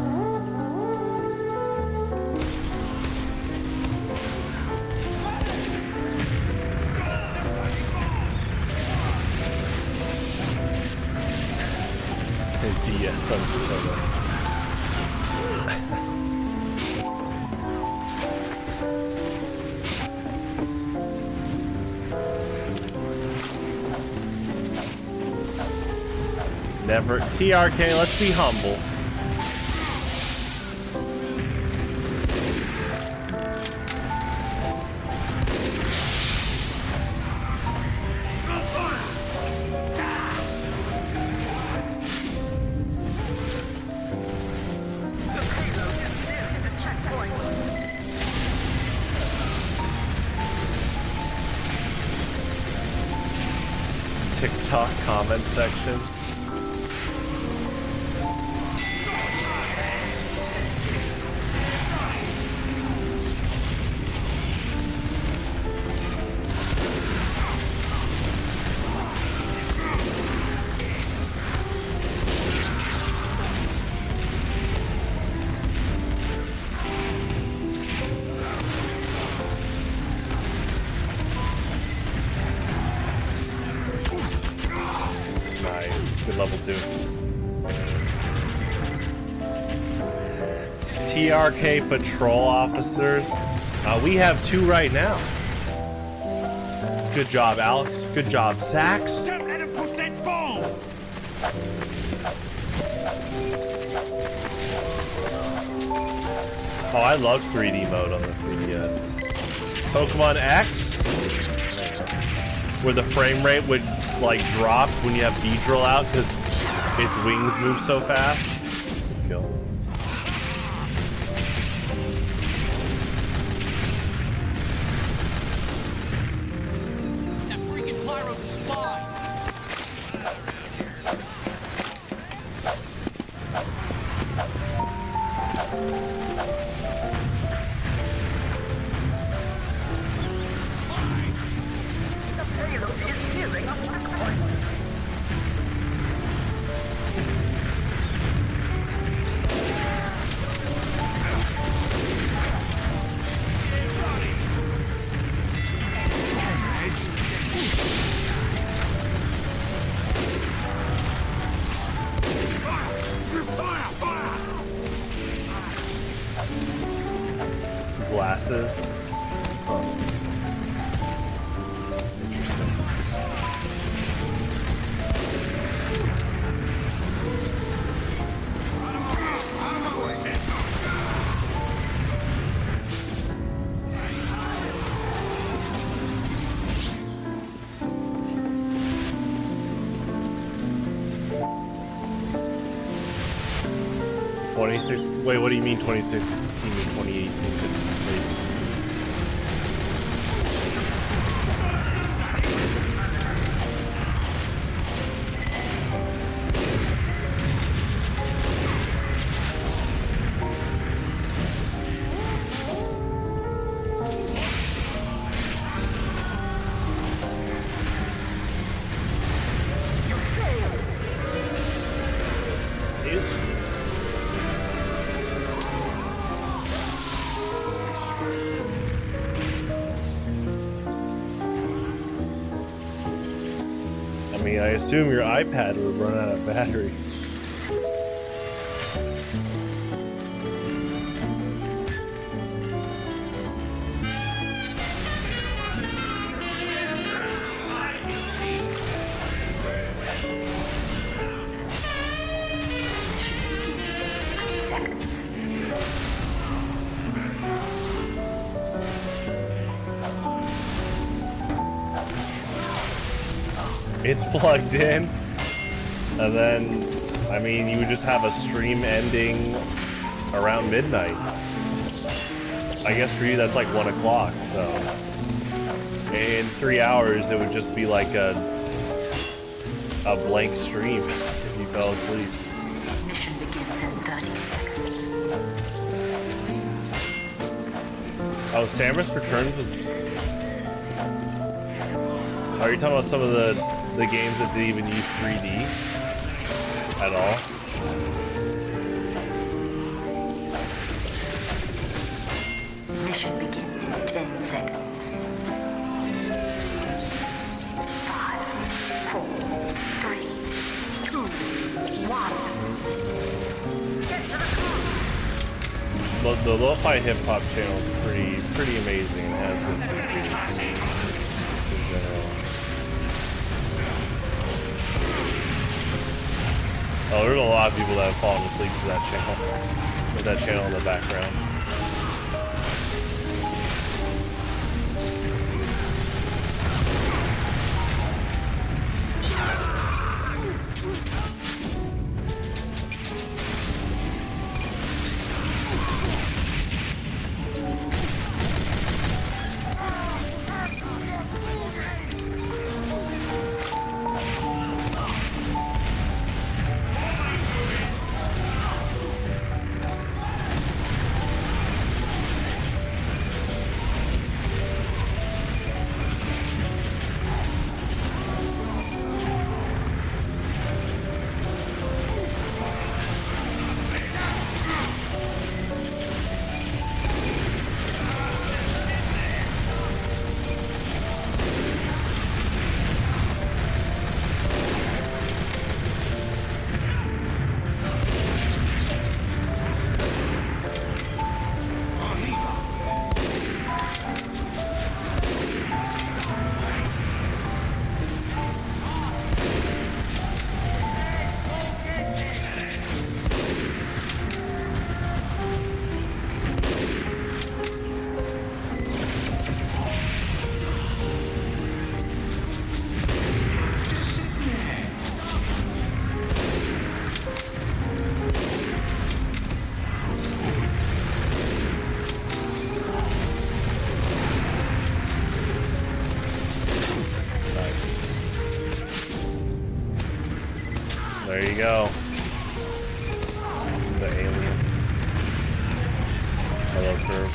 Speaker 1: DS on Nintendo. Never. TRK, let's be humble. TikTok comment section. Level 2. TRK patrol officers. We have 2 right now. Good job, Alex. Good job, Sax.
Speaker 3: Don't let him push that ball.
Speaker 1: Oh, I love 3D mode on the 3DS. Pokemon X, where the frame rate would like drop when you have Beedrill out because its wings move so fast. Kill.
Speaker 3: That freaking Pyro's a spy.
Speaker 1: Huh. Interesting. Wait, what do you mean 2016 to 2018? I assume your iPad would run out of battery. It's plugged in, and then, I mean, you would just have a stream ending around midnight. I guess for you that's like 1 o'clock, so in 3 hours it would just be like a blank stream if you fell asleep.
Speaker 2: Mission begins in 30 seconds.
Speaker 1: Oh, Samus Returns was... Are you talking about some of the games that didn't even use 3D at all?
Speaker 2: Mission begins in 10 seconds. 5, 4, 3, 2, 1.
Speaker 1: The lo-fi hip-hop channel is pretty amazing. It has been for years in general. Oh, there's a lot of people that have fallen asleep to that channel, with that channel in the background. There you go. The alien. Hello, curve.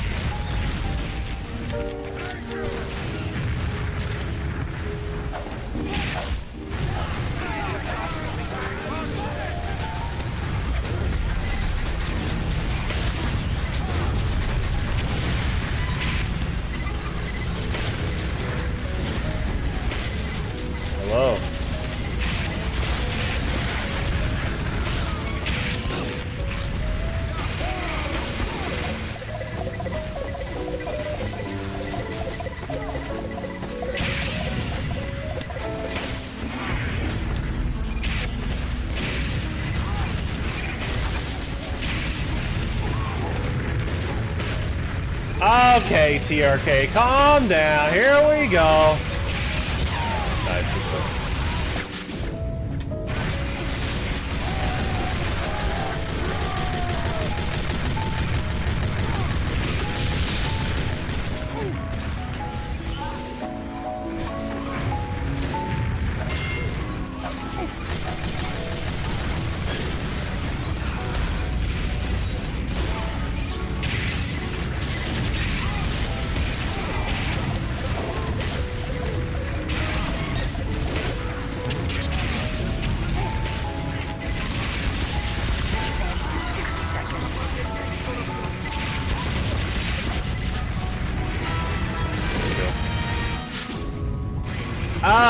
Speaker 1: Hello. Okay, TRK, calm down. Here we go. Nice. Good play.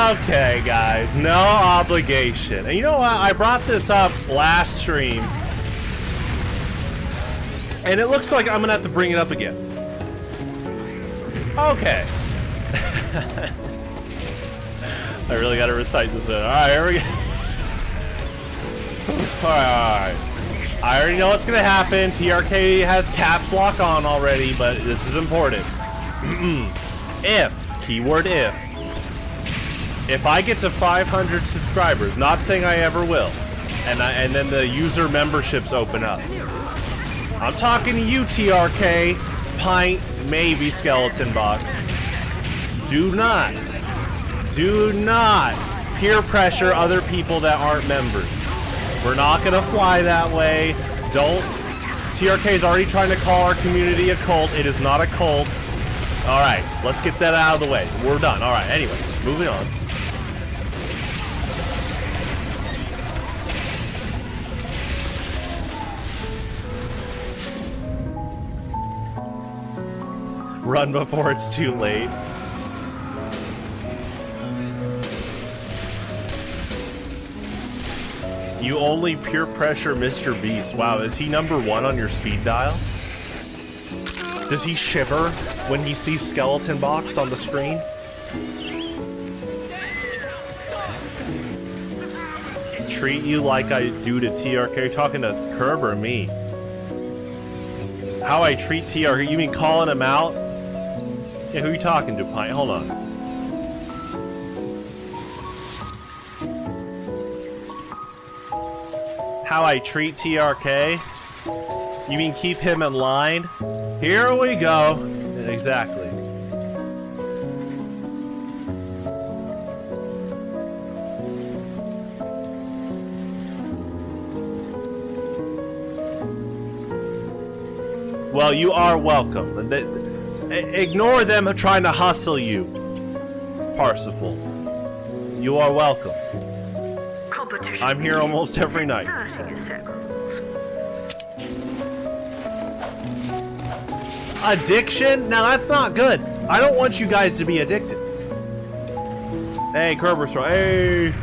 Speaker 1: Okay, guys, no obligation. And you know what? I brought this up last stream, and it looks like I'm gonna have to bring it up again. Okay. I really gotta recite this one. Alright, here we go. Alright. I already know what's gonna happen. TRK has caps lock on already, but this is important. If, keyword if I get to 500 subscribers, not saying I ever will, and then the user memberships open up, I'm talking to you, TRK, Pint, maybe Skeleton Box. Do not peer pressure other people that aren't members. We're not gonna fly that way. Don't. TRK's already trying to call our community a cult. It is not a cult. All right, let's get that out of the way. We're done. All right. Anyway, moving on. Run before it's too late. You only peer pressure Mr. Beast. Wow, is he #1 on your speed dial? Does he shiver when he sees Skeleton Box on the screen? Treat you like I do to TRK. Are you talking to Curb or me? How I treat TRK? You mean calling him out? Yeah, who are you talking to, Pint? Hold on. How I treat TRK? You mean keep him in line? Here we go. Exactly. Well, you are welcome. Ignore them trying to hustle you, Parsifal. You are welcome. I'm here almost every night. Addiction? Now that's not good. I don't want you guys to be addicted. Hey, Kerber's throw. Hey.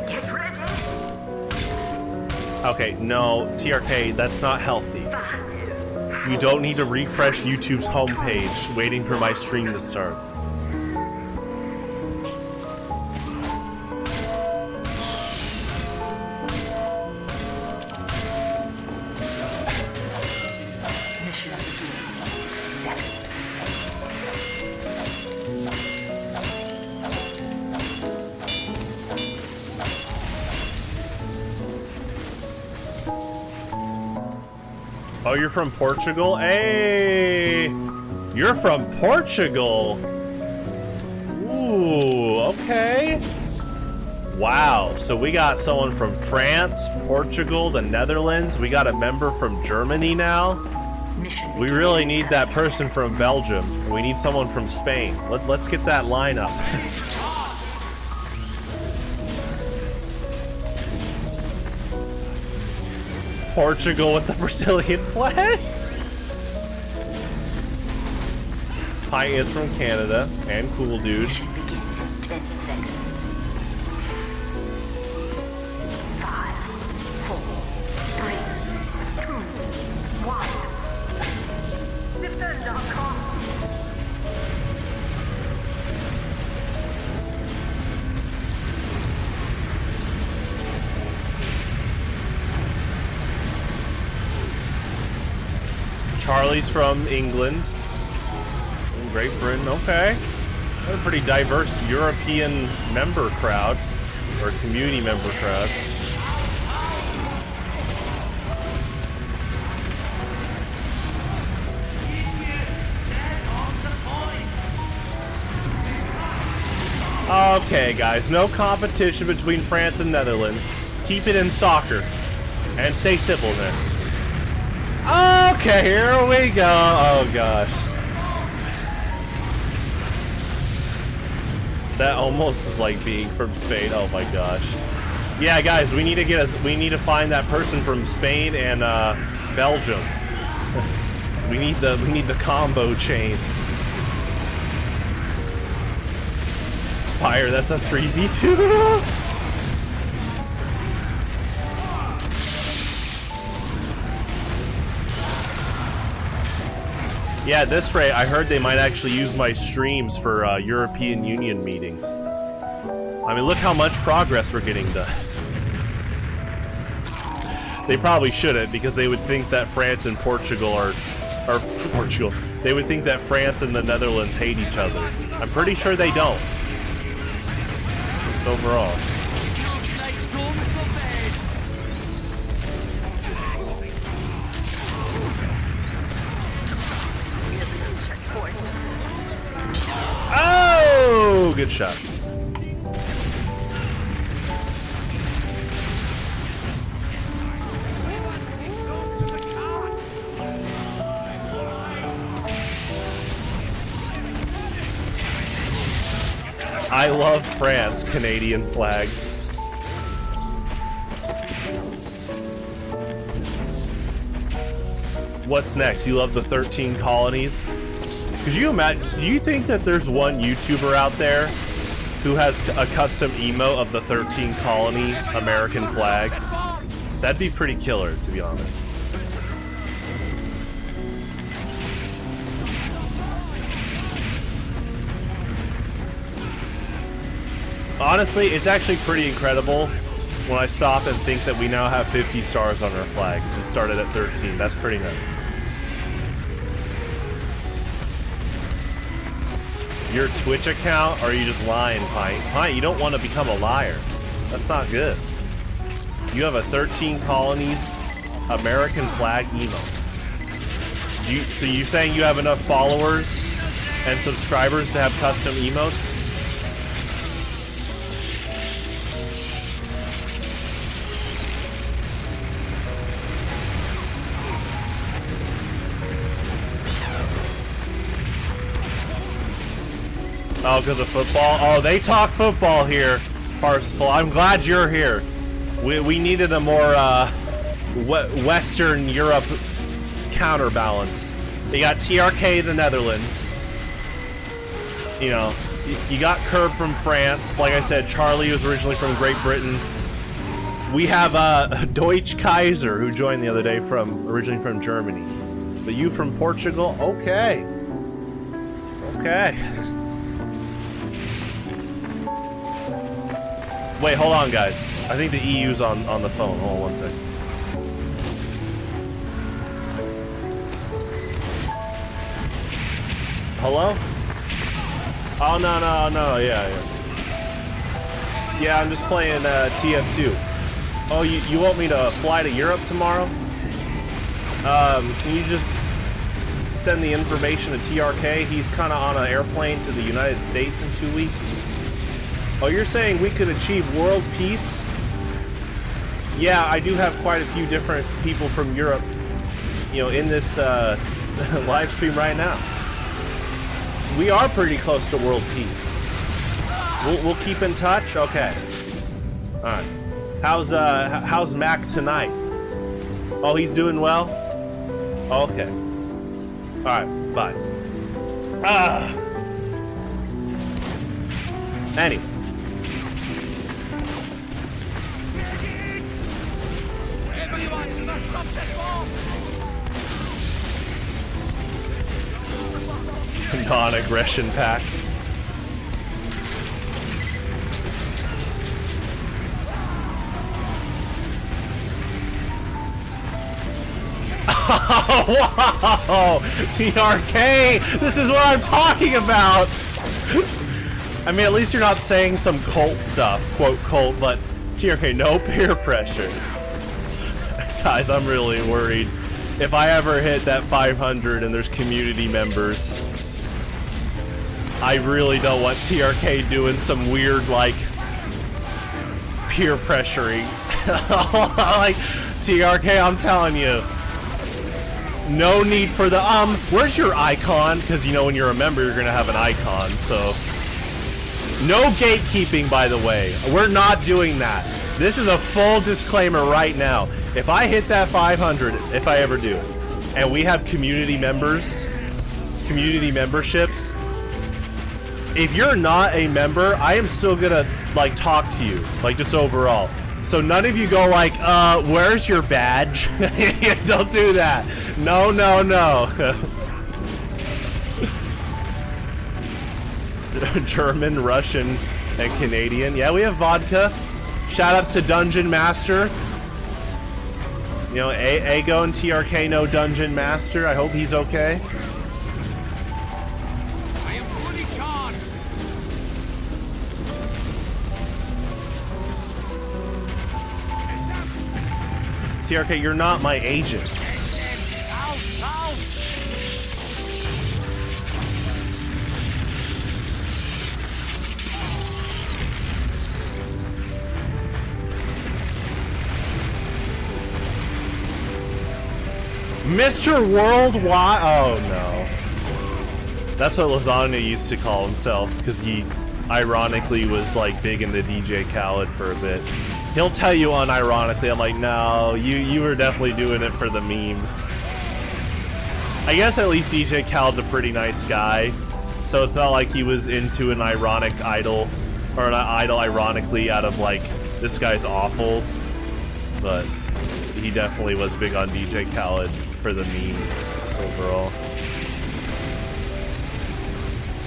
Speaker 2: Get ready.
Speaker 1: Okay, no, TRK, that's not healthy. You don't need to refresh YouTube's homepage waiting for my stream to start. Oh, you're from Portugal? Hey! You're from Portugal! Ooh, okay. Wow, so we got someone from France, Portugal, the Netherlands. We got a member from Germany now. We really need that person from Belgium. We need someone from Spain. Let's get that line up. Portugal with the Brazilian flag? Pie is from Canada, and cool dude.
Speaker 2: Mission begins in 10 seconds. 5, 4, 3, 2, 1. Defend our cause.
Speaker 1: Charlie's from England. Great Britain, okay. What a pretty diverse European member crowd, or community member crowd. Okay, guys, no competition between France and Netherlands. Keep it in soccer. And stay civil then. Okay, here we go. Oh, gosh. That almost is like being from Spain. Oh my gosh. Yeah, guys, we need to find that person from Spain and Belgium. we need the combo chain. Spire, that's a 3v2. Yeah, at this rate, I heard they might actually use my streams for European Union meetings. I mean, look how much progress we're getting done. They probably shouldn't, because they would think that France and Portugal they would think that France and the Netherlands hate each other. I'm pretty sure they don't. Just overall. Oh, good shot. I love France, Canadian flags. What's next? You love the 13 colonies? Could you imagine? Do you think that there's one YouTuber out there who has a custom emote of the 13 colony American flag? That'd be pretty killer, to be honest. Honestly, it's actually pretty incredible when I stop and think that we now have 50 stars on our flag. It started at 13. That's pretty nuts. Your Twitch account, or are you just lying, Pint? Pint, you don't want to become a liar. That's not good. You have a 13 colonies American flag emote. So you're saying you have enough followers and subscribers to have custom emotes? Oh, because of football? Oh, they talk football here, Parsifal. I'm glad you're here. We needed a more Western Europe counterbalance. You got TRK, the Netherlands. You know, you got Curb from France. Like I said, Charlie was originally from Great Britain. We have Deutsch Kaiser, who joined the other day originally from Germany. But you from Portugal? Okay. Okay. Wait, hold on, guys. I think the EU's on the phone. Hold on one second. Hello? Oh, no, yeah. Yeah, I'm just playing TF2. Oh, you want me to fly to Europe tomorrow? Can you just send the information to TRK? He's kind of on an airplane to the United States in 2 weeks. Oh, you're saying we could achieve world peace? Yeah, I do have quite a few different people from Europe, you know, in this live stream right now. We are pretty close to world peace. We'll keep in touch. Okay. All right. How's Mac tonight? Oh, he's doing well. Okay. All right. Bye. Anyway. Non-aggression pack. Whoa! TRK! This is what I'm talking about! I mean, at least you're not saying some cult stuff. Quote cult, but TRK, no peer pressure. Guys, I'm really worried. If I ever hit that 500 and there's community members, I really don't want TRK doing some weird, like, peer pressuring. Like, TRK, I'm telling you. No need for the, where's your icon? Because, you know, when you're a member, you're gonna have an icon, so. No gatekeeping, by the way. We're not doing that. This is a full disclaimer right now. If I hit that 500, if I ever do, and we have community members, community memberships, if you're not a member, I am still gonna, like, talk to you, like, just overall. So none of you go like, where's your badge? Don't do that. No, no, no. German, Russian, and Canadian. Yeah, we have vodka. Shoutouts to Dungeon Master. You know, Ago and TRK know Dungeon Master. I hope he's okay.
Speaker 3: I am fully charged.
Speaker 1: TRK, you're not my agent.
Speaker 3: Out, out.
Speaker 1: Mr. Worldwide. Oh no. That's what Lasagna used to call himself, because he ironically was like big into DJ Khaled for a bit. He'll tell you unironically, I'm like, no, you were definitely doing it for the memes. I guess at least DJ Khaled's a pretty nice guy, so it's not like he was into an ironic idol, or an idol ironically out of like, this guy's awful, but he definitely was big on DJ Khaled for the memes overall.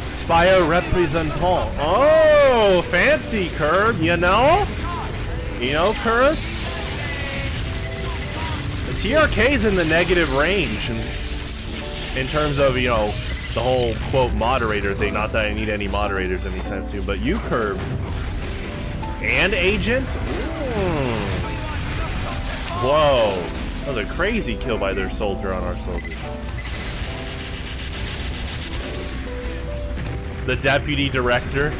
Speaker 1: Spire representant. Oh, fancy, Curb, you know? You know, Curb? The TRK's in the negative range in terms of, you know, the whole, quote, moderator thing. Not that I need any moderators anytime soon, but you, Curb. And Agent? Ooh. Whoa. That was a crazy kill by their soldier on our soldier. The deputy director.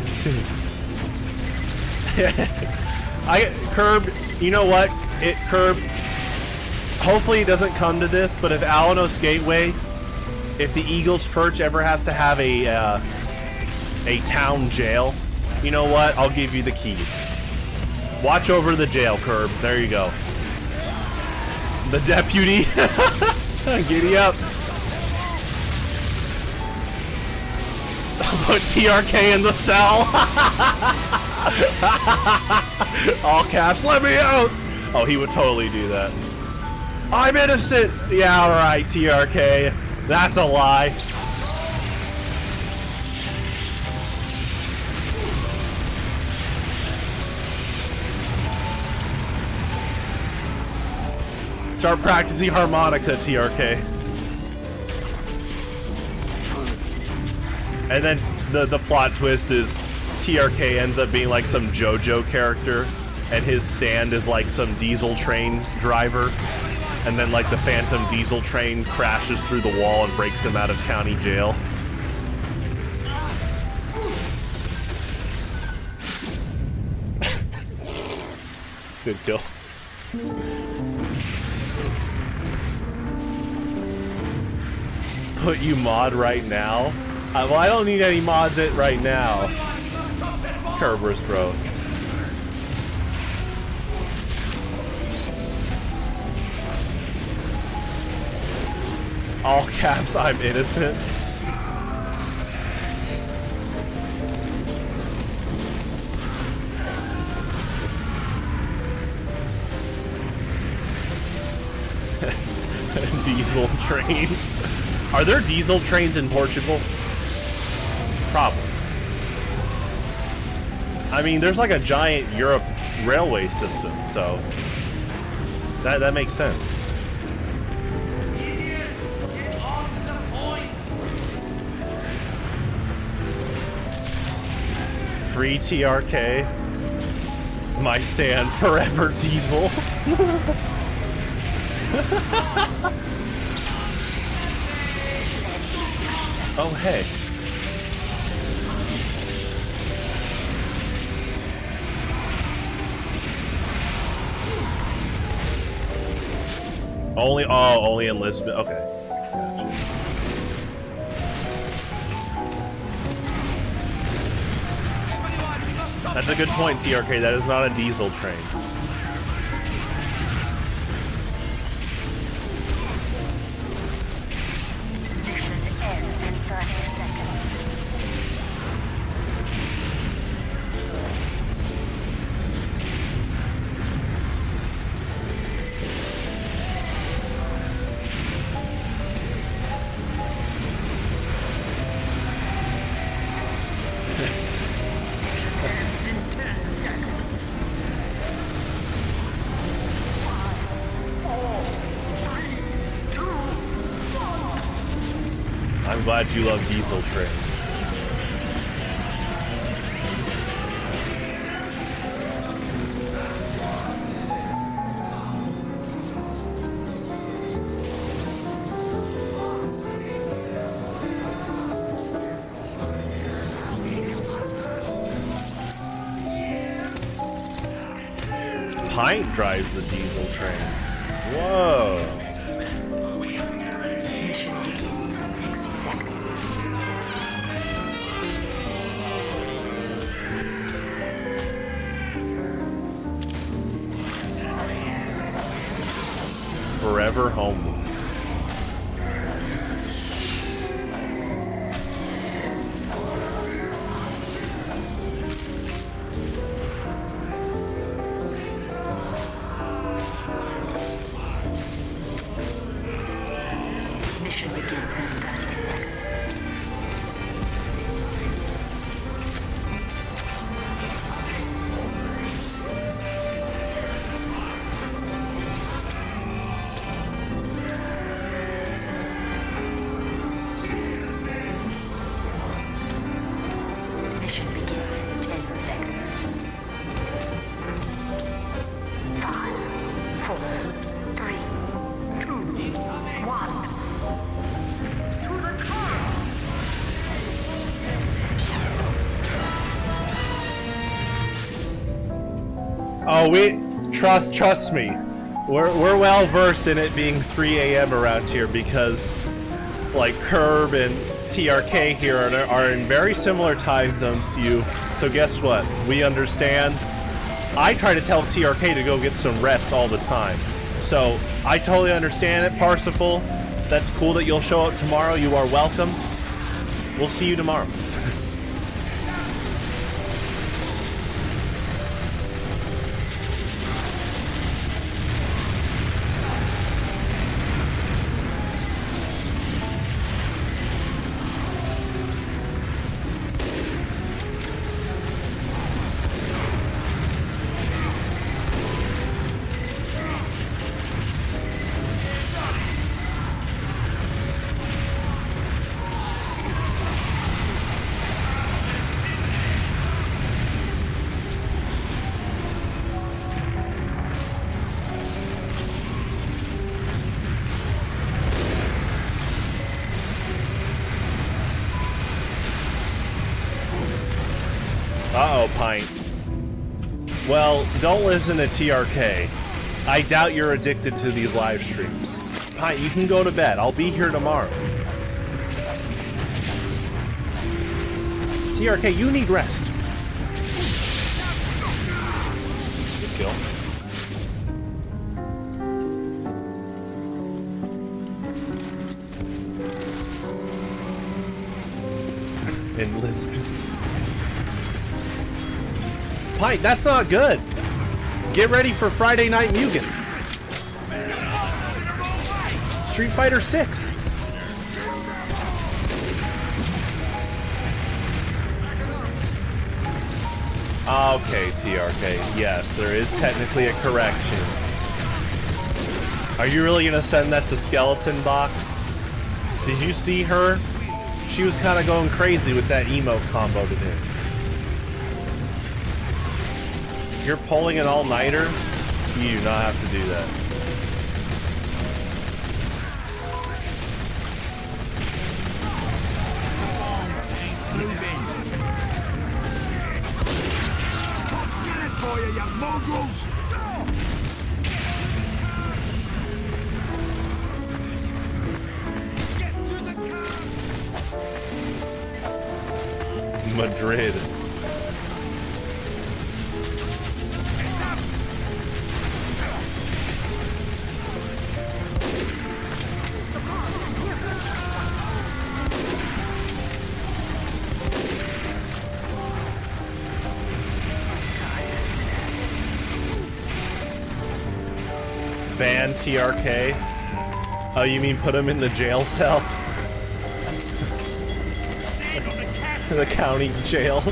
Speaker 1: Curb, you know what? Curb, hopefully it doesn't come to this, but if Alinos Gateway, if the Eagle's Perch ever has to have a town jail, you know what? I'll give you the keys. Watch over the jail, Curb. There you go. The deputy. Giddy up. Put TRK in the cell. All caps, let me out. Oh, he would totally do that. I'm innocent. Yeah, all right, TRK. That's a lie. Start practicing harmonica, TRK. And then the plot twist is TRK ends up being like some JoJo character, and his stand is like some diesel train driver, and then like the phantom diesel train crashes through the wall and breaks him out of county jail. Good kill. Put you mod right now? Well, I don't need any mods it right now. Kerberos, bro. All caps, I'm innocent. Diesel train. Are there diesel trains in Portugal? Probably. I mean, there's like a giant Europe railway system, so that makes sense. Free TRK. My stand forever, Diesel. Oh, hey. Only in Lisbon. Okay. Gotcha. That's a good point, TRK. That is not a diesel train.
Speaker 2: Mission ends in 30 seconds.
Speaker 1: I'm glad you love diesel trains. Pint drives the diesel train. Whoa.
Speaker 2: Mission begins in 60 seconds.
Speaker 1: Forever homeless.
Speaker 2: Mission begins in 30 seconds. Mission begins in 10 seconds. 5, 4, 3, 2, 1. To the car!
Speaker 1: Oh, trust me. We're well versed in it being 3 a.m. around here because, like, Curb and TRK here are in very similar time zones to you. So guess what? We understand. I try to tell TRK to go get some rest all the time. So I totally understand it, Parsifal. That's cool that you'll show up tomorrow. You are welcome. We'll see you tomorrow. Uh-oh, Pint. Well, don't listen to TRK. I doubt you're addicted to these live streams. Pint, you can go to bed. I'll be here tomorrow. TRK, you need rest. Good kill. In Lisbon. Pint, that's not good. Get ready for Friday Night Mugen. Street Fighter 6. Okay, TRK. Yes, there is technically a correction. Are you really gonna send that to Skeleton Box? Did you see her? She was kind of going crazy with that emote combo today. you're pulling an all-nighter, you do not have to do that.
Speaker 4: Get it for you, you mongrels! Get to the car!
Speaker 1: Madrid. Ban TRK? Oh, you mean put him in the jail cell? The county jail.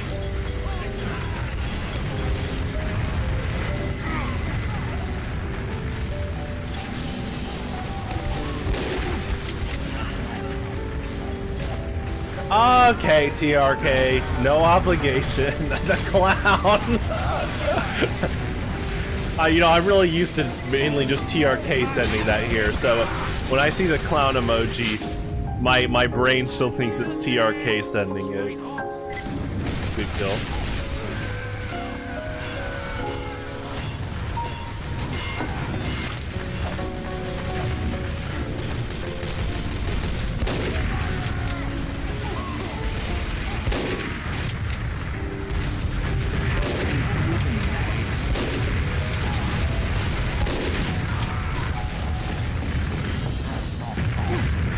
Speaker 1: Okay, TRK, no obligation. The clown. You know, I'm really used to mainly just TRK sending that here, so when I see the clown emoji, my brain still thinks it's TRK sending it. Good kill.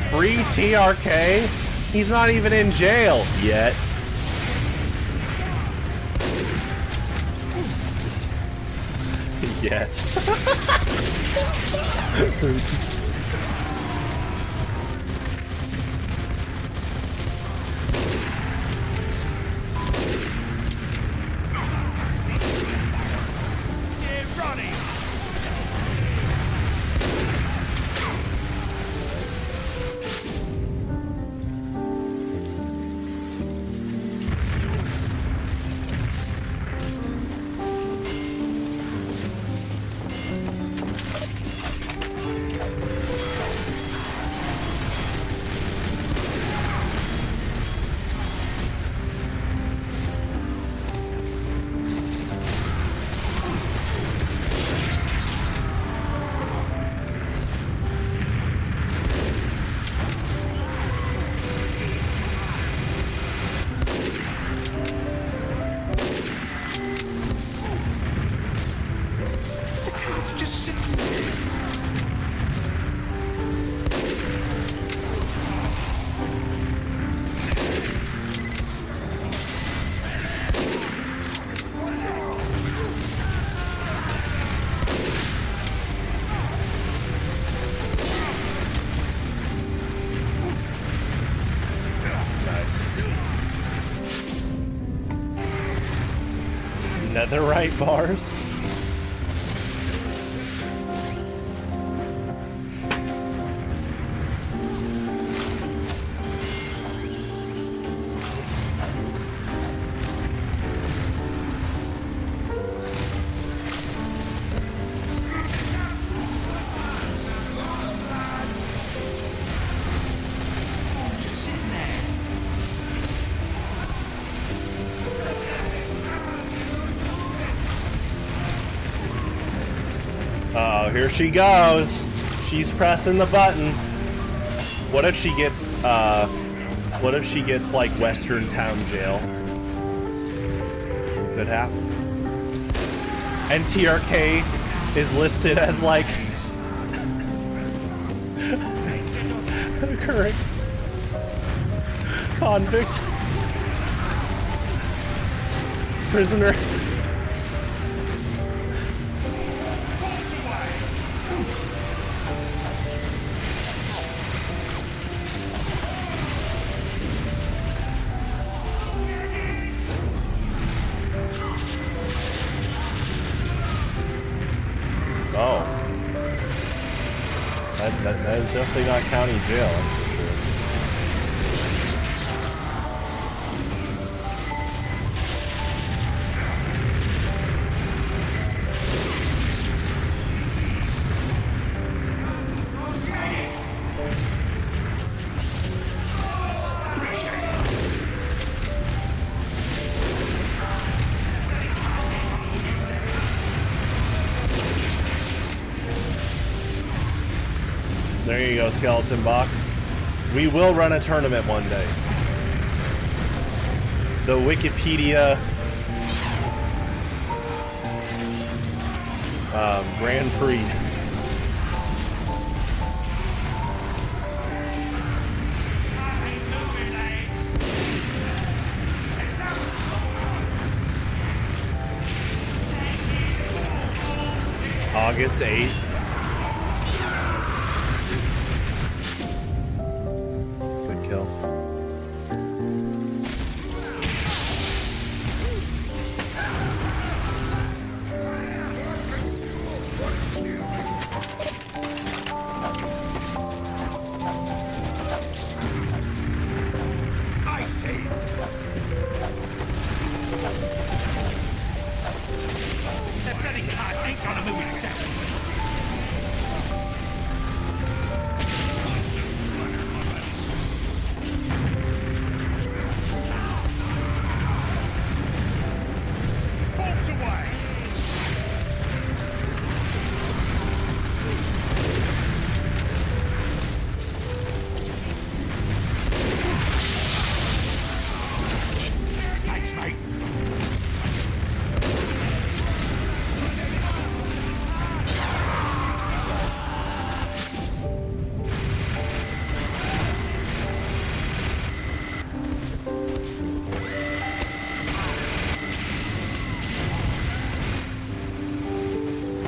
Speaker 1: Free TRK? He's not even in jail yet. Yet. Netherite bars? Oh, here she goes. She's pressing the button. What if she gets, like, Western Town Jail? Could happen. And TRK is listed as, like, current convict. Prisoner. Oh. That is definitely not county jail, that's for sure. There you go, skeleton box. We will run a tournament one day. The Wikipedia Grand Prix. August 8th. Good kill.
Speaker 3: That bloody cart ain't gonna move in a second. Bolt away! Thanks, mate.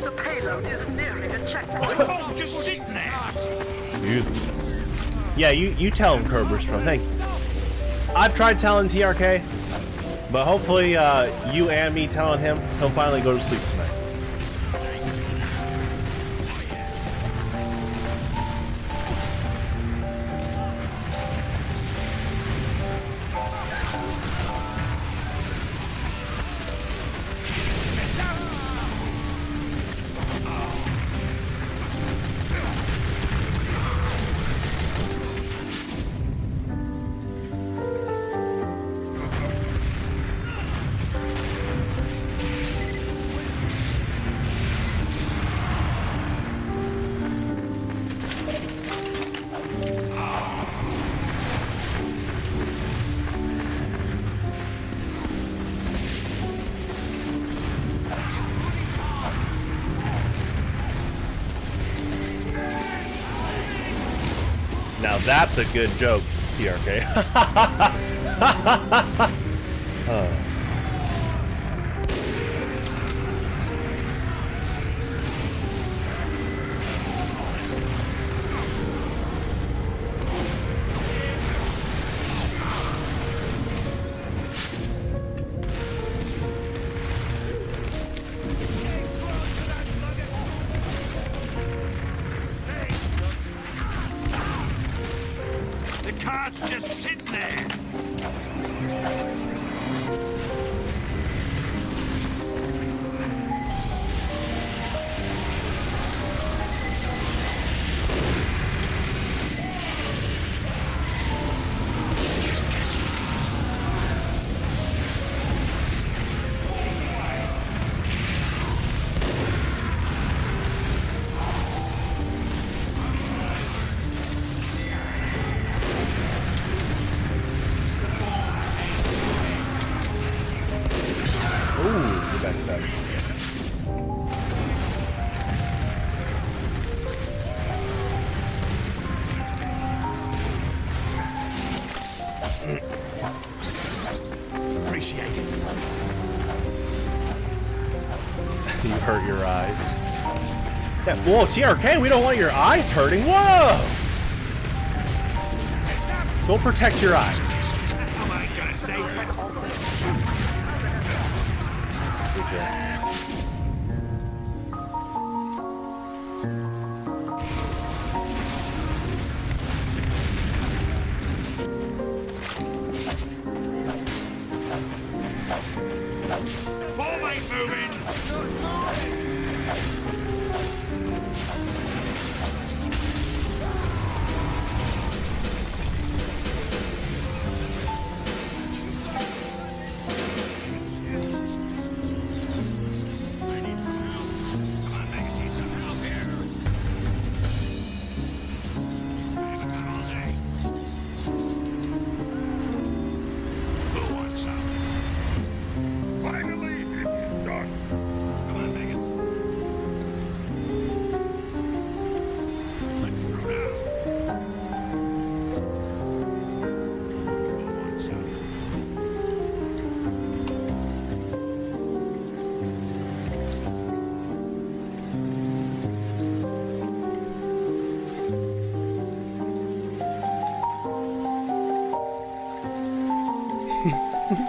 Speaker 2: The payload is nearing a checkpoint.
Speaker 3: Oh, just sitting there.
Speaker 1: Yeah, you tell him Kerber's from. Thank you. I've tried telling TRK, but hopefully you and me telling him, he'll finally go to sleep tonight. Now that's a good joke, TRK.
Speaker 3: The cart's just sitting there. Appreciate it.
Speaker 1: You hurt your eyes. Yeah, whoa, TRK, we don't want your eyes hurting. Whoa! Go protect your eyes.
Speaker 3: I ain't gonna save you.
Speaker 1: Good job.
Speaker 3: Ball ain't moving.
Speaker 2: Prepare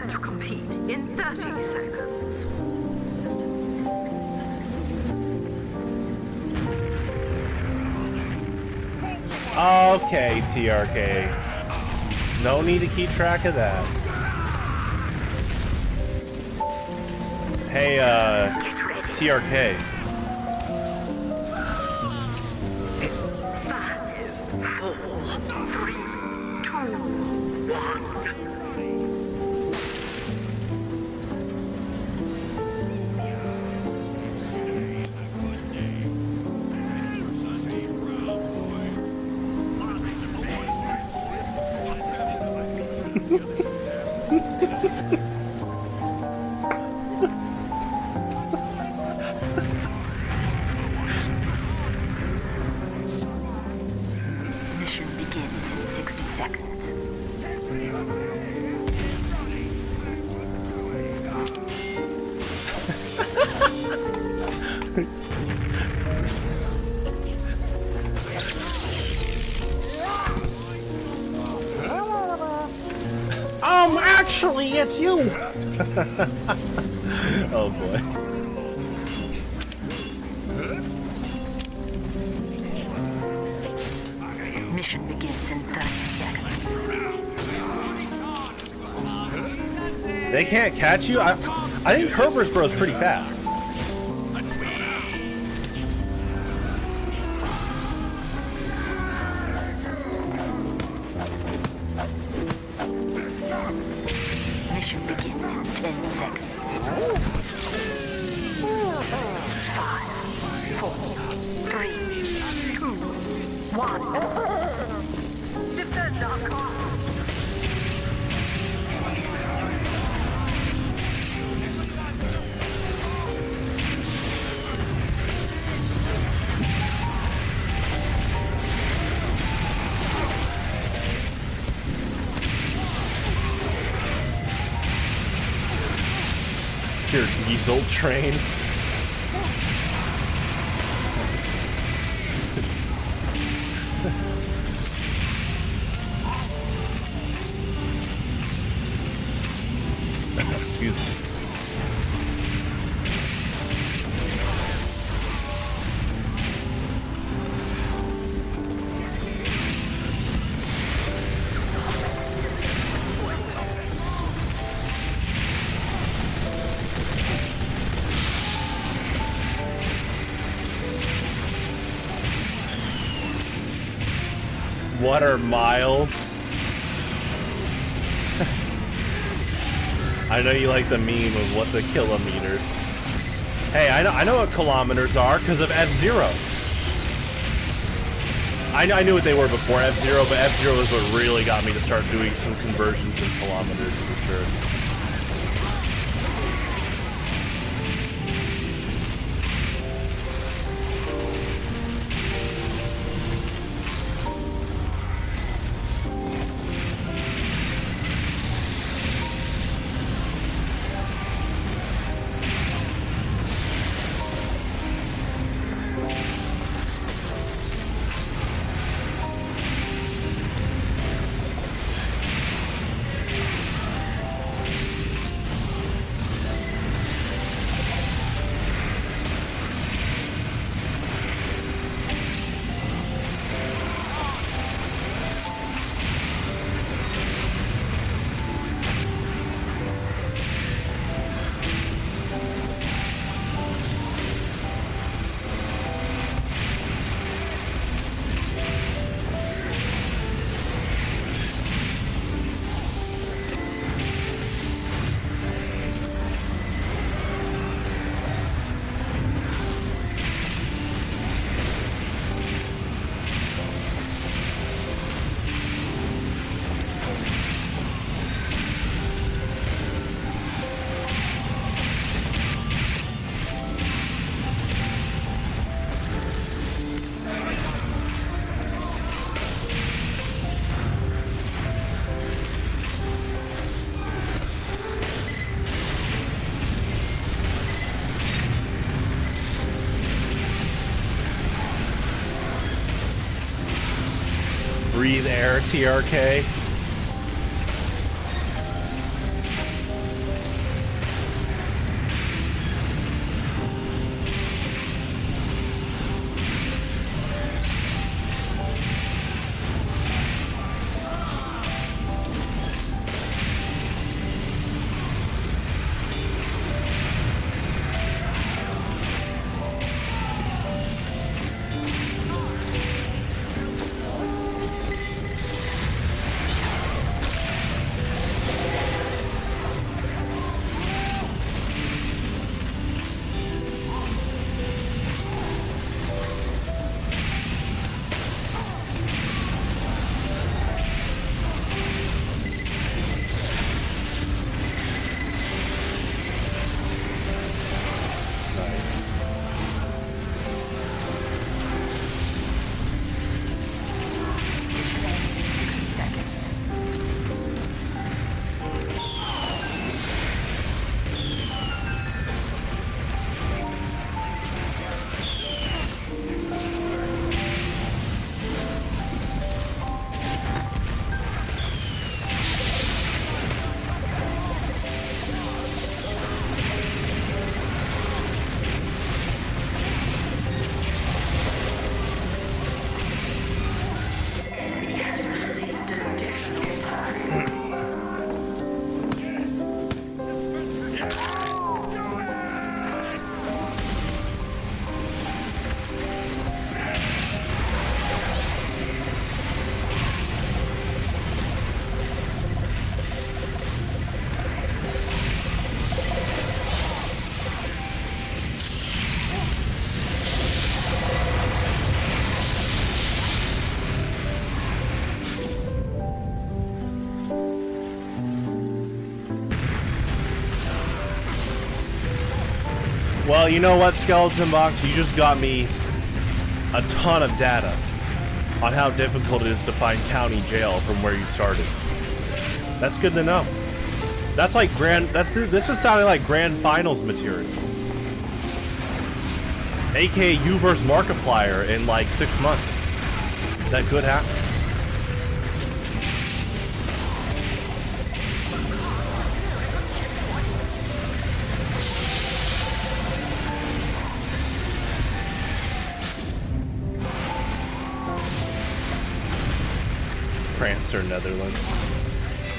Speaker 2: to compete in 30 seconds.
Speaker 1: Okay, TRK. No need to keep track of that. Hey,
Speaker 2: Get ready.
Speaker 1: TRK.
Speaker 2: 5, 4, 3, 2, 1. Mission begins in 60 seconds.
Speaker 1: Actually, it's you! Oh boy.
Speaker 2: Mission begins in 30 seconds.
Speaker 1: They can't catch you? I think Herber's Bro's pretty fast.
Speaker 2: Mission begins in 10 seconds. 5, 4, 3, 2, 1. Defend our cause.
Speaker 1: Your diesel train. Excuse me. What are miles? I know you like the meme of what's a kilometer. Hey, I know what kilometers are because of F-Zero. I knew what they were before F-Zero, but F-Zero is what really got me to start doing some conversions in kilometers for sure. Breathe air, TRK. Well, you know what, Skeleton Box? You just got me a ton of data on how difficult it is to find county jail from where you started. That's good to know. That's like this is sounding like grand finals material. AKA you versus Markiplier in like 6 months. That could happen. France or Netherlands.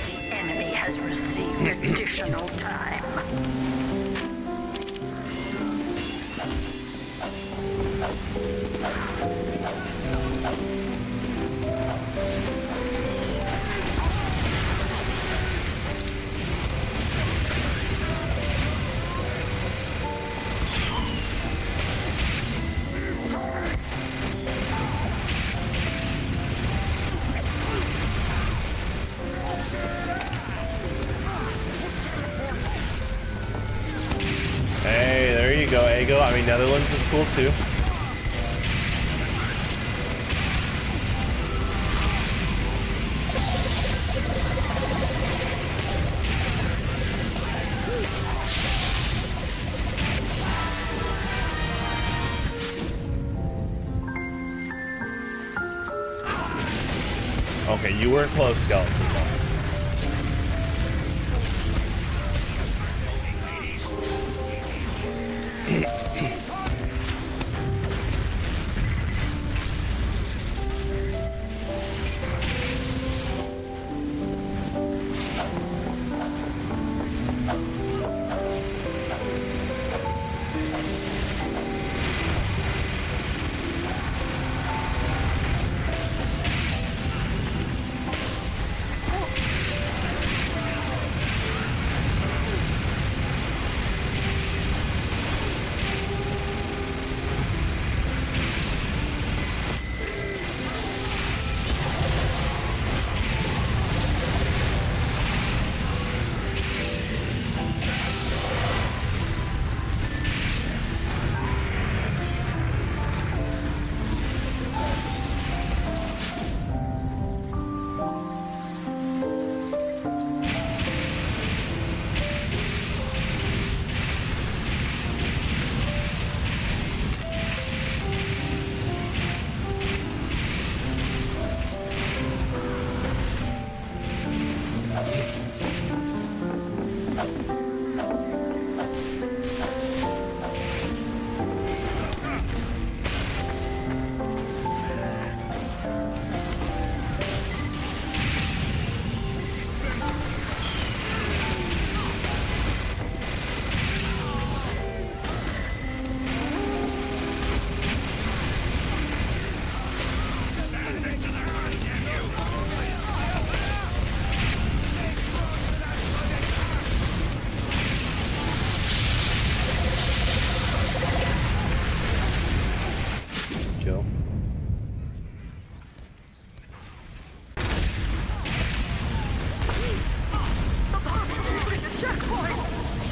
Speaker 2: The enemy has received additional time.
Speaker 1: Hey, there you go, Ego. I mean, Netherlands is cool too. Okay, you were close, Skeleton Box.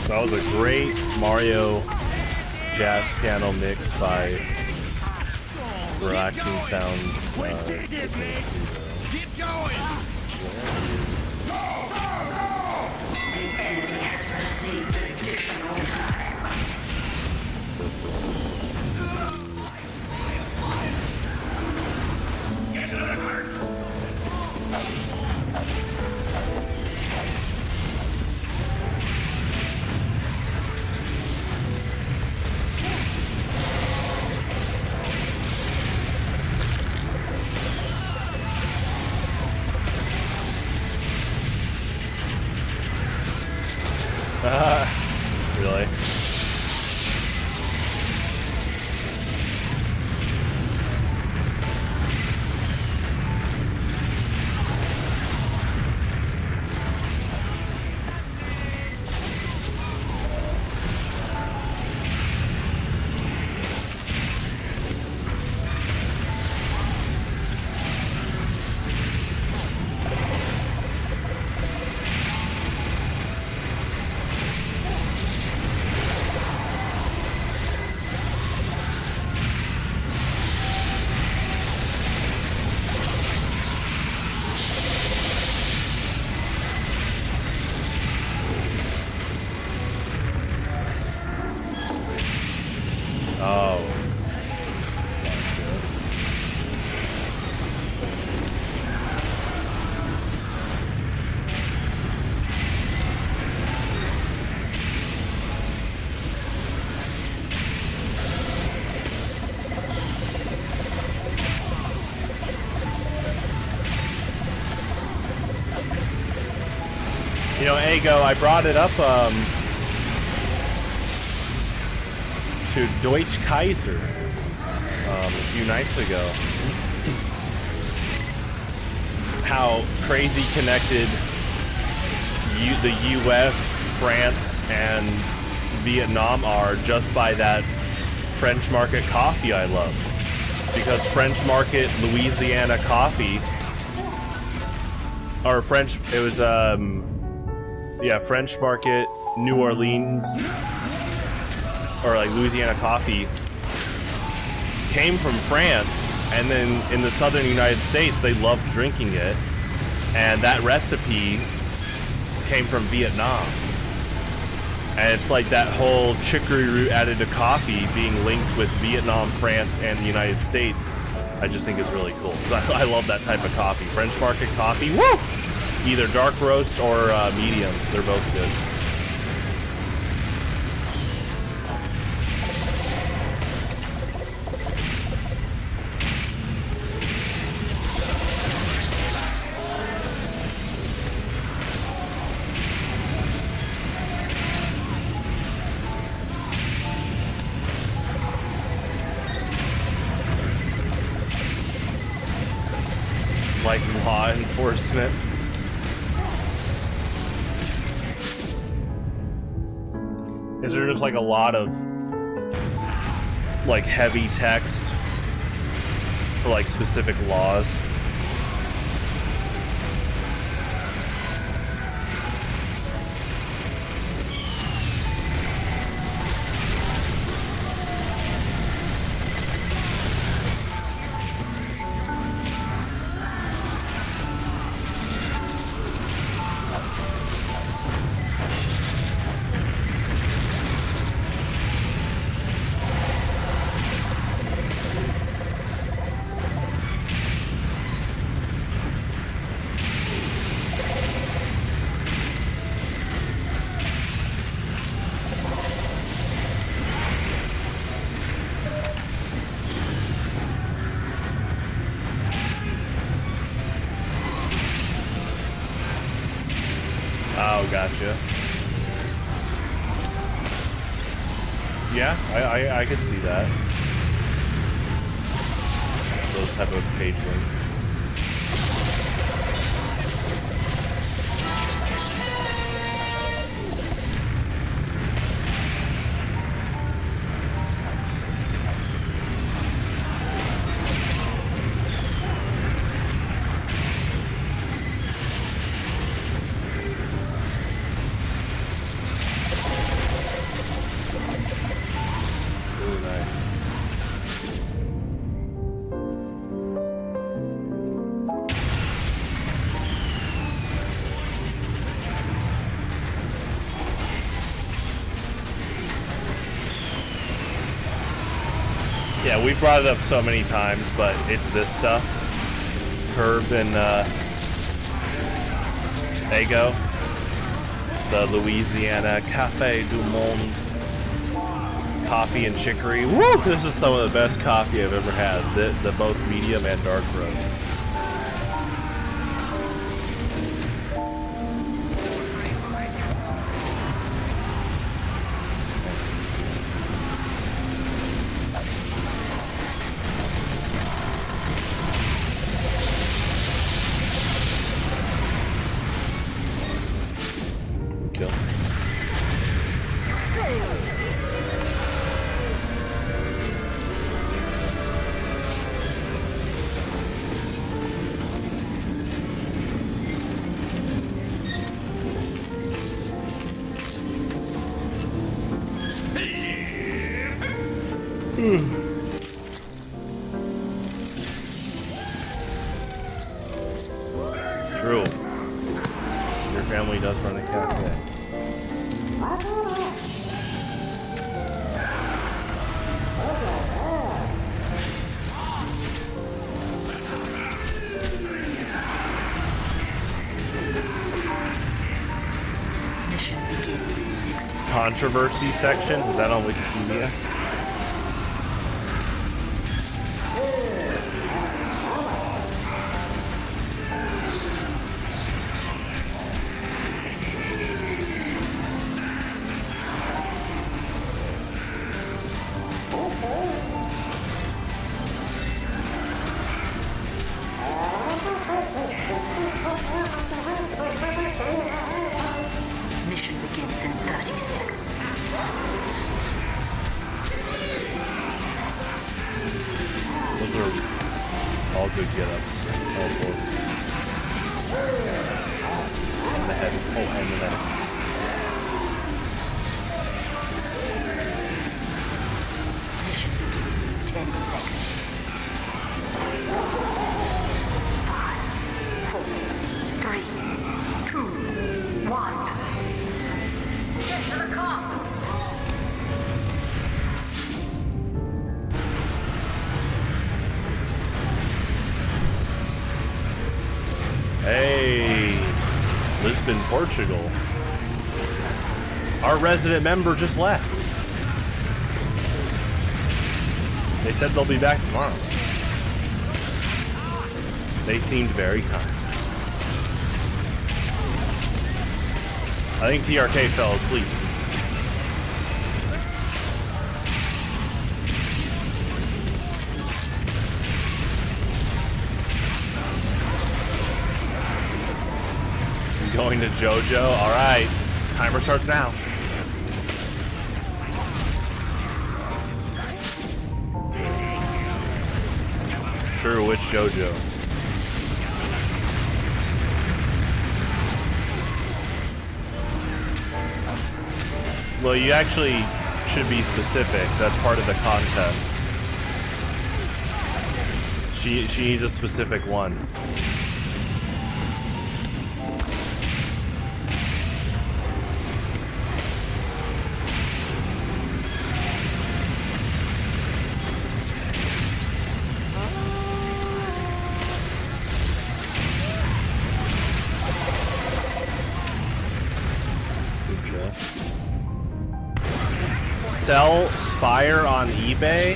Speaker 1: That was a great Mario jazz piano mix by Relaxing Sounds.
Speaker 4: We did it, mate! Keep going!
Speaker 2: The enemy has received additional time.
Speaker 3: Get to the cart.
Speaker 1: Really? Oh. You know, Ego, I brought it up to Deutsch Kaiser a few nights ago. How crazy connected the US, France, and Vietnam are just by that French Market coffee I love. Because French Market Louisiana coffee, or French, it was yeah, French Market New Orleans, or like Louisiana coffee, came from France, and then in the southern United States they loved drinking it, and that recipe came from Vietnam. And it's like that whole chicory root added to coffee being linked with Vietnam, France, and the United States. I just think it's really cool. I love that type of coffee. French Market coffee, woo! Either dark roast or medium. They're both good. Like law enforcement. Is there just like a lot of like heavy text for like specific laws? Oh, gotcha. Yeah, I could see that. Those type of page links. Yeah, we brought it up so many times, but it's this stuff. Herb and Ego. The Louisiana Cafe du Monde coffee and chicory. Woo! This is some of the best coffee I've ever had. The both medium and dark roast. Kill. True. Your family does run a cafe.
Speaker 2: Mission begins in 60 seconds.
Speaker 1: Controversy section? Is that on Wikipedia?
Speaker 2: Mission begins in 30 seconds.
Speaker 1: Those are all good get-ups. All four. And the head. Oh, and the neck.
Speaker 2: Mission begins in 10 seconds. 5, 4, 3, 2, 1. Get to the car!
Speaker 1: Hey, Lisbon, Portugal. Our resident member just left. They said they'll be back tomorrow. They seemed very kind. I think TRK fell asleep. Going to JoJo. All right, timer starts now. Sure, which JoJo? Well, you actually should be specific. That's part of the contest. She needs a specific one. Sell Spire on eBay?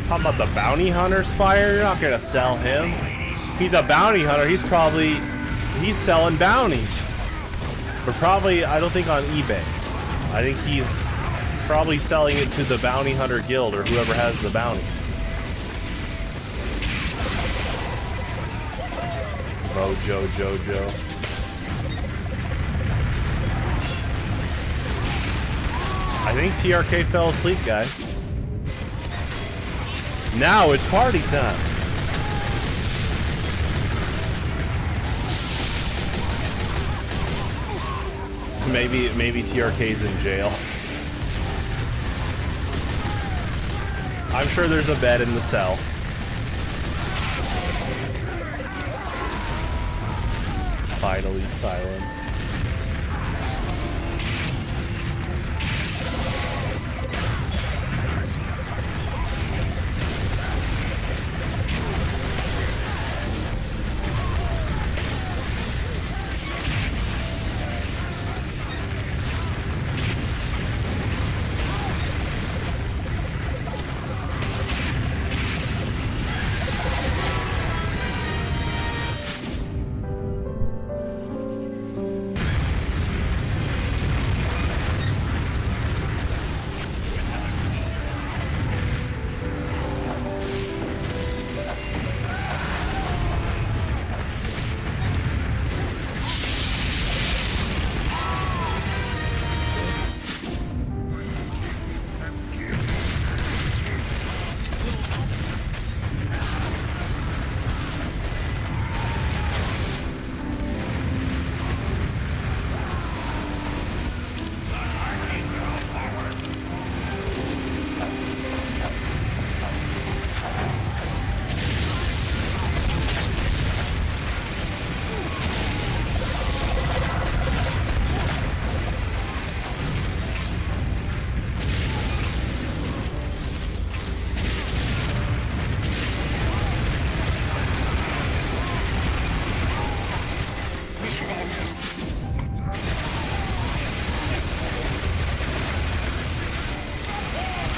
Speaker 1: How about the bounty hunter Spire? You're not gonna sell him. He's a bounty hunter. He's selling bounties. But probably, I don't think on eBay. I think he's probably selling it to the bounty hunter guild or whoever has the bounty. Jojo. I think TRK fell asleep, guys. Now it's party time. Maybe TRK's in jail. I'm sure there's a bed in the cell. Finally, silence.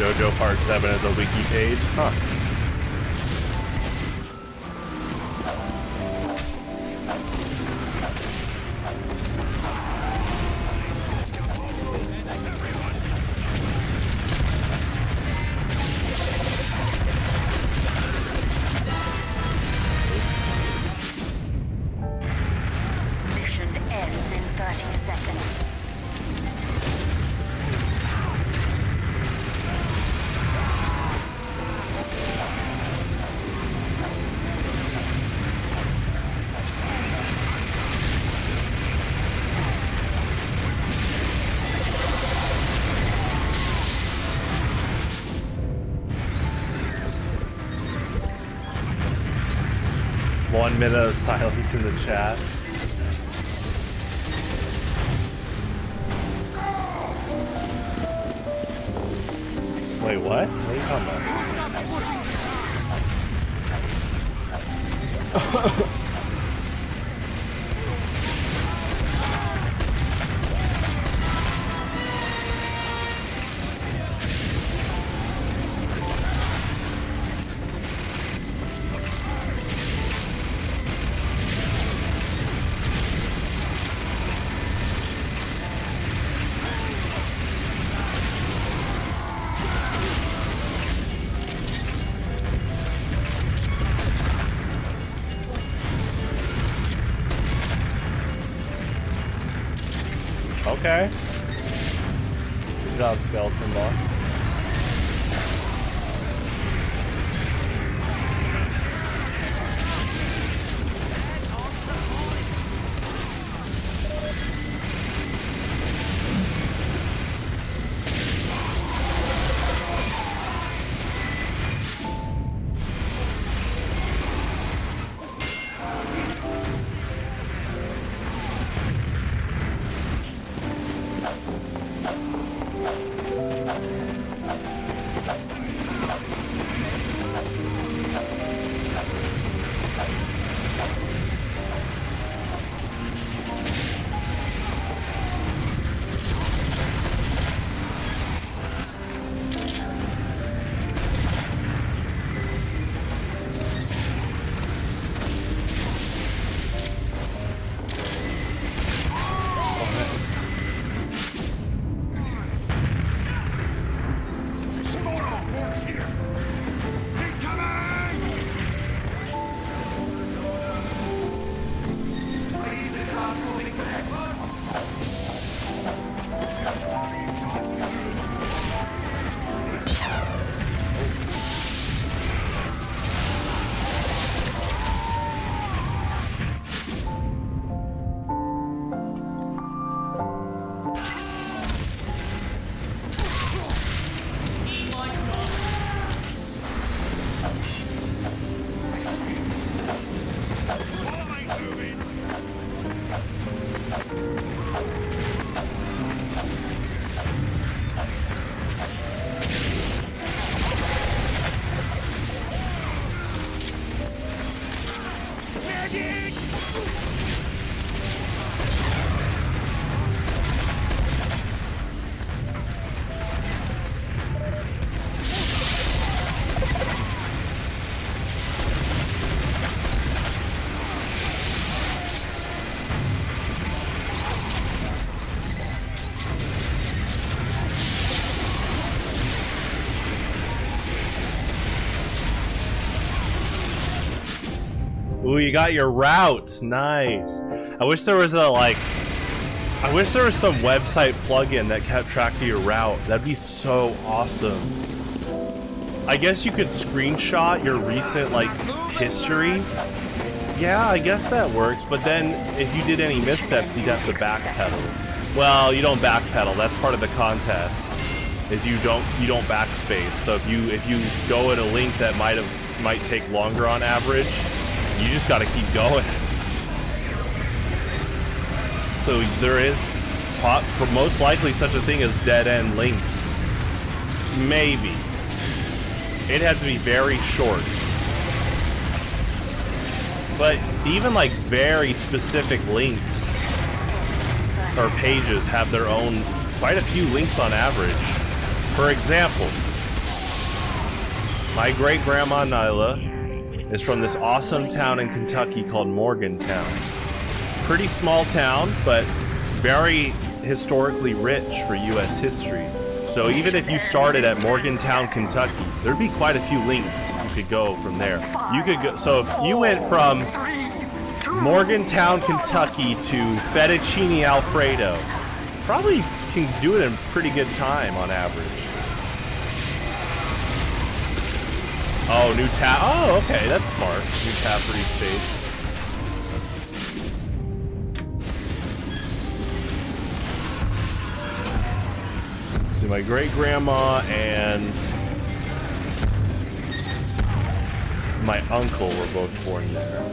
Speaker 1: JoJo Part 7 as a wiki page. Huh.
Speaker 2: Mission ends in 30 seconds.
Speaker 1: One minute of silence in the chat. Wait, what? What are you talking about? Okay. Good job, Skeleton Ball. Ooh, you got your routes. Nice. I wish there was a, like... I wish there was some website plugin that kept track of your route. That'd be so awesome. I guess you could screenshot your recent, like, history. Yeah, I guess that works, but then if you did any missteps, you'd have to backpedal. Well, you don't backpedal. That's part of the contest. Is you don't backspace. So if you go at a link that might take longer on average, you just got to keep going. So there is most likely such a thing as dead end links. Maybe. It'd have to be very short. But even like very specific links or pages have their own, quite a few links on average. For example, My great-grandma Nyla is from this awesome town in Kentucky called Morgantown. Pretty small town, but very historically rich for U.S. history. So even if you started at Morgantown, Kentucky, there'd be quite a few links you could go from there. You could go. So if you went from Morgantown, Kentucky to Fettuccine Alfredo, probably can do it in pretty good time on average. Oh, new tab. Oh, okay, that's smart. New tab for each page. So my great-grandma and my uncle were both born there.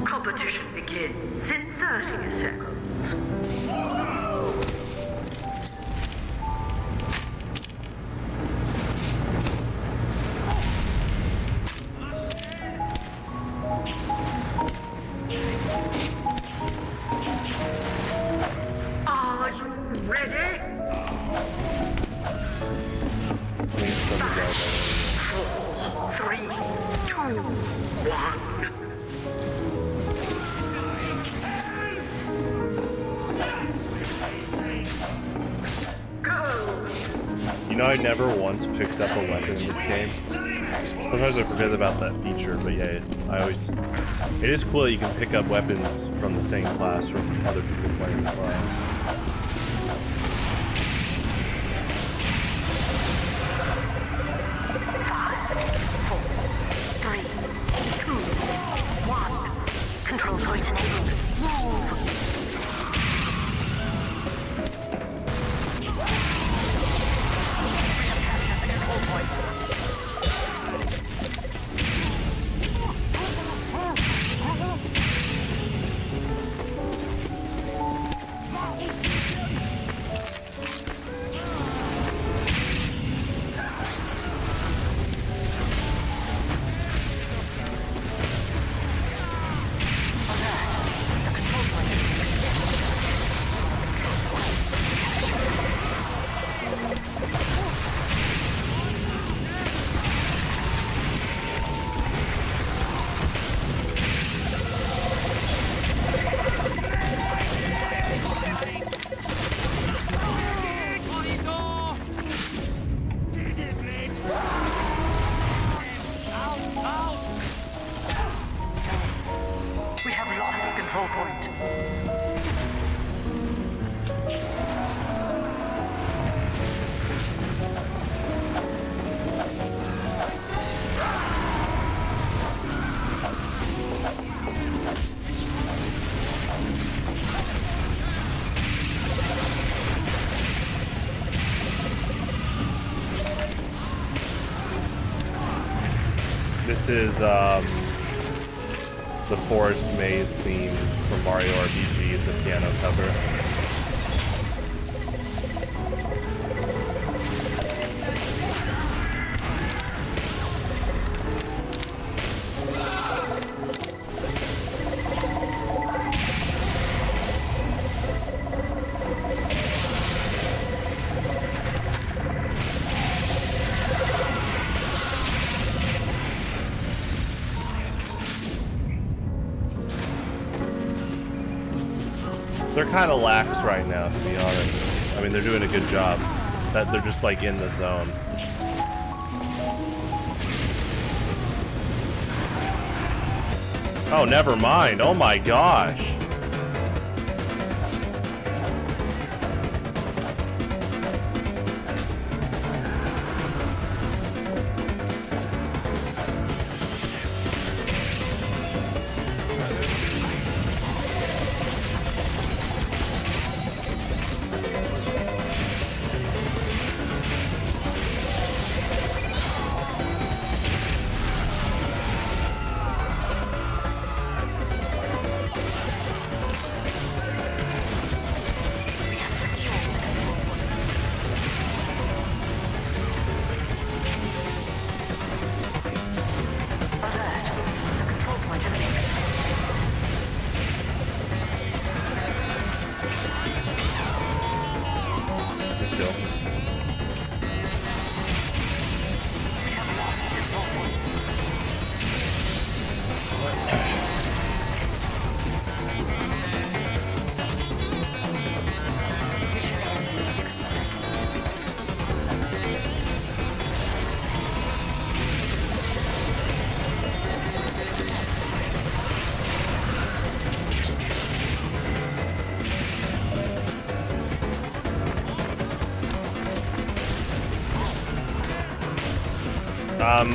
Speaker 2: Competition begins in 30 seconds. Are you ready? 5, 4, 3, 2, 1.
Speaker 1: You know, I never once picked up a weapon in this game. Sometimes I forget about that feature, but yeah, it is cool that you can pick up weapons from the same class from other people playing the class.
Speaker 2: Control point enabled. Move! We have captured the control point. We have lost the control point.
Speaker 1: This is the Forest Maze theme from Mario RPG. It's a piano cover. They're kind of lax right now, to be honest. I mean, they're doing a good job. That they're just like in the zone. Oh, never mind. Oh my gosh.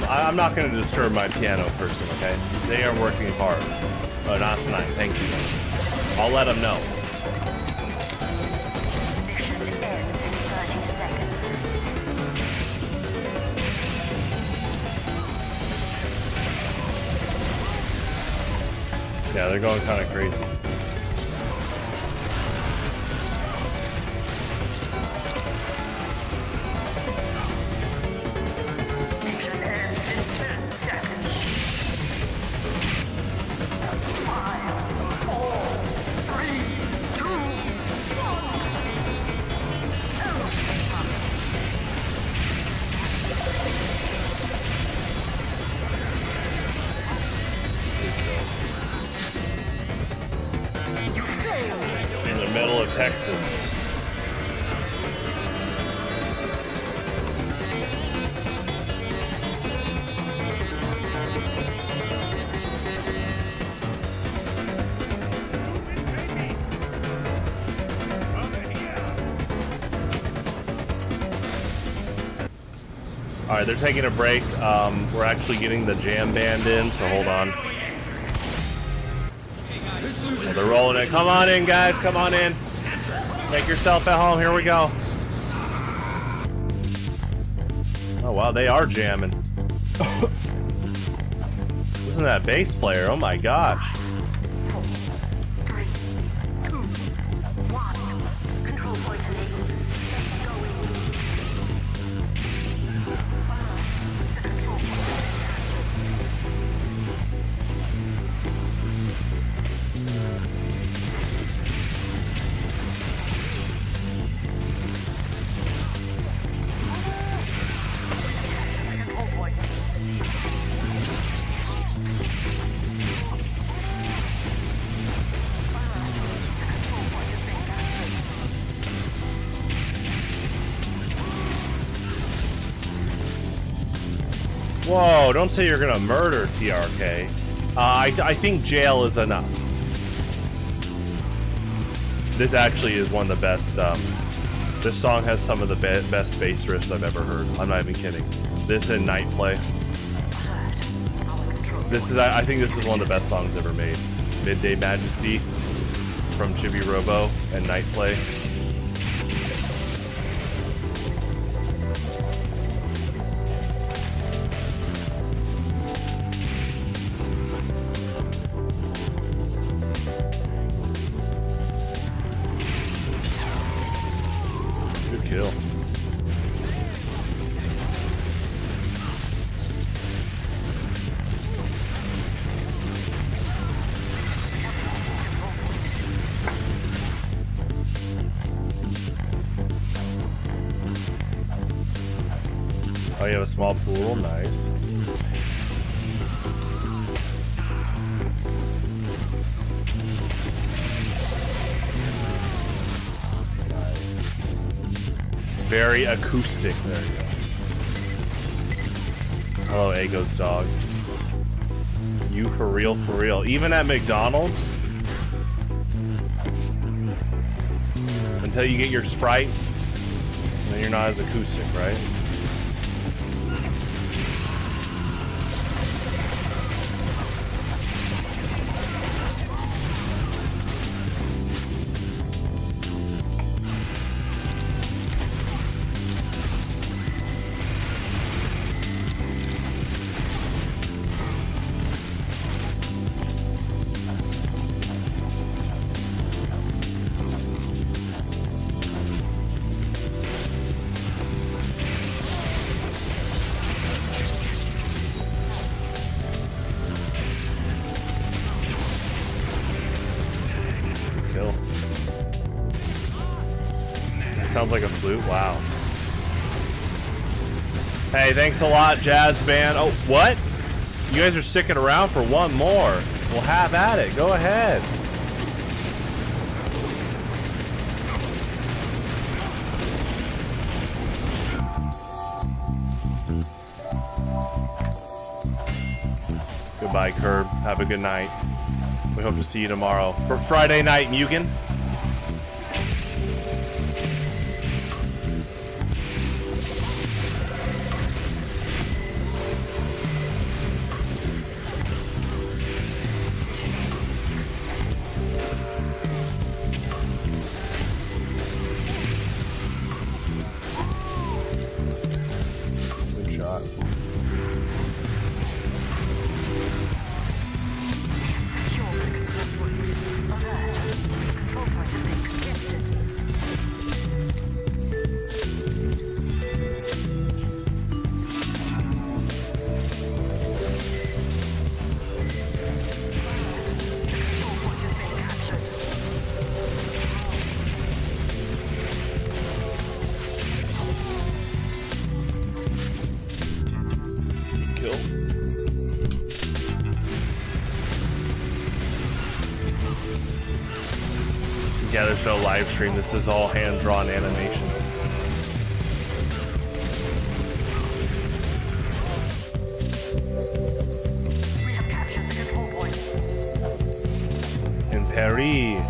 Speaker 1: I'm not going to disturb my piano person, okay? They are working hard. Oh, not tonight. Thank you. I'll let them know.
Speaker 2: Mission ends in 30 seconds.
Speaker 1: Yeah, they're going kind of crazy. Texas. All right, they're taking a break. We're actually getting the jam band in, so hold on. Oh, they're rolling it. Come on in, guys. Come on in. Make yourself at home. Here we go. Oh, wow. They are jamming. Listen to that bass player. Oh, my gosh.
Speaker 2: 4, 3, 2, 1. Control point enabled. Going. The control point.
Speaker 1: Whoa, don't say you're gonna murder TRK. I think jail is enough. This actually is one of the best, this song has some of the best bass riffs I've ever heard. I'm not even kidding. This and Night Play. This is, I think this is one of the best songs ever made. Midday Majesty from Chibi Robo and Night Play. Kill. Oh, you have a small pool? Nice. Very acoustic. There you go. Hello, Ego's dog. You for real, for real. Even at McDonald's? Until you get your Sprite, then you're not as acoustic, right? Sounds like a flute. Wow. Hey, thanks a lot, Jazz Band. Oh, what? You guys are sticking around for one more. Well, have at it. Go ahead. Goodbye, Curb. Have a good night. We hope to see you tomorrow for Friday Night Mugen. Yeah, there's no live stream. This is all hand-drawn animation.
Speaker 2: We have captured the control point.
Speaker 1: In Paris.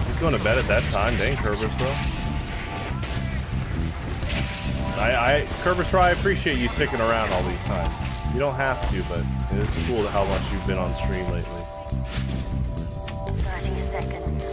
Speaker 1: He's going to bed at that time. Dang, Kerbersbro. Kerbersbro, I appreciate you sticking around all these times. You don't have to, but it's cool how much you've been on stream lately.
Speaker 2: 30 seconds.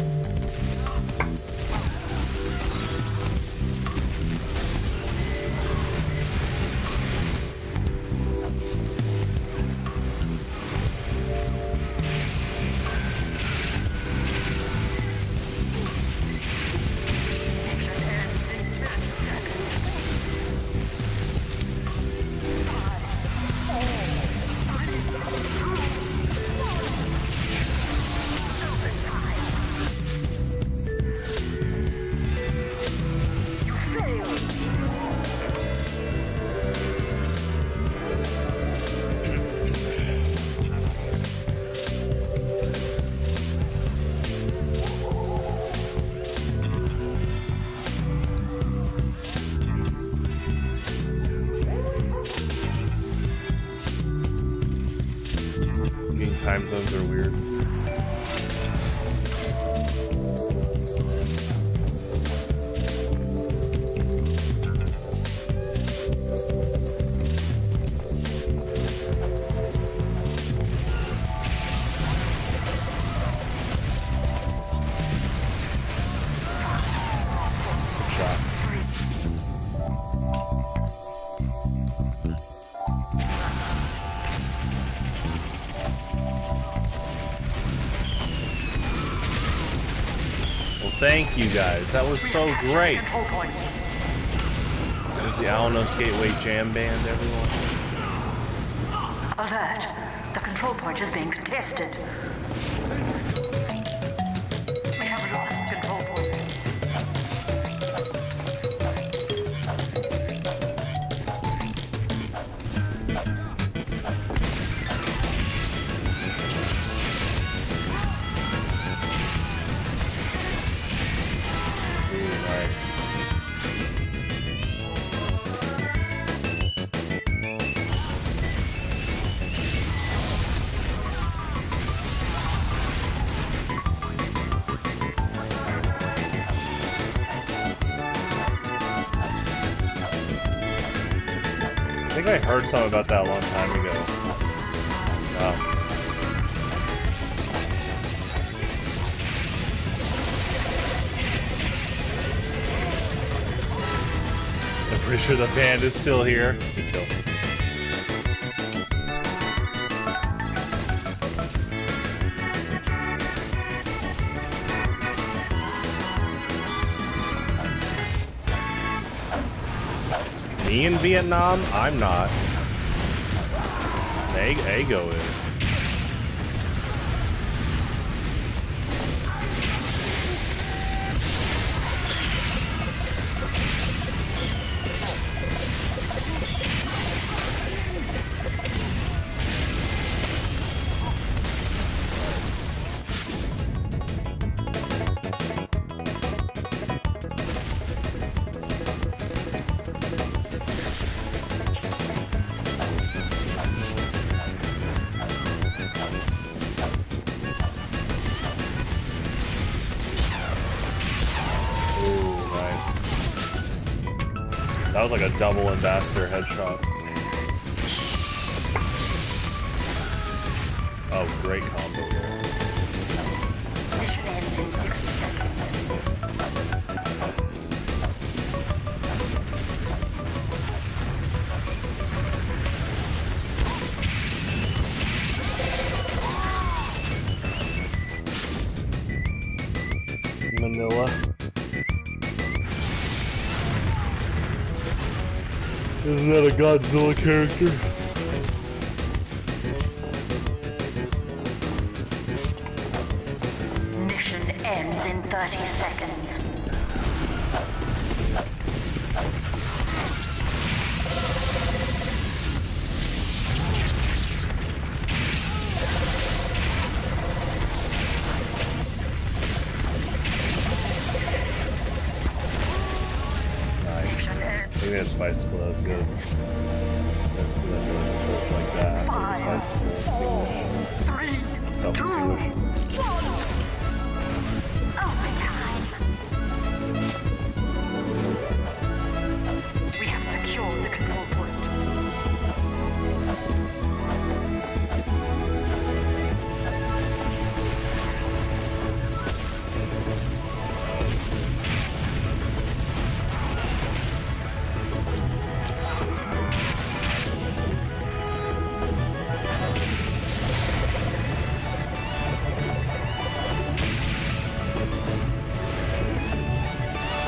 Speaker 1: Time zones are weird. Shot. Thank you guys. That was so great. There's the Alinos Gateway Jam Band, everyone.
Speaker 2: Alert. The control point is being contested. We have lost the control point.
Speaker 1: think I heard something about that a long time ago. Wow. I'm pretty sure the band is still here. Good kill. Me in Vietnam? I'm not. Ego is. That was like a double ambassador headshot. Oh, great combo there.
Speaker 2: Mission ends in 60 seconds.
Speaker 1: Manila. Isn't that a Godzilla character?
Speaker 2: Mission ends in 30 seconds.
Speaker 1: Nice. I think that bicycle, that was good. Approach like that. Bicycle, extinguish. Self-extinguish.
Speaker 2: Overtime. We have secured the control point.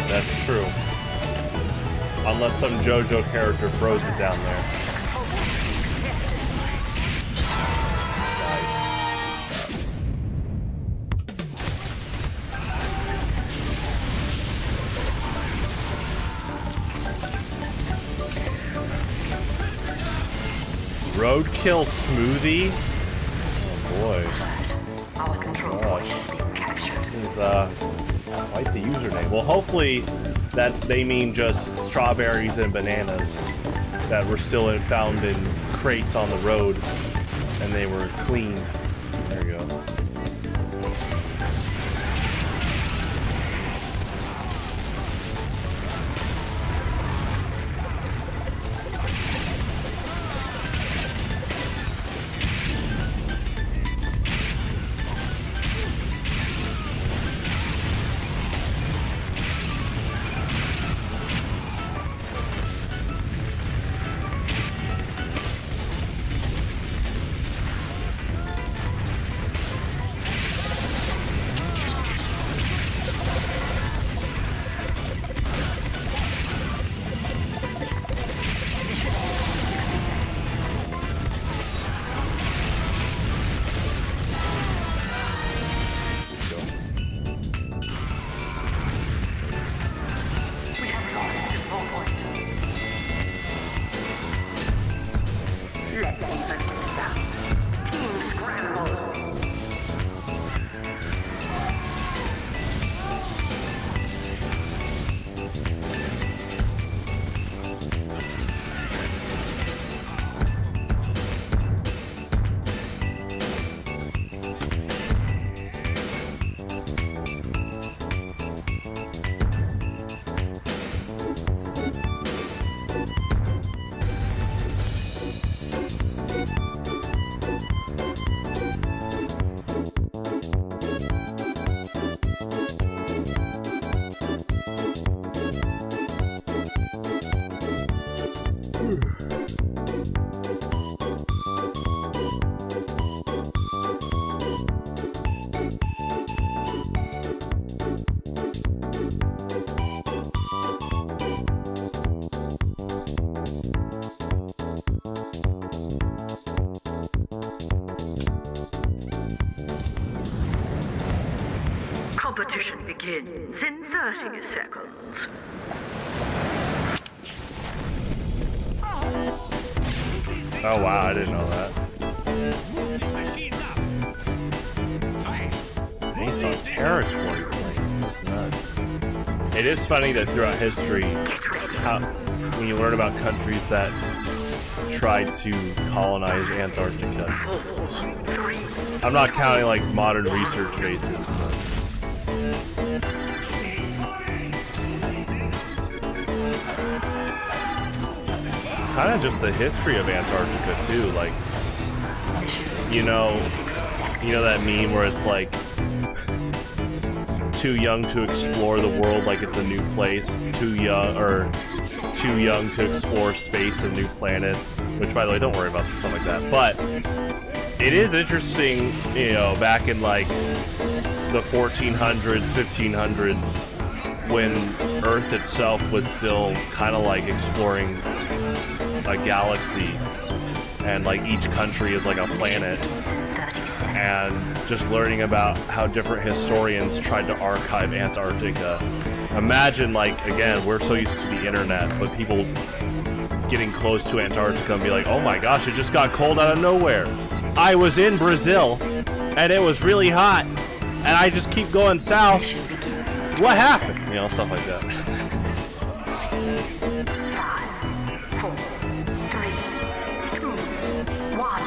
Speaker 1: That's true. Unless some JoJo character throws it down there. Nice. Roadkill smoothie? Oh boy.
Speaker 2: Our control point is being captured.
Speaker 1: Is quite the username. Well, hopefully that they mean just strawberries and bananas that were still found in crates on the road and they were cleaned. There you go.
Speaker 2: Competition begins in 30 seconds.
Speaker 1: Oh wow, I didn't know that.
Speaker 3: Move these machines up.
Speaker 1: Based on territory claims, that's nuts. It is funny that throughout history, when you learn about countries that tried to colonize Antarctica. I'm not counting like modern research bases, but kind of just the history of Antarctica too. Like, you know that meme where it's like too young to explore the world like it's a new place, too young to explore space and new planets. Which, by the way, don't worry about stuff like that. But it is interesting, you know, back in like the 1400s, 1500s, when Earth itself was still kind of like exploring a galaxy, and like each country is like a planet, and just learning about how different historians tried to archive Antarctica. Imagine, like, again, we're so used to the internet, but people getting close to Antarctica and be like, oh my gosh, it just got cold out of nowhere. I was in Brazil, and it was really hot, and I just keep going south. What happened? You know, stuff like that.
Speaker 2: 5, 4, 3, 2, 1.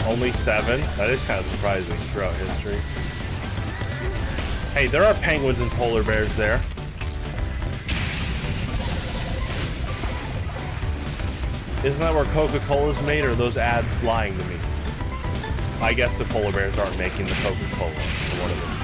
Speaker 1: Only 7? That is kind of surprising throughout history. Hey, there are penguins and polar bears there. Isn't that where Coca-Cola's made, or are those ads lying to me? I guess the polar bears aren't making the Coca-Cola, or one of those things.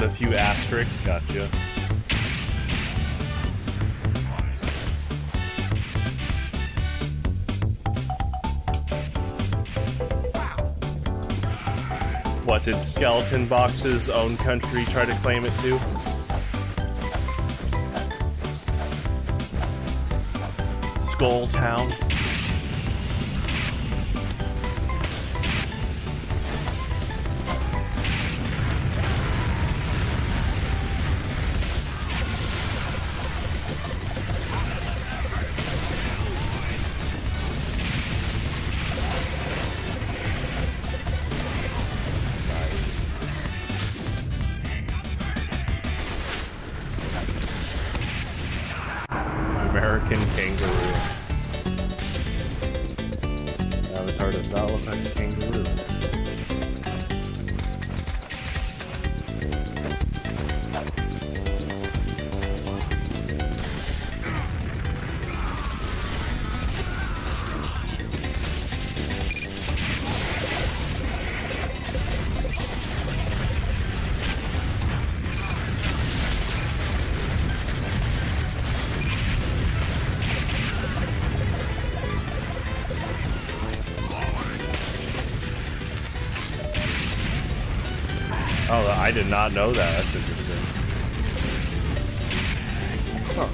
Speaker 1: with a few asterisks, gotcha. What, did Skeleton Box's own country try to claim it too? Skull Town? American kangaroo. Avatar does not look like a kangaroo. Oh, I did not know that. That's interesting. Huh.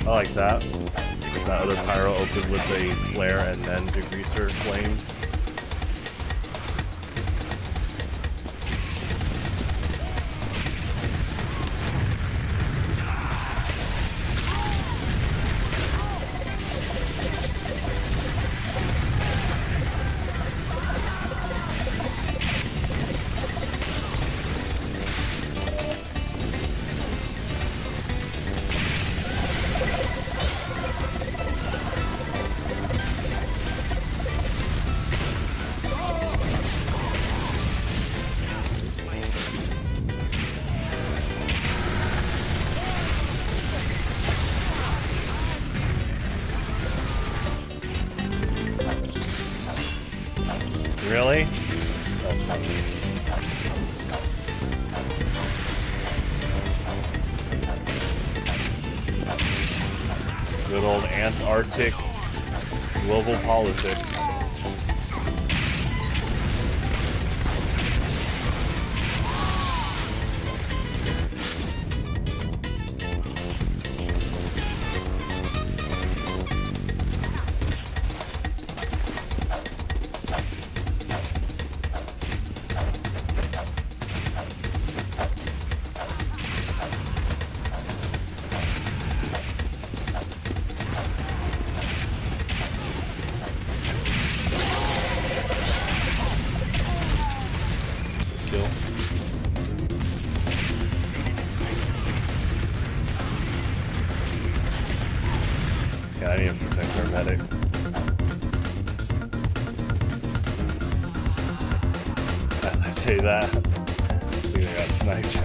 Speaker 1: I like that. That other pyro opened with a flare and then degreaser flames. Really? That's not me. Good old Antarctic global politics. Yeah, I need to protect our medic. As I say that, I think I got sniped.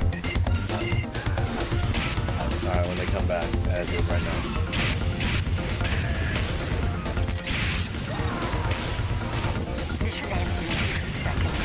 Speaker 1: Alright, when they come back, as is right now.
Speaker 2: Mission ends in 60 seconds.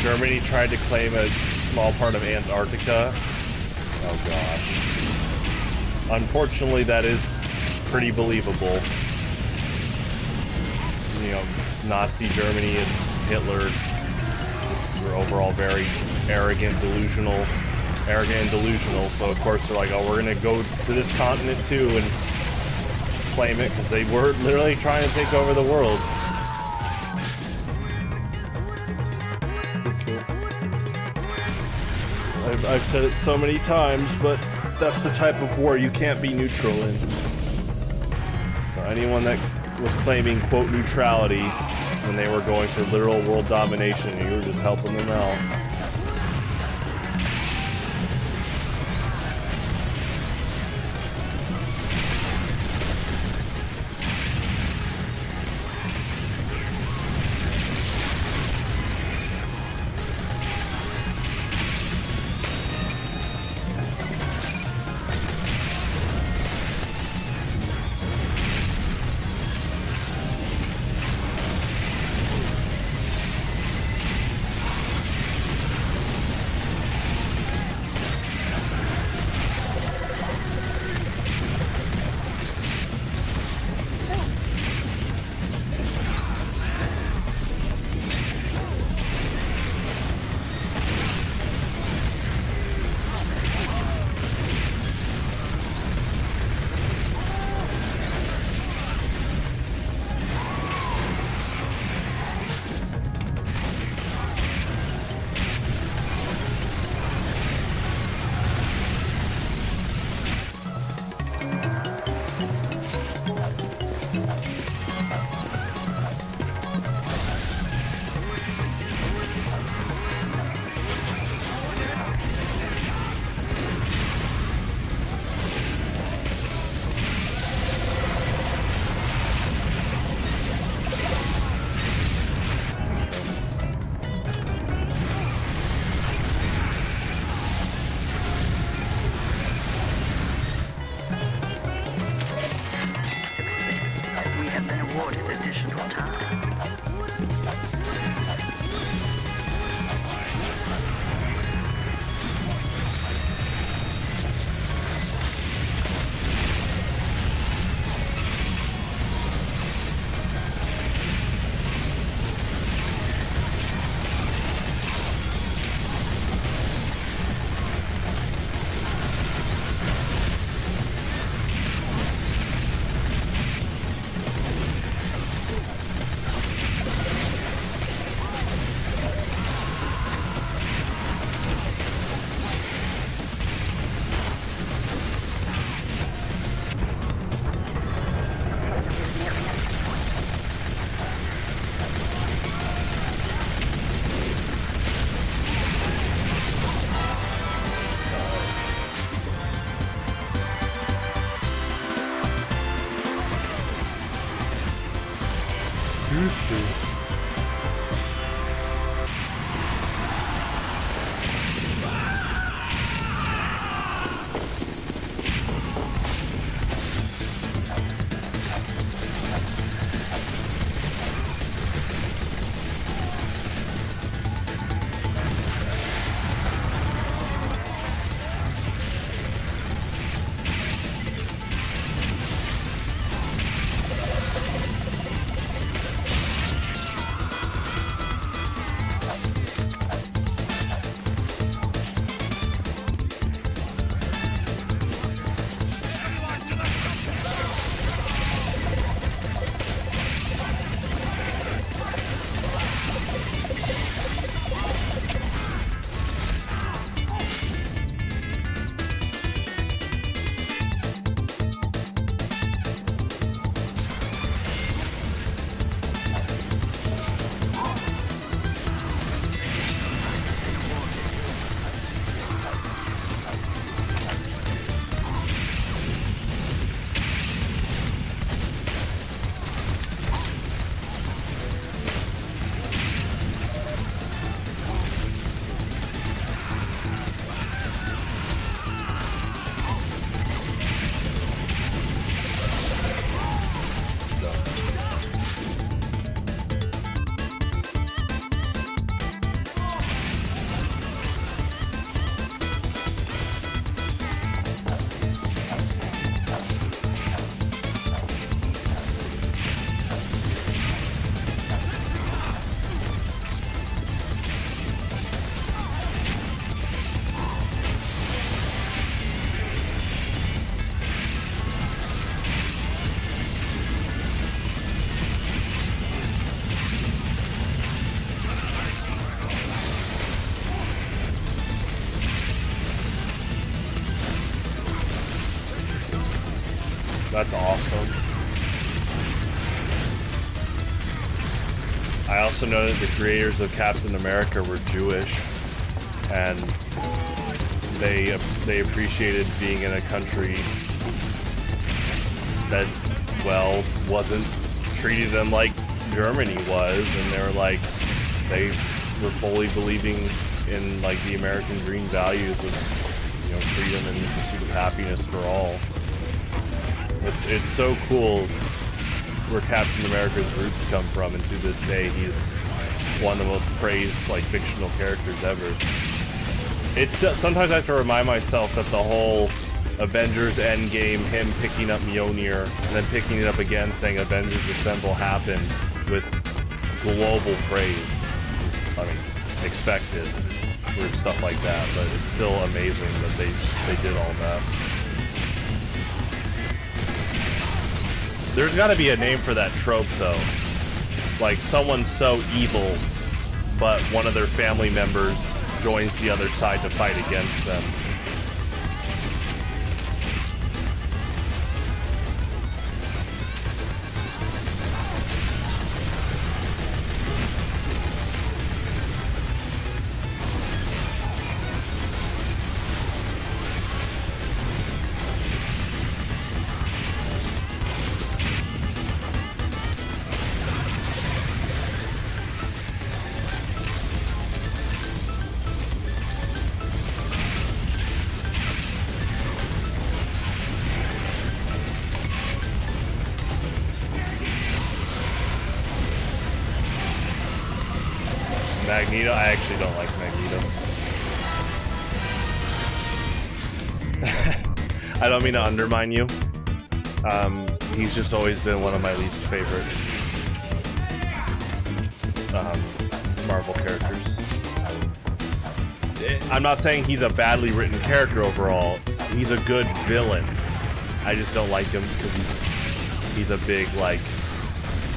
Speaker 1: Germany tried to claim a small part of Antarctica. Oh gosh. Unfortunately, that is pretty believable. You know, Nazi Germany and Hitler just were overall very arrogant and delusional. So of course they're like, oh, we're gonna go to this continent too and claim it, because they were literally trying to take over the world. I've said it so many times, but that's the type of war you can't be neutral in. So anyone that was claiming, quote, neutrality when they were going for literal world domination, you were just helping them out. That's awesome. I also know that the creators of Captain America were Jewish, and they appreciated being in a country that, well, wasn't treating them like Germany was, and they were like, they were fully believing in like the American dream values of, you know, freedom and the pursuit of happiness for all. It's so cool where Captain America's roots come from, and to this day he's one of the most praised like fictional characters ever. It's just, sometimes I have to remind myself that the whole Avengers Endgame, him picking up Mjolnir and then picking it up again saying Avengers Assemble happened with global praise. Is, I mean, expected for stuff like that, but it's still amazing that they did all that. There's got to be a name for that trope, though. Like, someone's so evil, but one of their family members joins the other side to fight against them. Magneto? I actually don't like Magneto. I don't mean to undermine you. He's just always been one of my least favorite Marvel characters. I'm not saying he's a badly written character overall. He's a good villain. I just don't like him because he's a big, like...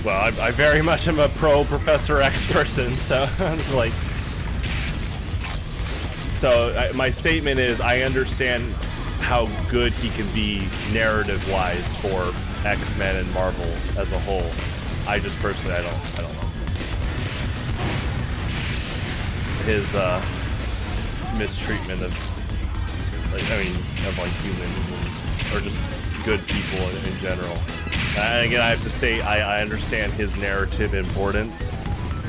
Speaker 1: Well, I very much am a pro Professor X person, so I'm just like... So, my statement is, I understand how good he can be narrative-wise for X-Men and Marvel as a whole. I just personally, I don't know. His, mistreatment of, like, I mean, of, like, humans, or just good people in general. And again, I have to state, I understand his narrative importance.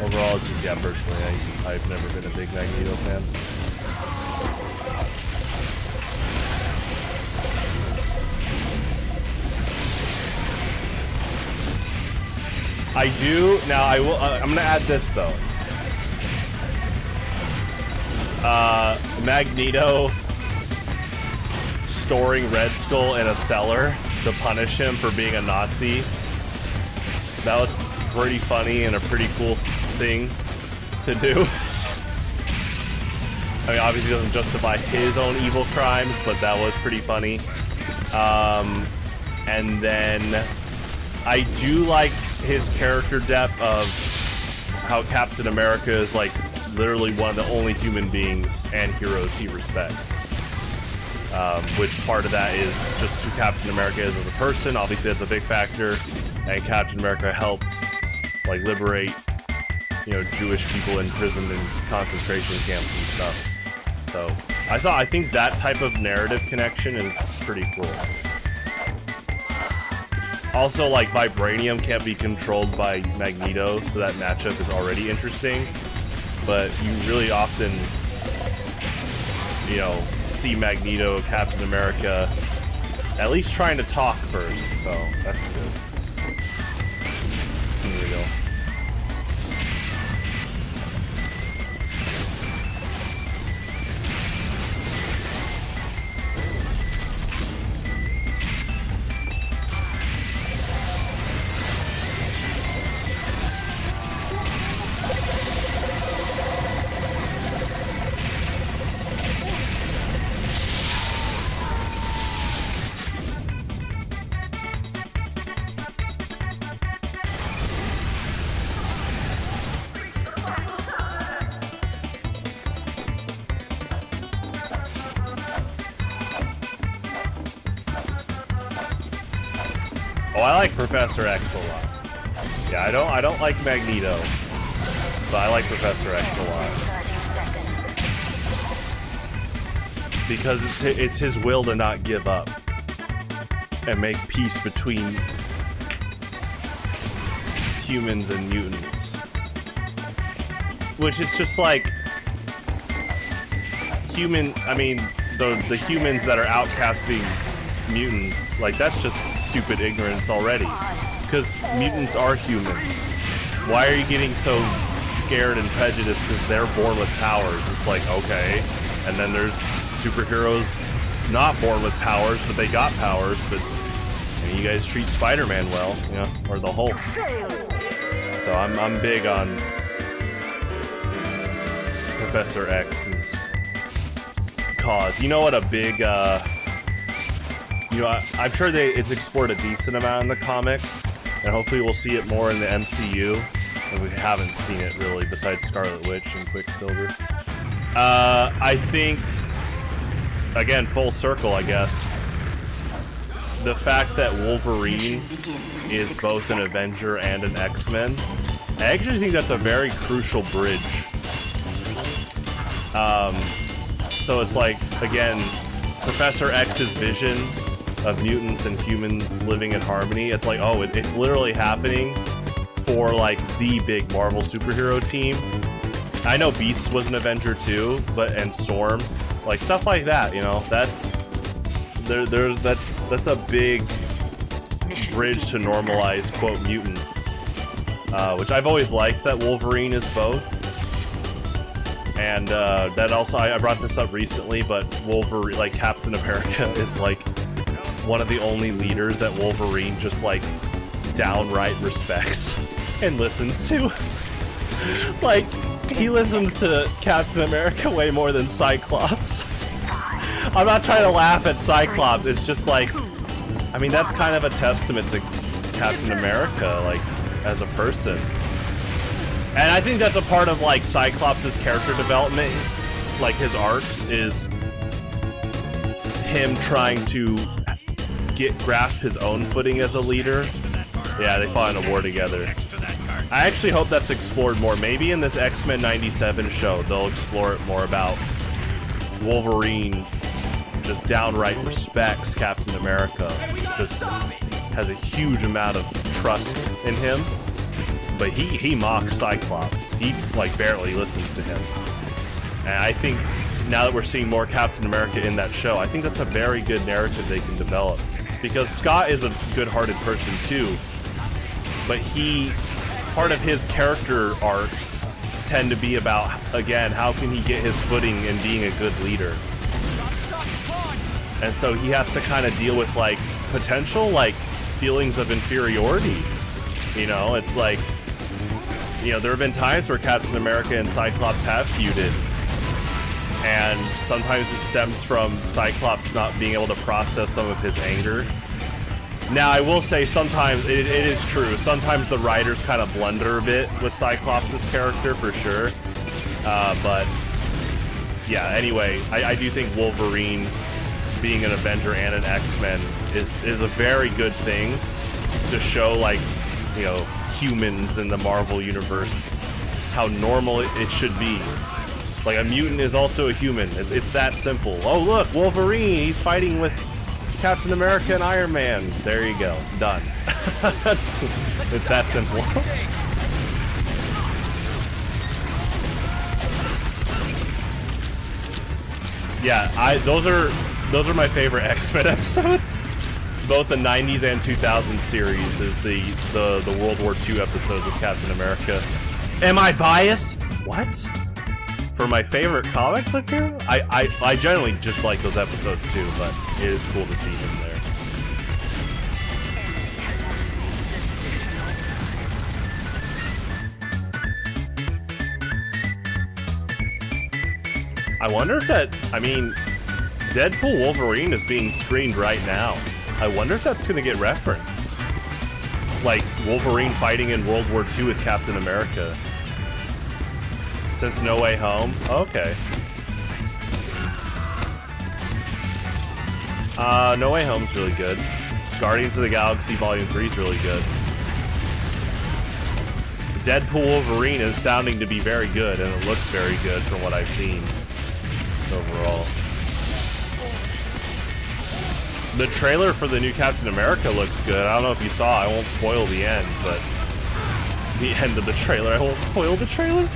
Speaker 1: Overall, it's just, yeah, personally, I've never been a big Magneto fan. I do, now I will, I'm gonna add this though. Magneto storing Red Skull in a cellar to punish him for being a Nazi. That was pretty funny and a pretty cool thing to do. I mean, obviously doesn't justify his own evil crimes, but that was pretty funny. And then I do like his character depth of how Captain America is like literally one of the only human beings and heroes he respects. Which part of that is just who Captain America is as a person. Obviously that's a big factor, and Captain America helped like liberate, you know, Jewish people imprisoned in concentration camps and stuff. So I think that type of narrative connection is pretty cool. Also, like, Vibranium can't be controlled by Magneto, so that matchup is already interesting. But you really often, you know, see Magneto, Captain America, at least trying to talk first, so that's good. Here we go. Oh, I like Professor X a lot. Yeah, I don't like Magneto, but I like Professor X a lot.
Speaker 2: 30 seconds.
Speaker 1: Because it's his will to not give up and make peace between humans and mutants. Which is just like the humans that are outcasting mutants, like that's just stupid ignorance already. Because mutants are humans. Why are you getting so scared and prejudiced because they're born with powers? It's like, okay. And then there's superheroes not born with powers, but they got powers, but and you guys treat Spider-Man well, you know, or the Hulk. So I'm big on Professor X's cause. You know what a big, I'm sure it's explored a decent amount in the comics, and hopefully we'll see it more in the MCU. And we haven't seen it really, besides Scarlet Witch and Quicksilver. I think, again, full circle, I guess. The fact that Wolverine is both an Avenger and an X-Men, I actually think that's a very crucial bridge. So it's like, again, Professor X's vision of mutants and humans living in harmony. It's like, oh, it's literally happening for like the big Marvel superhero team. I know Beast was an Avenger too, and Storm, like stuff like that. You know, that's a big bridge to normalize quote mutants, which I've always liked that Wolverine is both. And that also, I brought this up recently, but Wolverine, like Captain America, is like one of the only leaders that Wolverine just like downright respects and listens to. Like, he listens to Captain America way more than Cyclops. I'm not trying to laugh at Cyclops, it's just like, I mean, that's kind of a testament to Captain America, like, as a person. And I think that's a part of, like, Cyclops' character development, like, his arcs, is him trying to grasp his own footing as a leader. Yeah, they fought in a war together. I actually hope that's explored more. Maybe in this X-Men 97 show, they'll explore it more about Wolverine just downright respects Captain America. Just has a huge amount of trust in him. But he mocks Cyclops. He, like, barely listens to him. And I think now that we're seeing more Captain America in that show, I think that's a very good narrative they can develop. Because Scott is a good-hearted person too, but part of his character arcs tend to be about, again, how can he get his footing in being a good leader. And so he has to kind of deal with, like, potential, like, feelings of inferiority. You know, it's like, you know, there have been times where Captain America and Cyclops have feuded. And sometimes it stems from Cyclops not being able to process some of his anger. Now, I will say sometimes, it is true, sometimes the writers kind of blunder a bit with Cyclops' character, for sure. But, yeah, anyway, I do think Wolverine being an Avenger and an X-Men is a very good thing to show, like, you know, humans in the Marvel Universe, how normal it should be. Like, a mutant is also a human. It's that simple. Oh, look, Wolverine, he's fighting with Captain America and Iron Man. There you go. Done. It's that simple. Yeah, those are my favorite X-Men episodes. Both the 90s and 2000s series is the World War II episodes of Captain America. Am I biased? What? For my favorite comic book hero? I generally just like those episodes too, but it is cool to see him there. I wonder if Deadpool Wolverine is being screened right now. I wonder if that's gonna get referenced. Like, Wolverine fighting in World War II with Captain America. Since No Way Home? Okay. No Way Home's really good. Guardians of the Galaxy Volume 3 is really good. Deadpool Wolverine is sounding to be very good, and it looks very good from what I've seen overall. The trailer for the new Captain America looks good. I don't know if you saw, I won't spoil the end, but the end of the trailer, I won't spoil the trailer.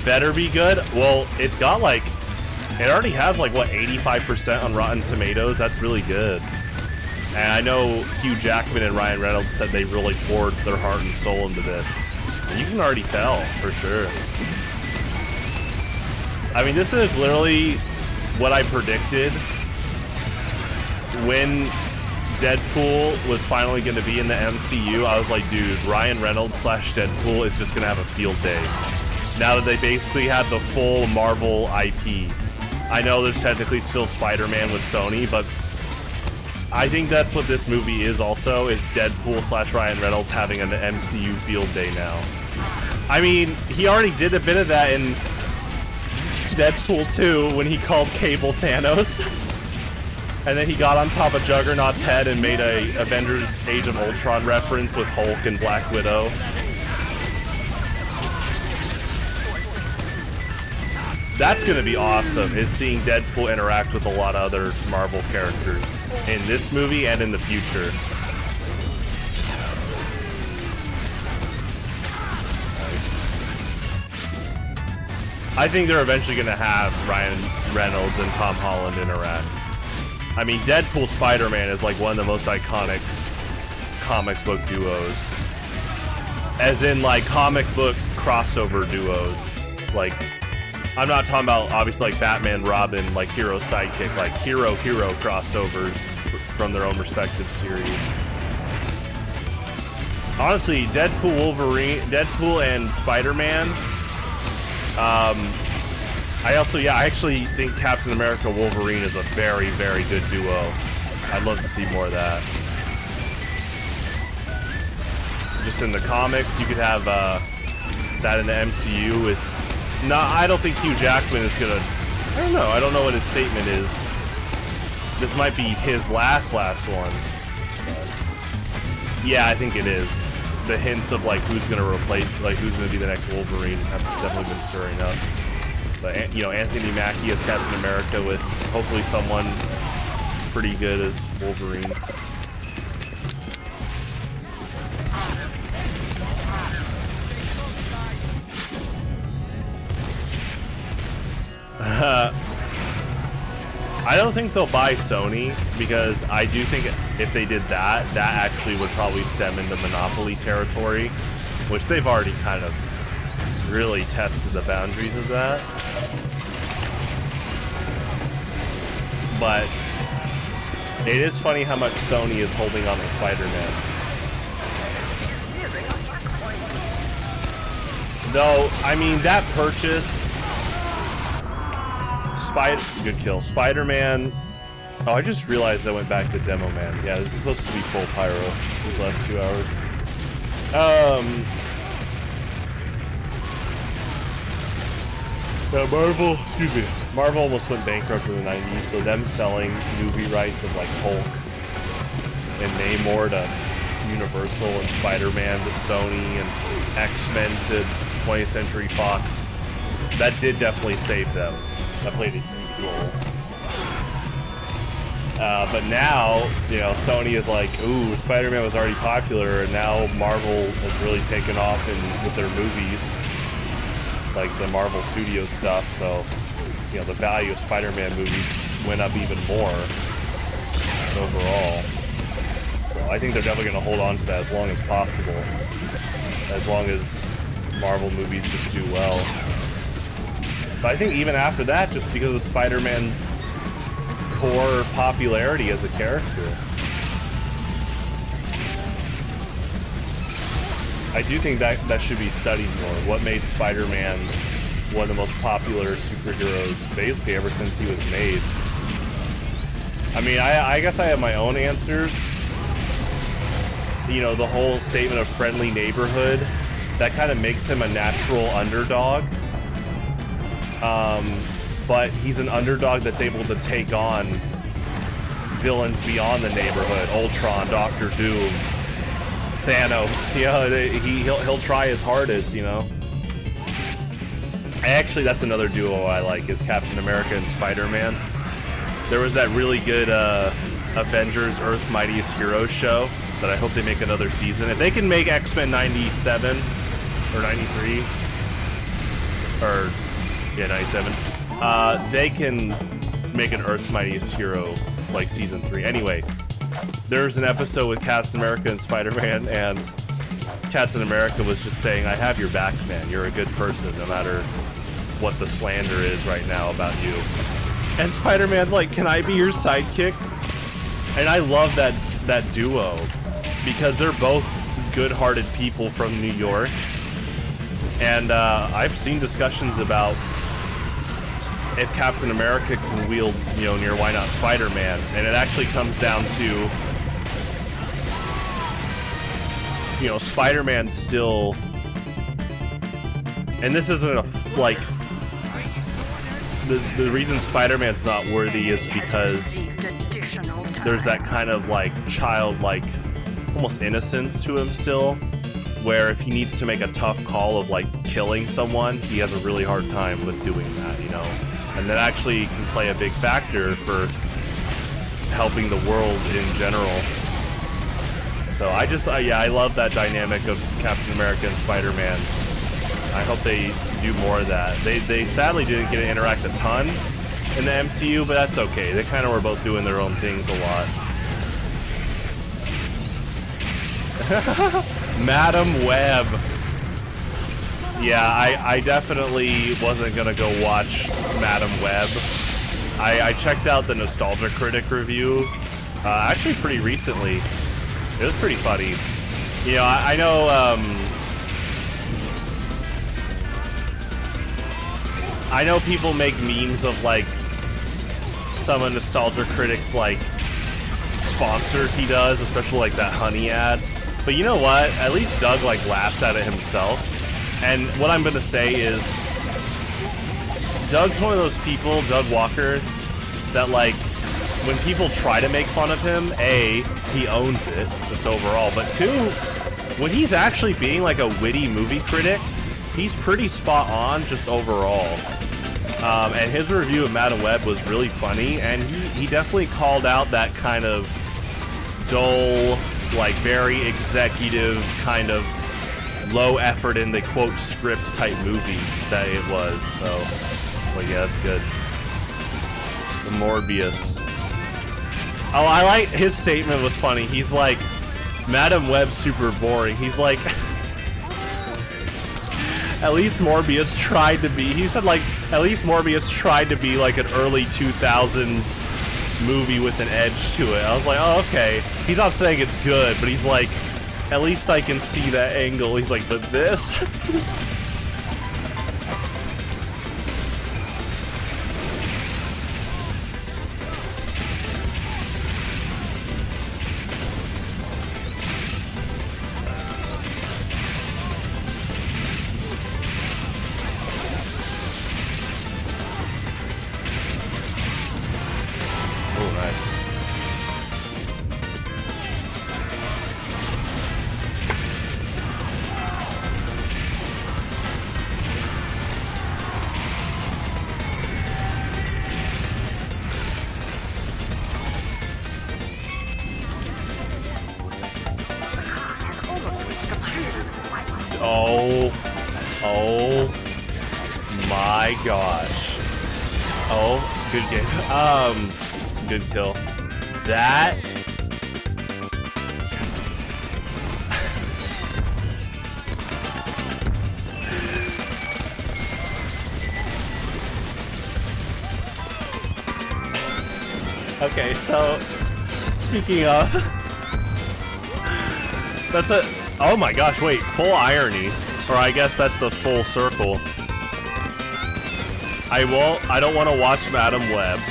Speaker 1: Better be good. Well, it's got like, it already has like, what, 85% on Rotten Tomatoes? That's really good. And I know Hugh Jackman and Ryan Reynolds said they really poured their heart and soul into this. And you can already tell, for sure. I mean, this is literally what I predicted when Deadpool was finally going to be in the MCU. I was like, dude, Ryan Reynolds / Deadpool is just going to have a field day. Now that they basically have the full Marvel IP. I know there's technically still Spider-Man with Sony, but I think that's what this movie is also, is Deadpool / Ryan Reynolds having an MCU field day now. I mean, he already did a bit of that in Deadpool 2 when he called Cable Thanos. And then he got on top of Juggernaut's head and made a Avengers Age of Ultron reference with Hulk and Black Widow. That's gonna be awesome, is seeing Deadpool interact with a lot of other Marvel characters in this movie and in the future. I think they're eventually gonna have Ryan Reynolds and Tom Holland interact. I mean, Deadpool Spider-Man is like one of the most iconic comic book duos. As in, like, comic book crossover duos. Like, I'm not talking about, obviously, like Batman, Robin, like hero sidekick, like hero crossovers from their own respective series. Honestly, Deadpool, Wolverine, Deadpool and Spider-Man. I actually think Captain America Wolverine is a very, very good duo. I'd love to see more of that. Just in the comics, you could have that in the MCU with... No, I don't think Hugh Jackman is gonna... I don't know. I don't know what his statement is. This might be his last one. But yeah, I think it is. The hints of like who's gonna replace, like who's gonna be the next Wolverine have definitely been stirring up. But, you know, Anthony Mackie as Captain America with hopefully someone pretty good as Wolverine. I don't think they'll buy Sony, because I do think if they did that, that actually would probably stem into monopoly territory, which they've already kind of really tested the boundaries of that. But it is funny how much Sony is holding on to Spider-Man. Though, I mean, that purchase... Good kill. Spider-Man... Oh, I just realized I went back to Demo Man. Yeah, this is supposed to be full pyro these last 2 hours. Marvel almost went bankrupt in the 90s, so them selling movie rights of like Hulk and Namor to Universal and Spider-Man to Sony and X-Men to 20th Century Fox, that did definitely save them. That played a huge role. But now, you know, Sony is like, ooh, Spider-Man was already popular, and now Marvel has really taken off with their movies, like the Marvel Studios stuff, so, you know, the value of Spider-Man movies went up even more overall. So I think they're definitely going to hold on to that as long as possible, as long as Marvel movies just do well. But I think even after that, just because of Spider-Man's core popularity as a character, I do think that should be studied more. What made Spider-Man one of the most popular superheroes basically ever since he was made? I mean, I guess I have my own answers. You know, the whole statement of friendly neighborhood, that kind of makes him a natural underdog. But he's an underdog that's able to take on villains beyond the neighborhood. Ultron, Doctor Doom, Thanos. You know, he'll try his hardest, you know. Actually, that's another duo I like, is Captain America and Spider-Man. There was that really good Avengers Earth Mightiest Heroes show that I hope they make another season. If they can make X-Men 97 or 93 or yeah, 97, they can make an Earth Mightiest Hero like season 3. Anyway, there's an episode with Captain America and Spider-Man, and Captain America was just saying, "I have your back, man. You're a good person, no matter what the slander is right now about you." And Spider-Man's like, "Can I be your sidekick?" And I love that duo because they're both good-hearted people from New York. And I've seen discussions about if Captain America can wield Mjolnir, why not Spider-Man? And it actually comes down to, Spider-Man still, and this isn't the reason Spider-Man's not worthy is because there's that kind of childlike, almost innocence to him still, where if he needs to make a tough call of killing someone, he has a really hard time with doing that, and that actually can play a big factor for helping the world in general. So I love that dynamic of Captain America and Spider-Man. I hope they do more of that. They sadly didn't get to interact a ton in the MCU, but that's okay. They kind of were both doing their own things a lot. Madam Web. Yeah, I definitely wasn't gonna go watch Madam Web. I checked out the Nostalgia Critic review, actually pretty recently. It was pretty funny. I know, I know people make memes of some of Nostalgia Critic's sponsors he does, especially that honey ad. But you know what? At least Doug laughs at it himself. And what I'm gonna say is, Doug's one of those people, Doug Walker, that when people try to make fun of him, A, he owns it, just overall, but 2, when he's actually being a witty movie critic, he's pretty spot on just overall. And his review of Madam Web was really funny, and he definitely called out that kind of dull, very executive, kind of low effort in the quote script type movie that it was. So, yeah, that's good. The Morbius. Oh, I like his statement was funny. He's like, Madam Web's super boring. He's like, at least Morbius tried to be. He said at least Morbius tried to be an early 2000s movie with an edge to it. I was like, oh, okay. He's not saying it's good, but he's like, at least I can see that angle. He's like, but this? Oh my gosh. Oh, good game. Good kill. That okay, so speaking of, that's a, oh my gosh, wait, full irony, or I guess that's the full circle. I don't want to watch Madam Web,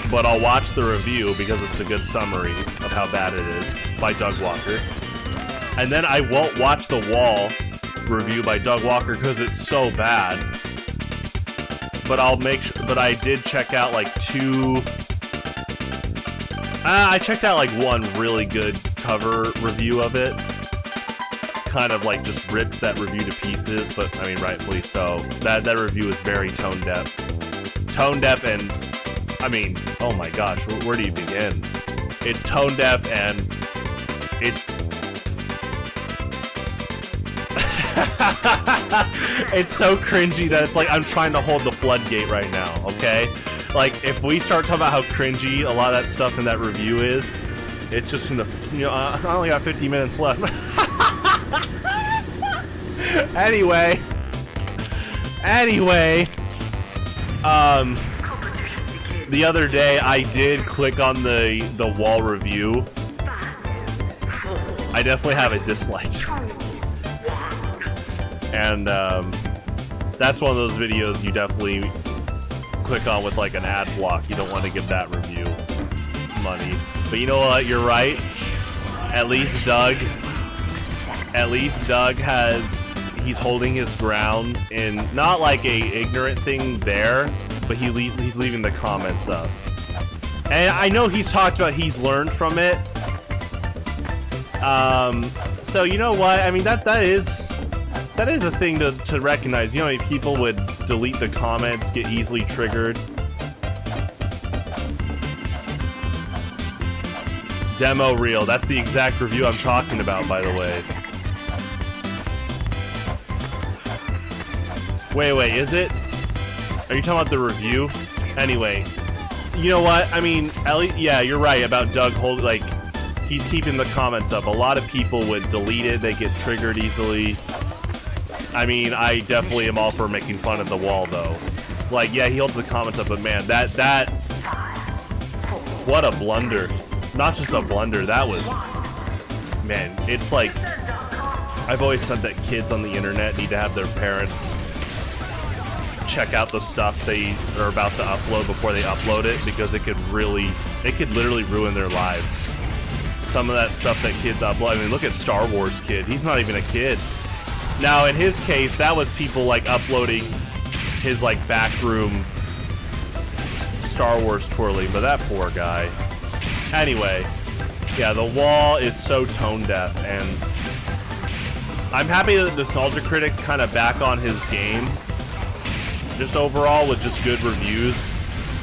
Speaker 1: but I'll watch the review because it's a good summary of how bad it is by Doug Walker. And then I won't watch the Wall review by Doug Walker because it's so bad. But I'll make sure, but I did check out like two, I checked out like one really good cover review of it. Kind of like just ripped that review to pieces, but I mean rightfully so. That review is very tone deaf. Tone deaf, and I mean, oh my gosh, where do you begin? It's tone deaf and it's it's so cringy that it's like I'm trying to hold the floodgate right now, okay? Like, if we start talking about how cringy a lot of that stuff in that review is, it's just gonna, you know, I only got 50 minutes left. Anyway, the other day I did click on the wall review. I definitely have it disliked. And that's one of those videos you definitely click on with like an ad block. You don't want to give that review money. But you know what? You're right. At least Doug he's holding his ground in not like a ignorant thing there, but he's leaving the comments up. And I know he's talked about he's learned from it. So you know what? I mean that is a thing to recognize. You know, if people would delete the comments, get easily triggered. Demo reel. That's the exact review I'm talking about, by the way. Wait, is it? Are you talking about the review? Anyway, you know what? I mean, at least, yeah, you're right about Doug holding, like, he's keeping the comments up. A lot of people would delete it. They get triggered easily. I mean, I definitely am all for making fun of the wall, though. Like, yeah, he holds the comments up, but man, that... What a blunder. Not just a blunder, that was... Man, it's like... I've always said that kids on the internet need to have their parents check out the stuff they are about to upload before they upload it, because it could literally ruin their lives. Some of that stuff that kids upload, I mean, look at Star Wars kid. He's not even a kid. Now, in his case, that was people, like, uploading his, like, backroom Star Wars twirling, but that poor guy. Anyway, yeah, the wall is so tone deaf, and I'm happy that Nostalgia Critic's kind of back on his game, just overall with just good reviews.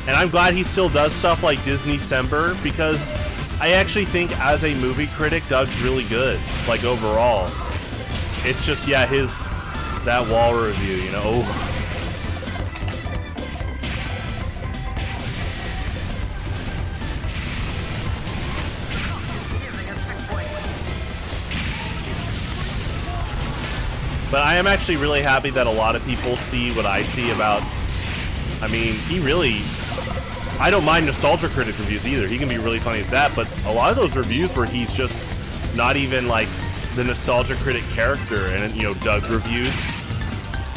Speaker 1: And I'm glad he still does stuff like Disney-cember, because I actually think as a movie critic, Doug's really good, like, overall. It's just, yeah, that wall review, you know. But I am actually really happy that a lot of people see what I see about, I mean, I don't mind Nostalgia Critic reviews either. He can be really funny at that, but a lot of those reviews where he's just not even, like, the Nostalgia Critic character, and, you know, Doug reviews,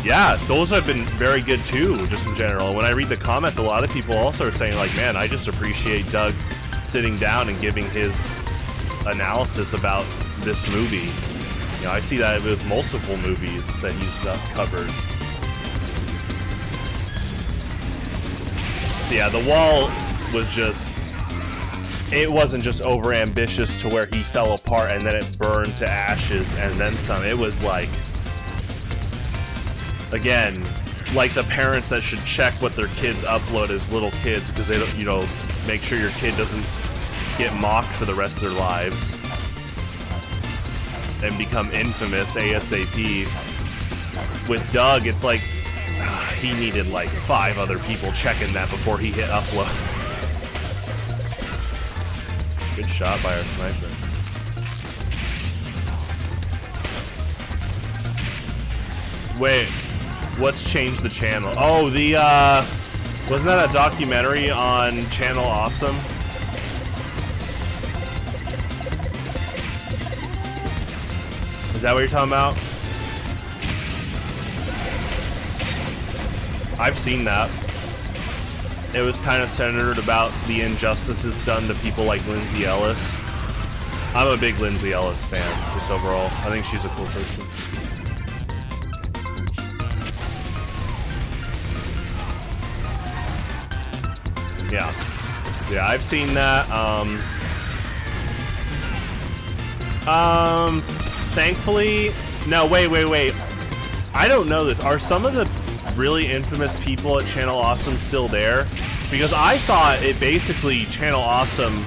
Speaker 1: yeah, those have been very good too, just in general. When I read the comments, a lot of people also are saying, like, man, I just appreciate Doug sitting down and giving his analysis about this movie. You know, I see that with multiple movies that he's covered. So yeah, the wall was just... It wasn't just over-ambitious to where he fell apart and then it burned to ashes and then some. It was like... Again, like the parents that should check what their kids upload as little kids, because they don't, you know, make sure your kid doesn't get mocked for the rest of their lives and become infamous ASAP. With Doug, it's like he needed like 5 other people checking that before he hit upload. Good shot by our sniper. Wait, what's changed the channel? Oh, wasn't that a documentary on Channel Awesome? Is that what you're talking about? I've seen that. It was kind of centered about the injustices done to people like Lindsay Ellis. I'm a big Lindsay Ellis fan, just overall. I think she's a cool person. Yeah. Yeah, I've seen that. Thankfully, no, wait. I don't know this. Are some of the really infamous people at Channel Awesome still there? Because I thought it basically, Channel Awesome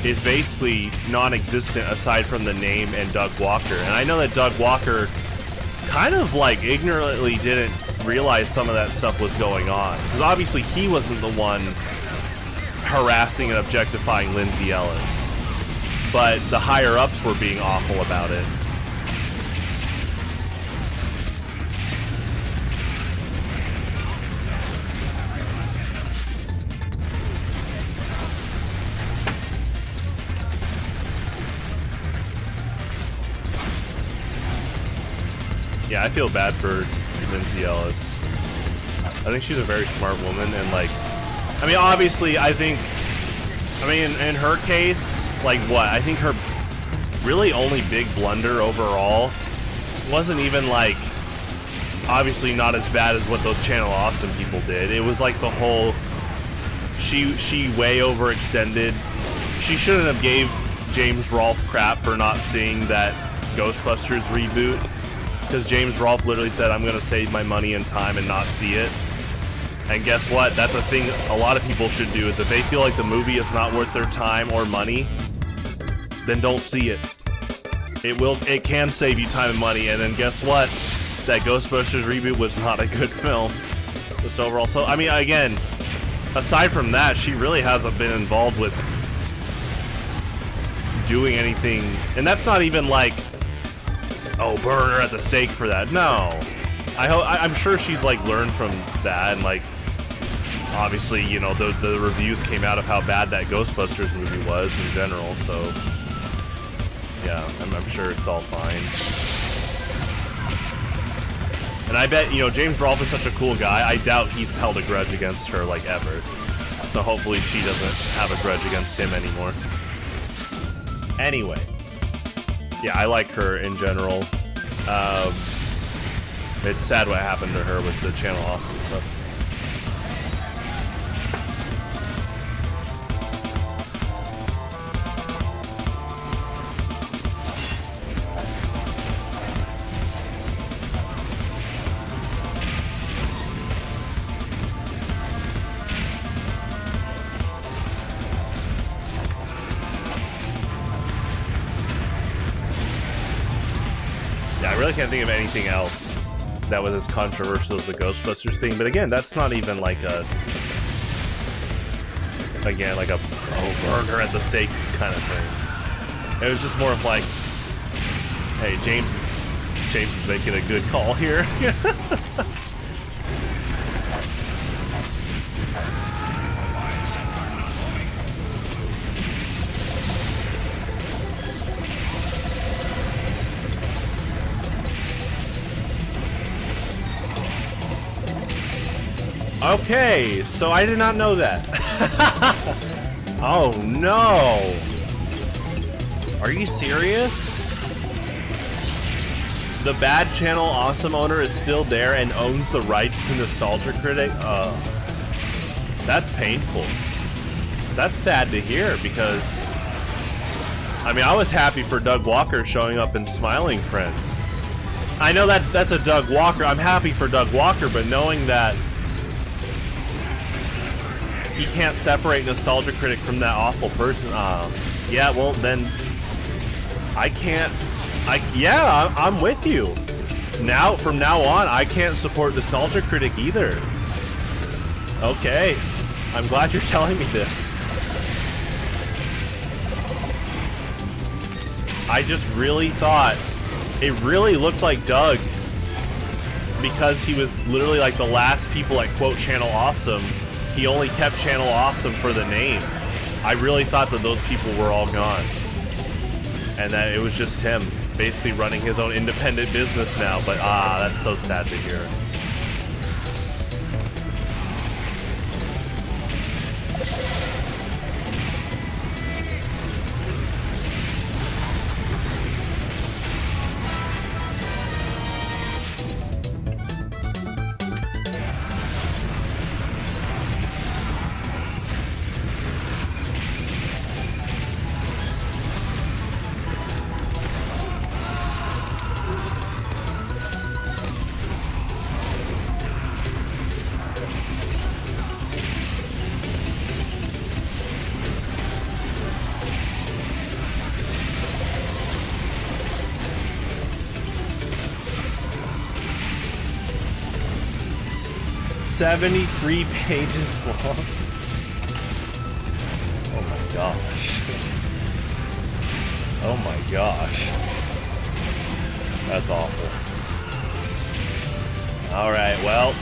Speaker 1: is basically non-existent aside from the name and Doug Walker. And I know that Doug Walker kind of like ignorantly didn't realize some of that stuff was going on. Because obviously he wasn't the one harassing and objectifying Lindsay Ellis. But the higher-ups were being awful about it. Yeah, I feel bad for Lindsay Ellis. I think she's a very smart woman, and like, I mean, obviously, I think, in her case, like what? I think her really only big blunder overall wasn't even like, obviously not as bad as what those Channel Awesome people did. It was like the whole, she way overextended. She shouldn't have gave James Rolfe crap for not seeing that Ghostbusters reboot. Because James Rolfe literally said, I'm going to save my money and time and not see it. And guess what? That's a thing a lot of people should do, is if they feel like the movie is not worth their time or money, then don't see it. It can save you time and money, and then guess what? That Ghostbusters reboot was not a good film. Just overall. So, I mean, again, aside from that, she really hasn't been involved with doing anything. And that's not even like, oh, burn her at the stake for that. No. I'm sure she's like learned from that, and like obviously, you know, the reviews came out of how bad that Ghostbusters movie was in general, so yeah, I'm sure it's all fine. And I bet, you know, James Rolfe is such a cool guy, I doubt he's held a grudge against her like ever. So hopefully she doesn't have a grudge against him anymore. Anyway. Yeah, I like her in general. It's sad what happened to her with the Channel Awesome stuff. I really can't think of anything else that was as controversial as the Ghostbusters thing, but again, that's not even like a burger at the stake kind of thing. It was just more of like, hey, James is making a good call here. Okay, so I did not know that. Oh no! Are you serious? The bad Channel Awesome owner is still there and owns the rights to Nostalgia Critic? That's painful. That's sad to hear, because I mean, I was happy for Doug Walker showing up in Smiling Friends. I know that's a Doug Walker. I'm happy for Doug Walker, but knowing that he can't separate Nostalgia Critic from that awful person. Yeah, well then, I'm with you. Now, from now on, I can't support Nostalgia Critic either. Okay, I'm glad you're telling me this. I just really thought, it really looked like Doug, because he was literally like the last people at quote Channel Awesome. He only kept Channel Awesome for the name. I really thought that those people were all gone. And that it was just him, basically running his own independent business now, but that's so sad to hear. 73 pages long. Oh my gosh. Oh my gosh. That's awful. Alright, well.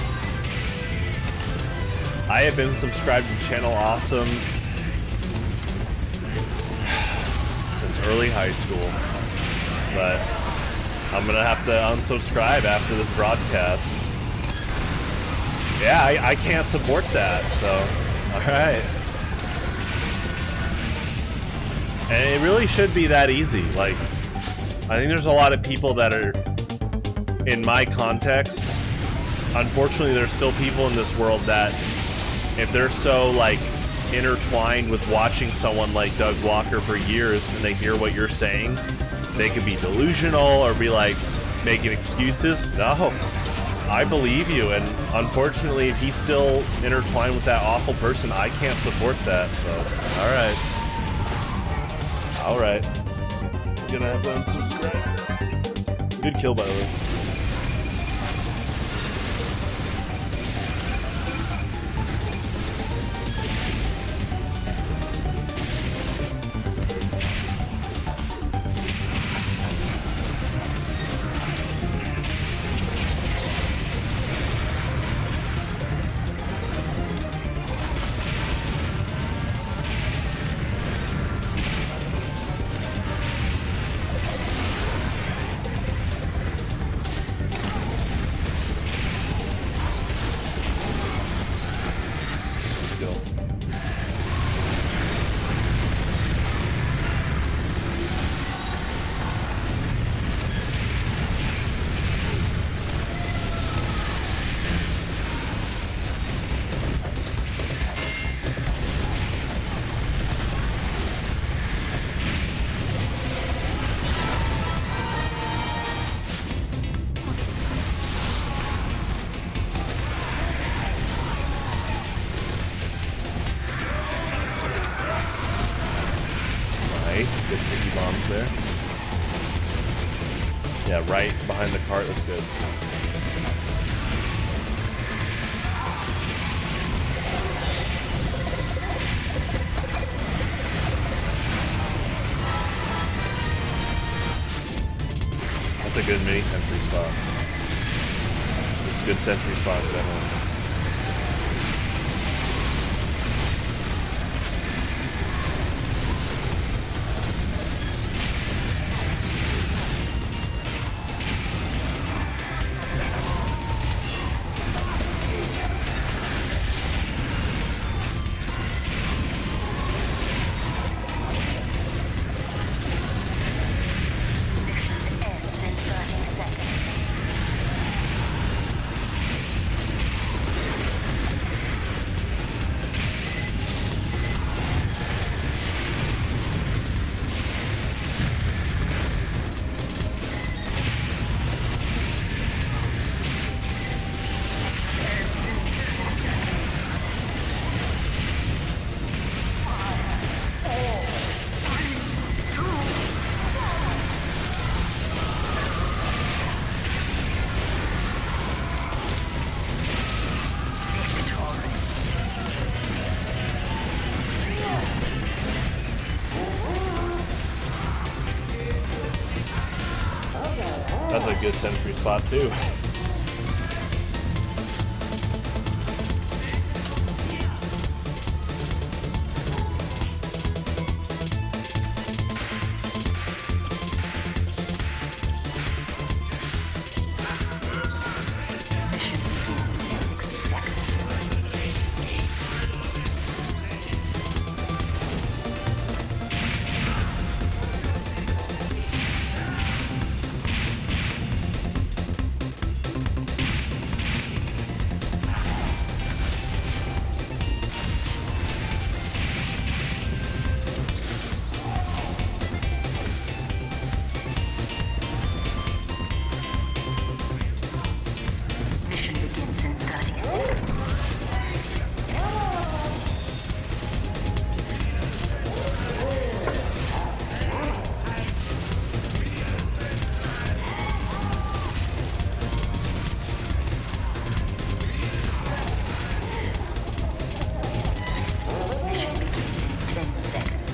Speaker 1: I have been subscribed to Channel Awesome since early high school. But I'm gonna have to unsubscribe after this broadcast. Yeah, I can't support that, so alright. And it really should be that easy. Like, I think there's a lot of people that are in my context. Unfortunately, there's still people in this world that, if they're so like intertwined with watching someone like Doug Walker for years and they hear what you're saying, they could be delusional or be like making excuses. No, I believe you, and unfortunately, if he's still intertwined with that awful person, I can't support that. So, all right, gonna have to unsubscribe. Good kill, by the way. Good sticky bombs there. Yeah, right behind the cart, that's good. That's a good mini sentry spot. It's a good sentry spot, definitely. That's a good sentry spot too.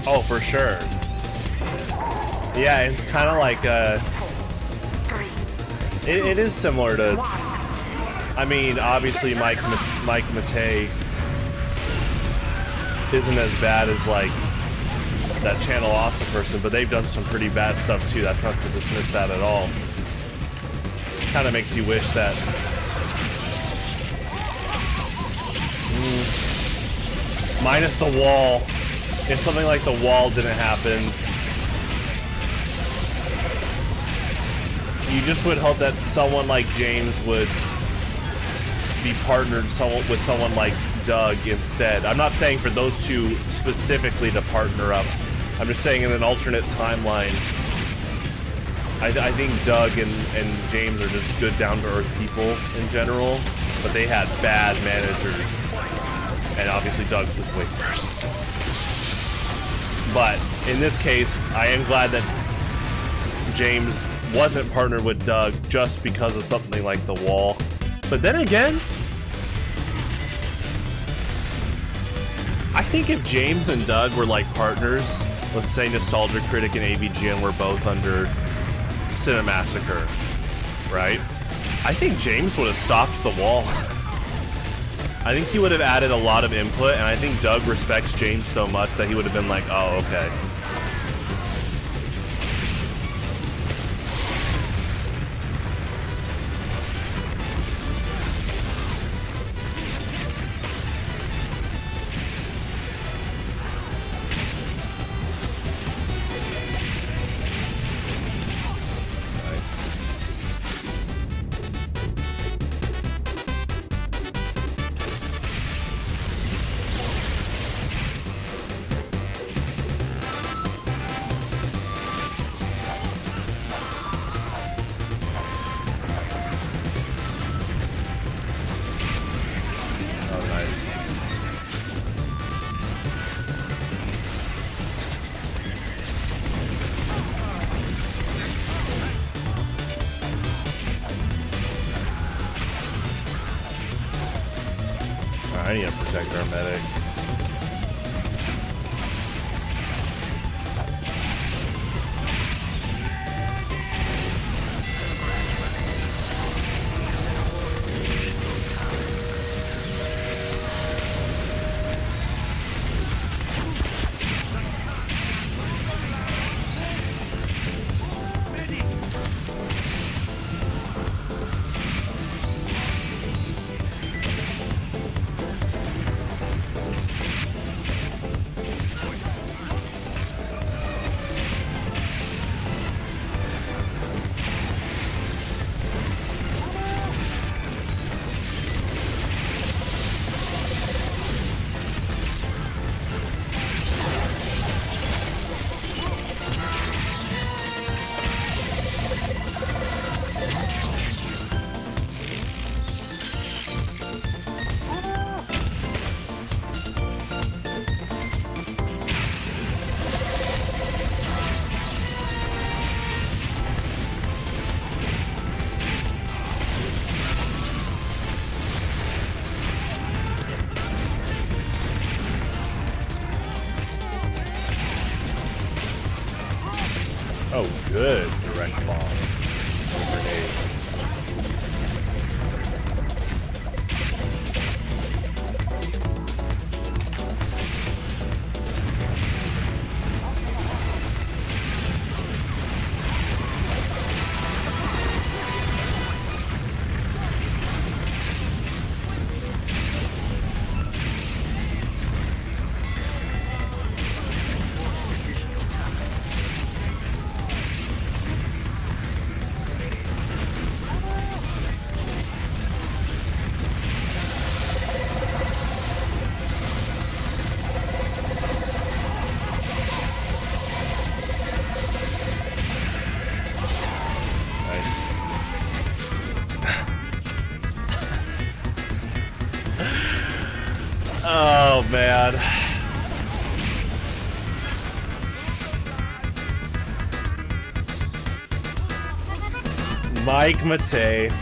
Speaker 1: Oh, for sure. Yeah, it's kind of like it is similar to. I mean, obviously, Mike Matei isn't as bad as like that Channel Awesome person, but they've done some pretty bad stuff too. That's not to dismiss that at all. Kind of makes you wish that. Minus the wall. If something like the wall didn't happen, you just would hope that someone like James would be partnered with someone like Doug instead. I'm not saying for those two specifically to partner up. I'm just saying in an alternate timeline, I think Doug and James are just good down-to-earth people in general, but they had bad managers, and obviously Doug's was way worse. But in this case, I am glad that James wasn't partnered with Doug just because of something like the wall. But then again, I think if James and Doug were like partners, let's say Nostalgia Critic and AVGN were both under Cinemassacre, right? I think James would have stopped the wall. I think he would have added a lot of input, and I think Doug respects James so much that he would have been like, oh, okay. I need to protect our medic. Oh, good. Direct bomb. Grenade. Oh, man. Mike Matei.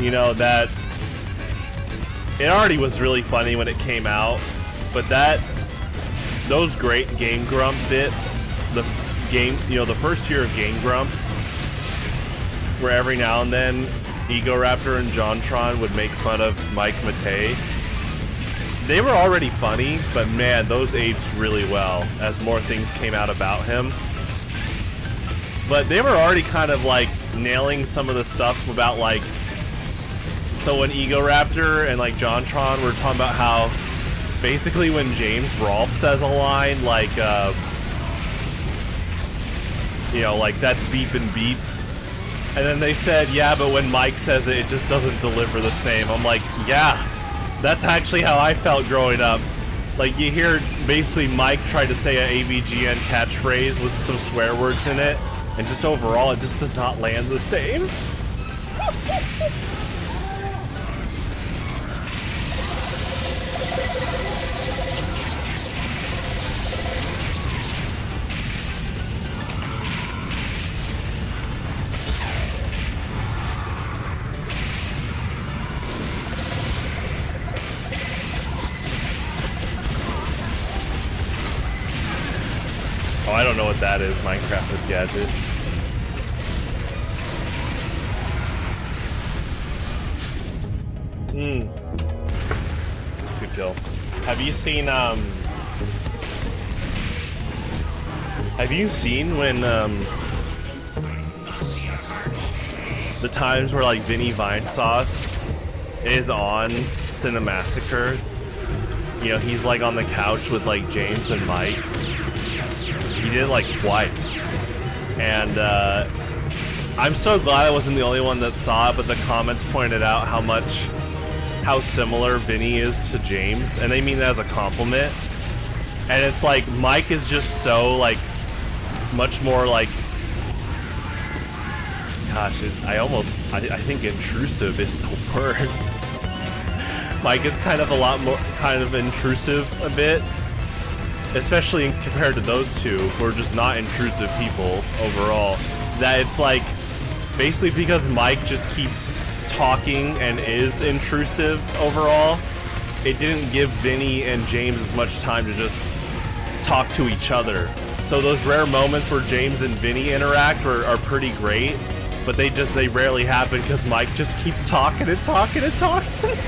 Speaker 1: You know, that it already was really funny when it came out, but those great Game Grump bits, the first year of Game Grumps, where every now and then Ego Raptor and JonTron would make fun of Mike Matei. They were already funny, but man, those aged really well as more things came out about him. But they were already kind of like nailing some of the stuff about like, so when Ego Raptor and like JonTron were talking about how basically when James Rolfe says a line like, you know, like that's beep and beep. And then they said, yeah, but when Mike says it, it just doesn't deliver the same. I'm like, yeah, that's actually how I felt growing up. Like, you hear basically Mike try to say an AVGN catchphrase with some swear words in it, and just overall, it just does not land the same. Oh, I don't know what that is, Minecraft with Gadget. Good kill. Have you seen when, the times where, like, Vinny Vinesauce is on Cinemassacre? You know, he's, like, on the couch with, like, James and Mike. He did it like twice, and I'm so glad I wasn't the only one that saw it, but the comments pointed out how similar Vinny is to James, and they mean that as a compliment. And it's like, Mike is just so like much more like, gosh, I think intrusive is the word. Mike is kind of intrusive a bit. Especially compared to those two, who are just not intrusive people overall. That it's like, basically because Mike just keeps talking and is intrusive overall, it didn't give Vinny and James as much time to just talk to each other. So those rare moments where James and Vinny interact are pretty great, but they rarely happen because Mike just keeps talking and talking and talking.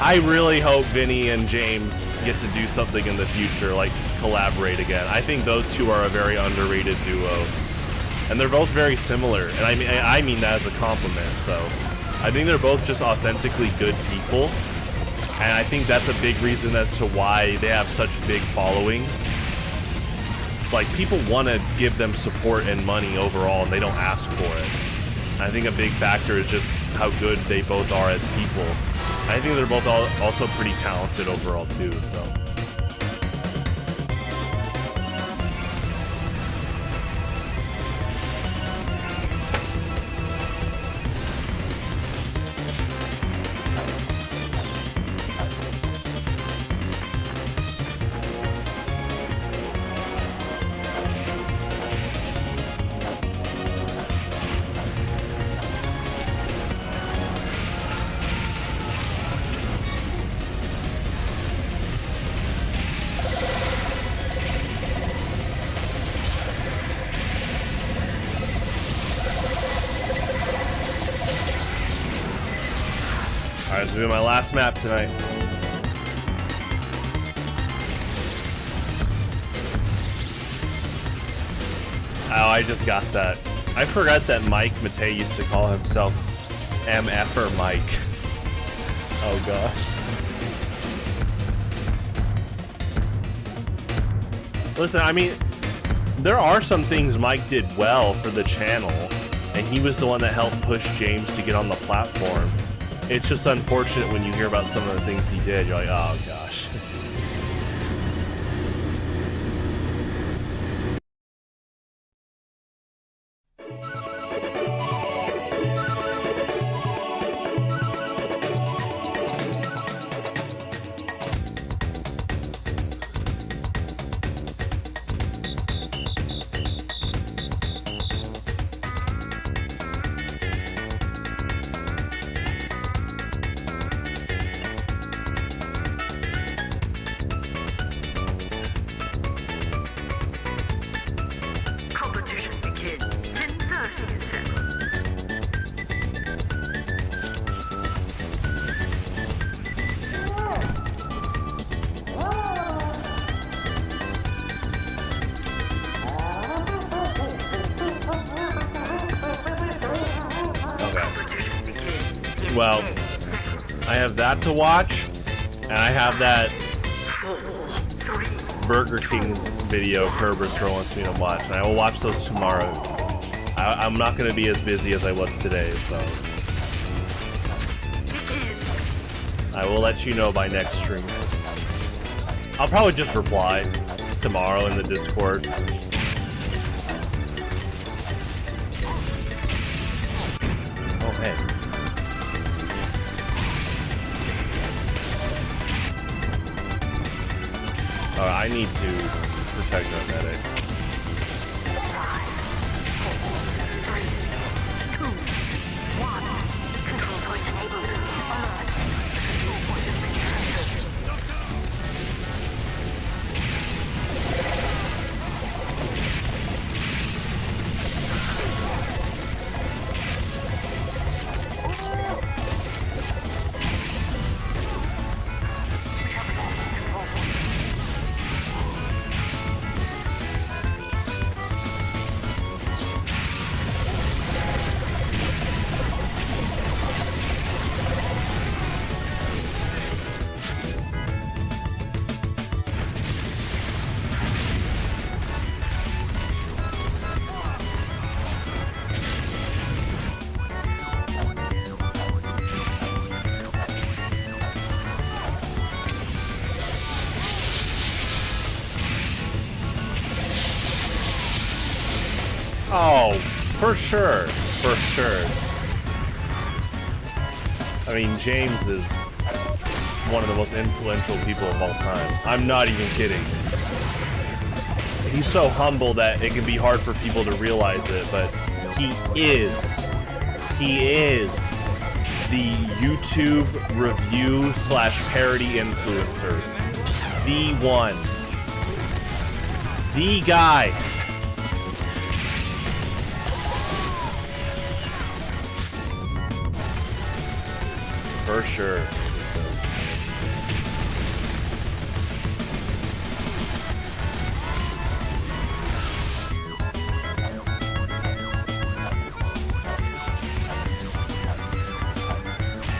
Speaker 1: I really hope Vinny and James get to do something in the future, like collaborate again. I think those two are a very underrated duo, and they're both very similar. And I mean that as a compliment. So I think they're both just authentically good people, and I think that's a big reason as to why they have such big followings. Like, people want to give them support and money overall, and they don't ask for it. And I think a big factor is just how good they both are as people. I think they're both also pretty talented overall too, so. Alright, this will be my last map tonight. Oh, I just got that. I forgot that Mike Matei used to call himself MFer Mike. Oh gosh. Listen, I mean, there are some things Mike did well for the channel, and he was the one that helped push James to get on the platform. It's just unfortunate when you hear about some of the things he did, you're like, oh gosh. Well, I have that to watch, and I have that Burger King video Kerberstra wants me to watch, and I will watch those tomorrow. I'm not going to be as busy as I was today, so I will let you know by next stream. I'll probably just reply tomorrow in the Discord. Oh, hey. I need to protect our medic.
Speaker 2: 5, 4, 3, 2, 1. Control point enabled. Alert. Control point is ready.
Speaker 1: Oh, for sure. For sure. I mean, James is one of the most influential people of all time. I'm not even kidding. He's so humble that it can be hard for people to realize it, but he is the YouTube review / parody influencer. The one. The guy. For sure.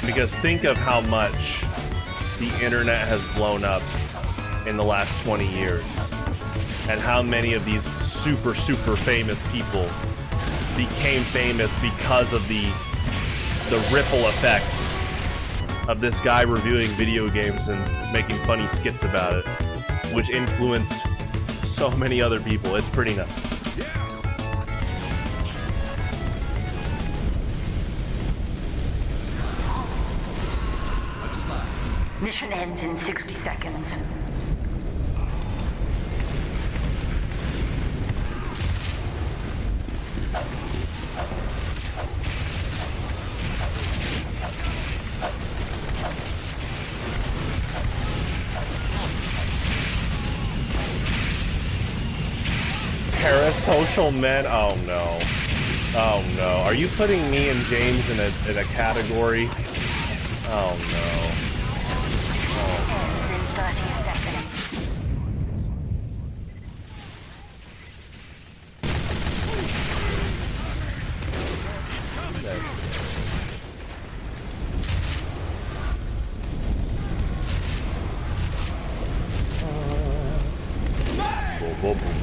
Speaker 1: Because think of how much the internet has blown up in the last 20 years. And how many of these super famous people became famous because of the ripple effects of this guy reviewing video games and making funny skits about it, which influenced so many other people. It's pretty nuts.
Speaker 2: Mission ends in 60 seconds.
Speaker 1: Parasocial men? Oh no. Oh no. Are you putting me and James in a category? Oh no.
Speaker 2: Ends in 30 seconds.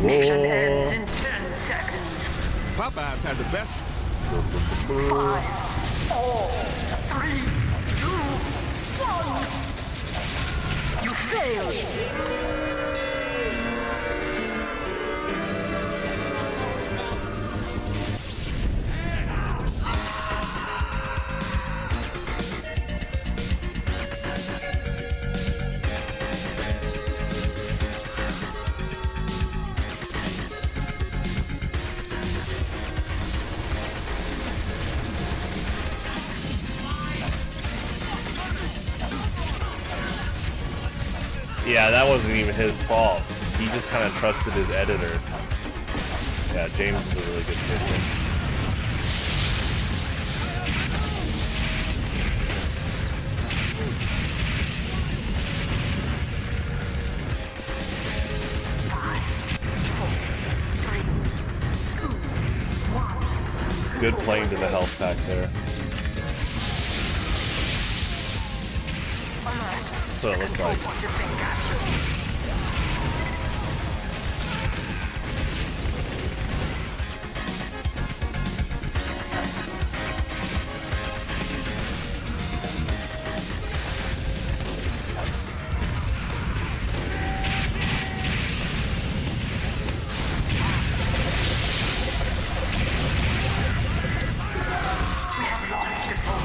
Speaker 2: Mission ends in 10 seconds.
Speaker 4: Popeyes had the best.
Speaker 2: 5, 4, 3, 2, 1. You failed.
Speaker 1: Yeah, that wasn't even his fault. He just kind of trusted his editor. Yeah, James is a really good person. Good playing to the health pack there. That's what it looks like.
Speaker 2: Point has been captured. We have lost control.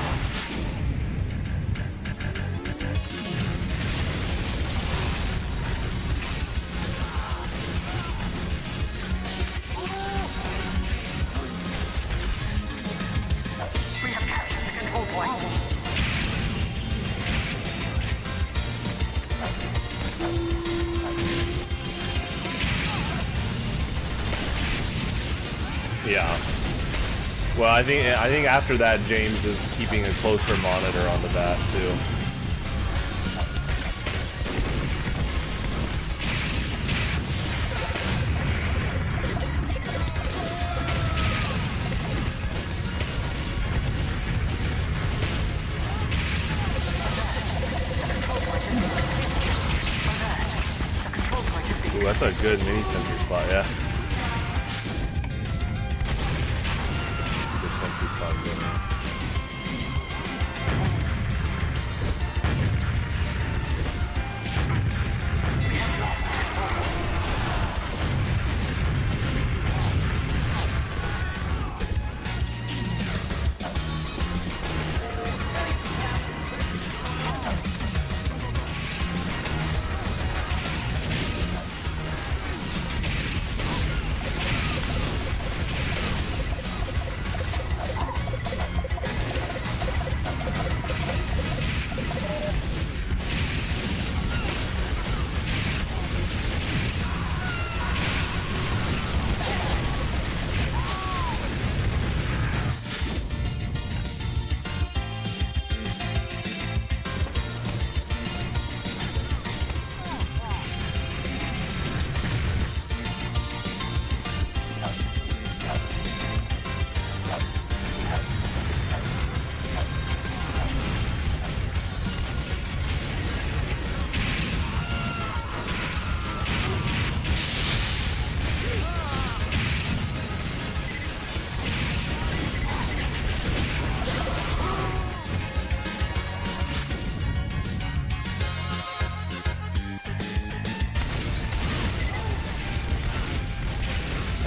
Speaker 2: We have captured the control point.
Speaker 1: Yeah. Well, I think after that, James is keeping a closer monitor on the bat too.
Speaker 2: The control point has been
Speaker 1: Ooh, that's a good mini sentry spot, yeah. That's a good sentry spot, yeah.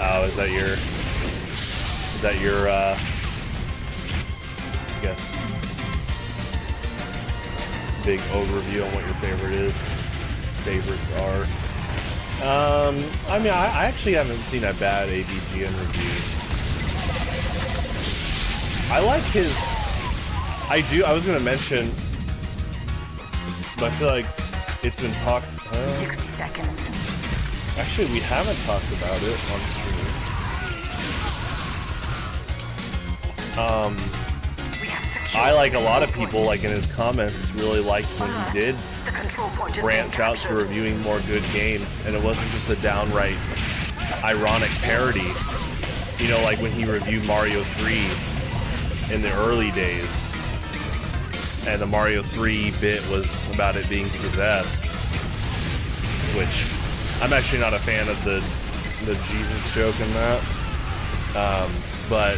Speaker 1: Oh, is that your, I guess, big overview on what your favorites are? I mean, I actually haven't seen a bad ABGN review. I like his, I was gonna mention, but I feel like it's been talked,
Speaker 2: 60 seconds.
Speaker 1: actually, we haven't talked about it on stream.
Speaker 2: We have secured
Speaker 1: I, like a
Speaker 2: the
Speaker 1: lot of
Speaker 2: control
Speaker 1: people,
Speaker 2: point.
Speaker 1: like in his comments, really liked when he did
Speaker 2: The control point has
Speaker 1: branch
Speaker 2: been
Speaker 1: out to
Speaker 2: captured.
Speaker 1: reviewing more good games, and it wasn't just a downright ironic parody. You know, like when he reviewed Mario 3 in the early days, and the Mario 3 bit was about it being possessed, which I'm actually not a fan of the Jesus joke in that. But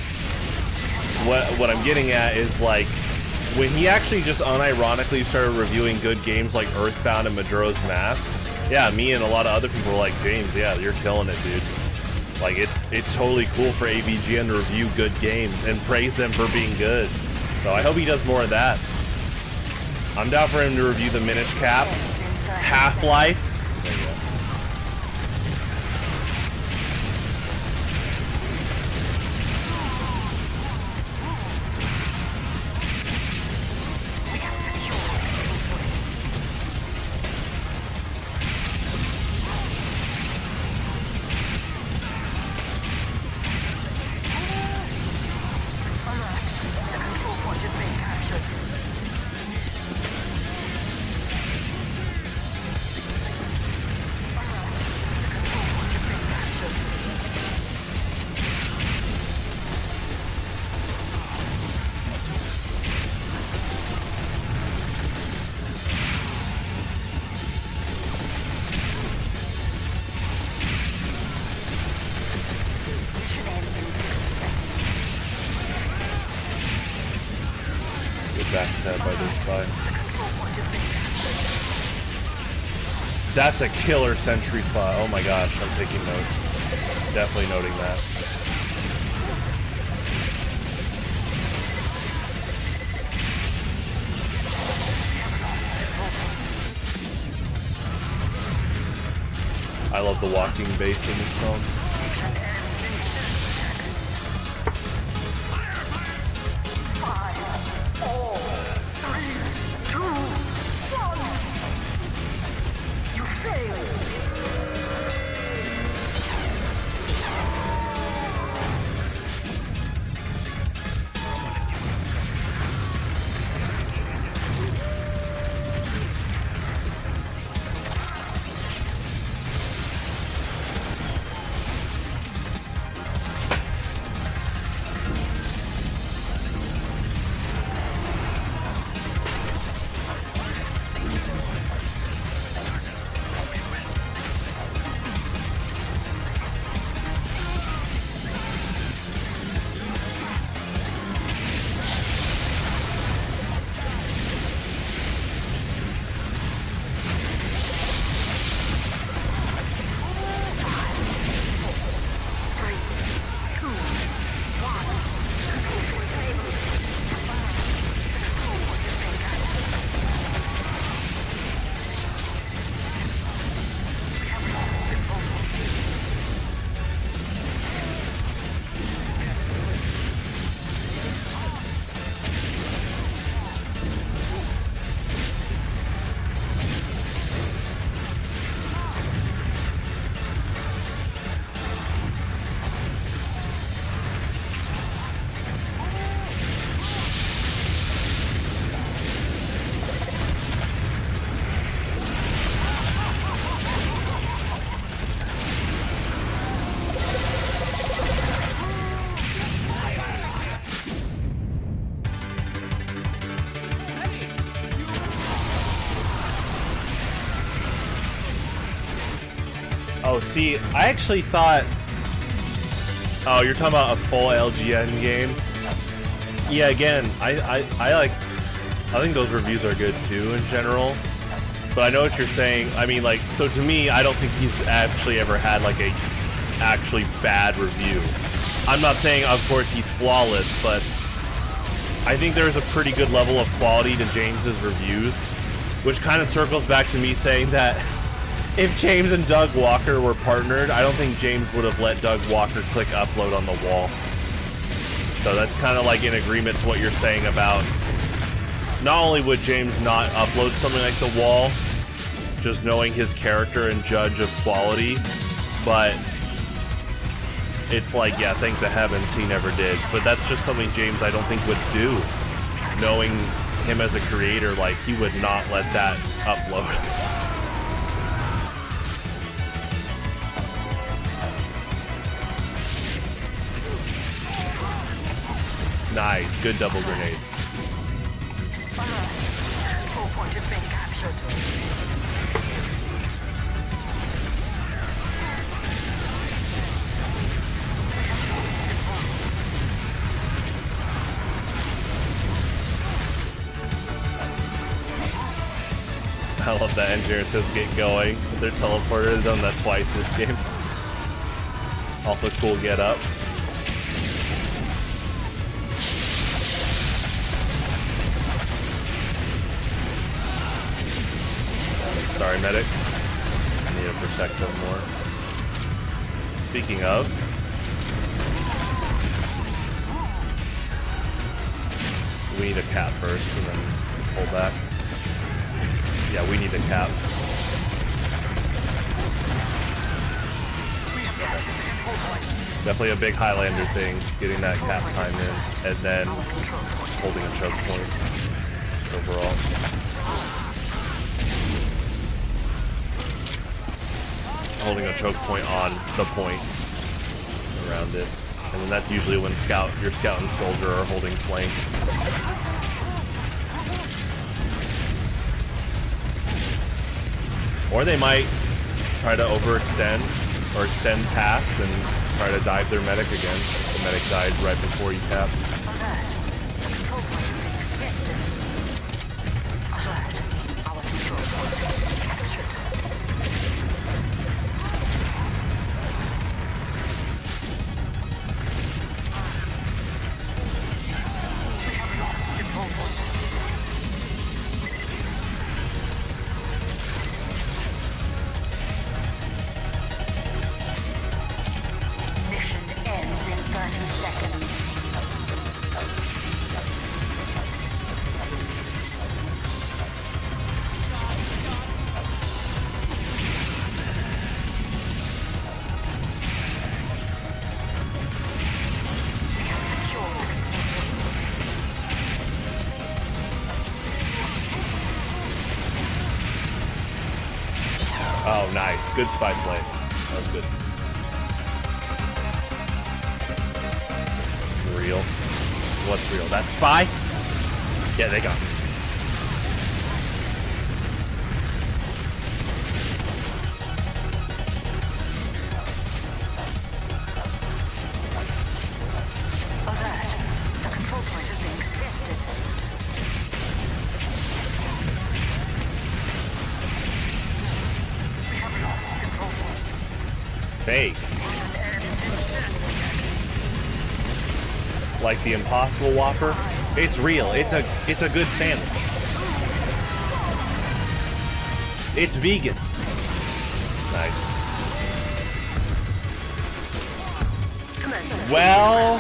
Speaker 1: what I'm getting at is, like, when he actually just unironically started reviewing good games like Earthbound and Majora's Mask, yeah, me and a lot of other people were like, James, yeah, you're killing it, dude. Like, it's totally cool for AVGN to review good games and praise them for being good. So I hope he does more of that. I'm down for him to review the Minish Cap, Half-Life. There you go. backstabbed by their spy. That's a killer sentry spot. Oh my gosh, I'm taking notes. Definitely noting that. I love the walking bass in this song. Oh, see, I actually thought... Oh, you're talking about a full LGN game? Yeah, again, I think those reviews are good too in general. But I know what you're saying. I mean, like, so to me, I don't think he's actually ever had, like, a actually bad review. I'm not saying, of course, he's flawless, but I think there's a pretty good level of quality to James's reviews, which kind of circles back to me saying that if James and Doug Walker were partnered, I don't think James would have let Doug Walker click upload on the wall. So that's kind of like in agreement to what you're saying about not only would James not upload something like the wall, just knowing his character and judge of quality, but it's like, yeah, thank the heavens he never did. But that's just something James I don't think would do. Knowing him as a creator, like, he would not let that upload. Nice, good double grenade.
Speaker 2: Control point has been captured.
Speaker 1: I love that engineer says get going. They're teleported. They've done that twice this game. Also cool get up. Sorry, medic. I need to protect them more. Speaking of, we need a cap first and then pull back. Yeah, we need a cap. Definitely a big Highlander thing, getting that cap time in, and then holding a choke point. Just overall. Holding a choke point on the point around it, and then that's usually when your scout and soldier are holding flank. Or they might try to overextend or extend past and try to dive their medic again. The medic died right before you tap. Oh, nice. Good spy play. That was good. Real. What's real? That spy? Yeah, they got me.
Speaker 2: Alert. The control point is being contested. We have lost control point.
Speaker 1: Fake. Like the Impossible Whopper. It's real. It's a good sandwich. It's vegan. Nice. Well.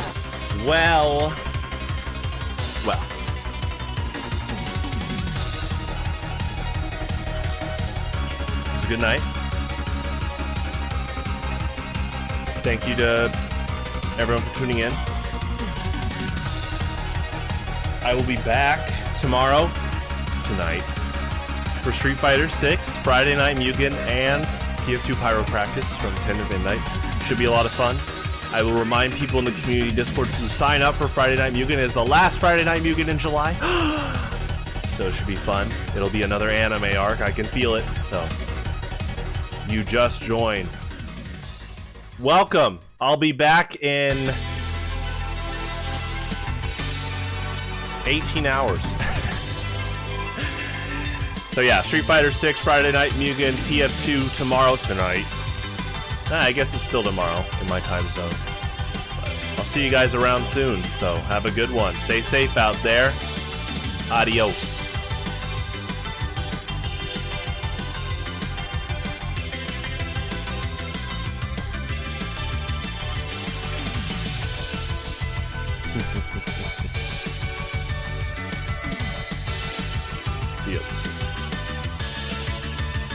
Speaker 1: It's a good night. Thank you to everyone for tuning in. I will be back tonight, for Street Fighter 6, Friday Night Mugen, and TF2 Pyro Practice from 10 to midnight. Should be a lot of fun. I will remind people in the community Discord to sign up for Friday Night Mugen. It is the last Friday Night Mugen in July. So it should be fun. It'll be another anime arc. I can feel it. So you just joined. Welcome. I'll be back in 18 hours. So yeah, Street Fighter 6, Friday Night Mugen, TF2 tomorrow tonight. I guess it's still tomorrow in my time zone. But I'll see you guys around soon, so have a good one. Stay safe out there. Adios. See you.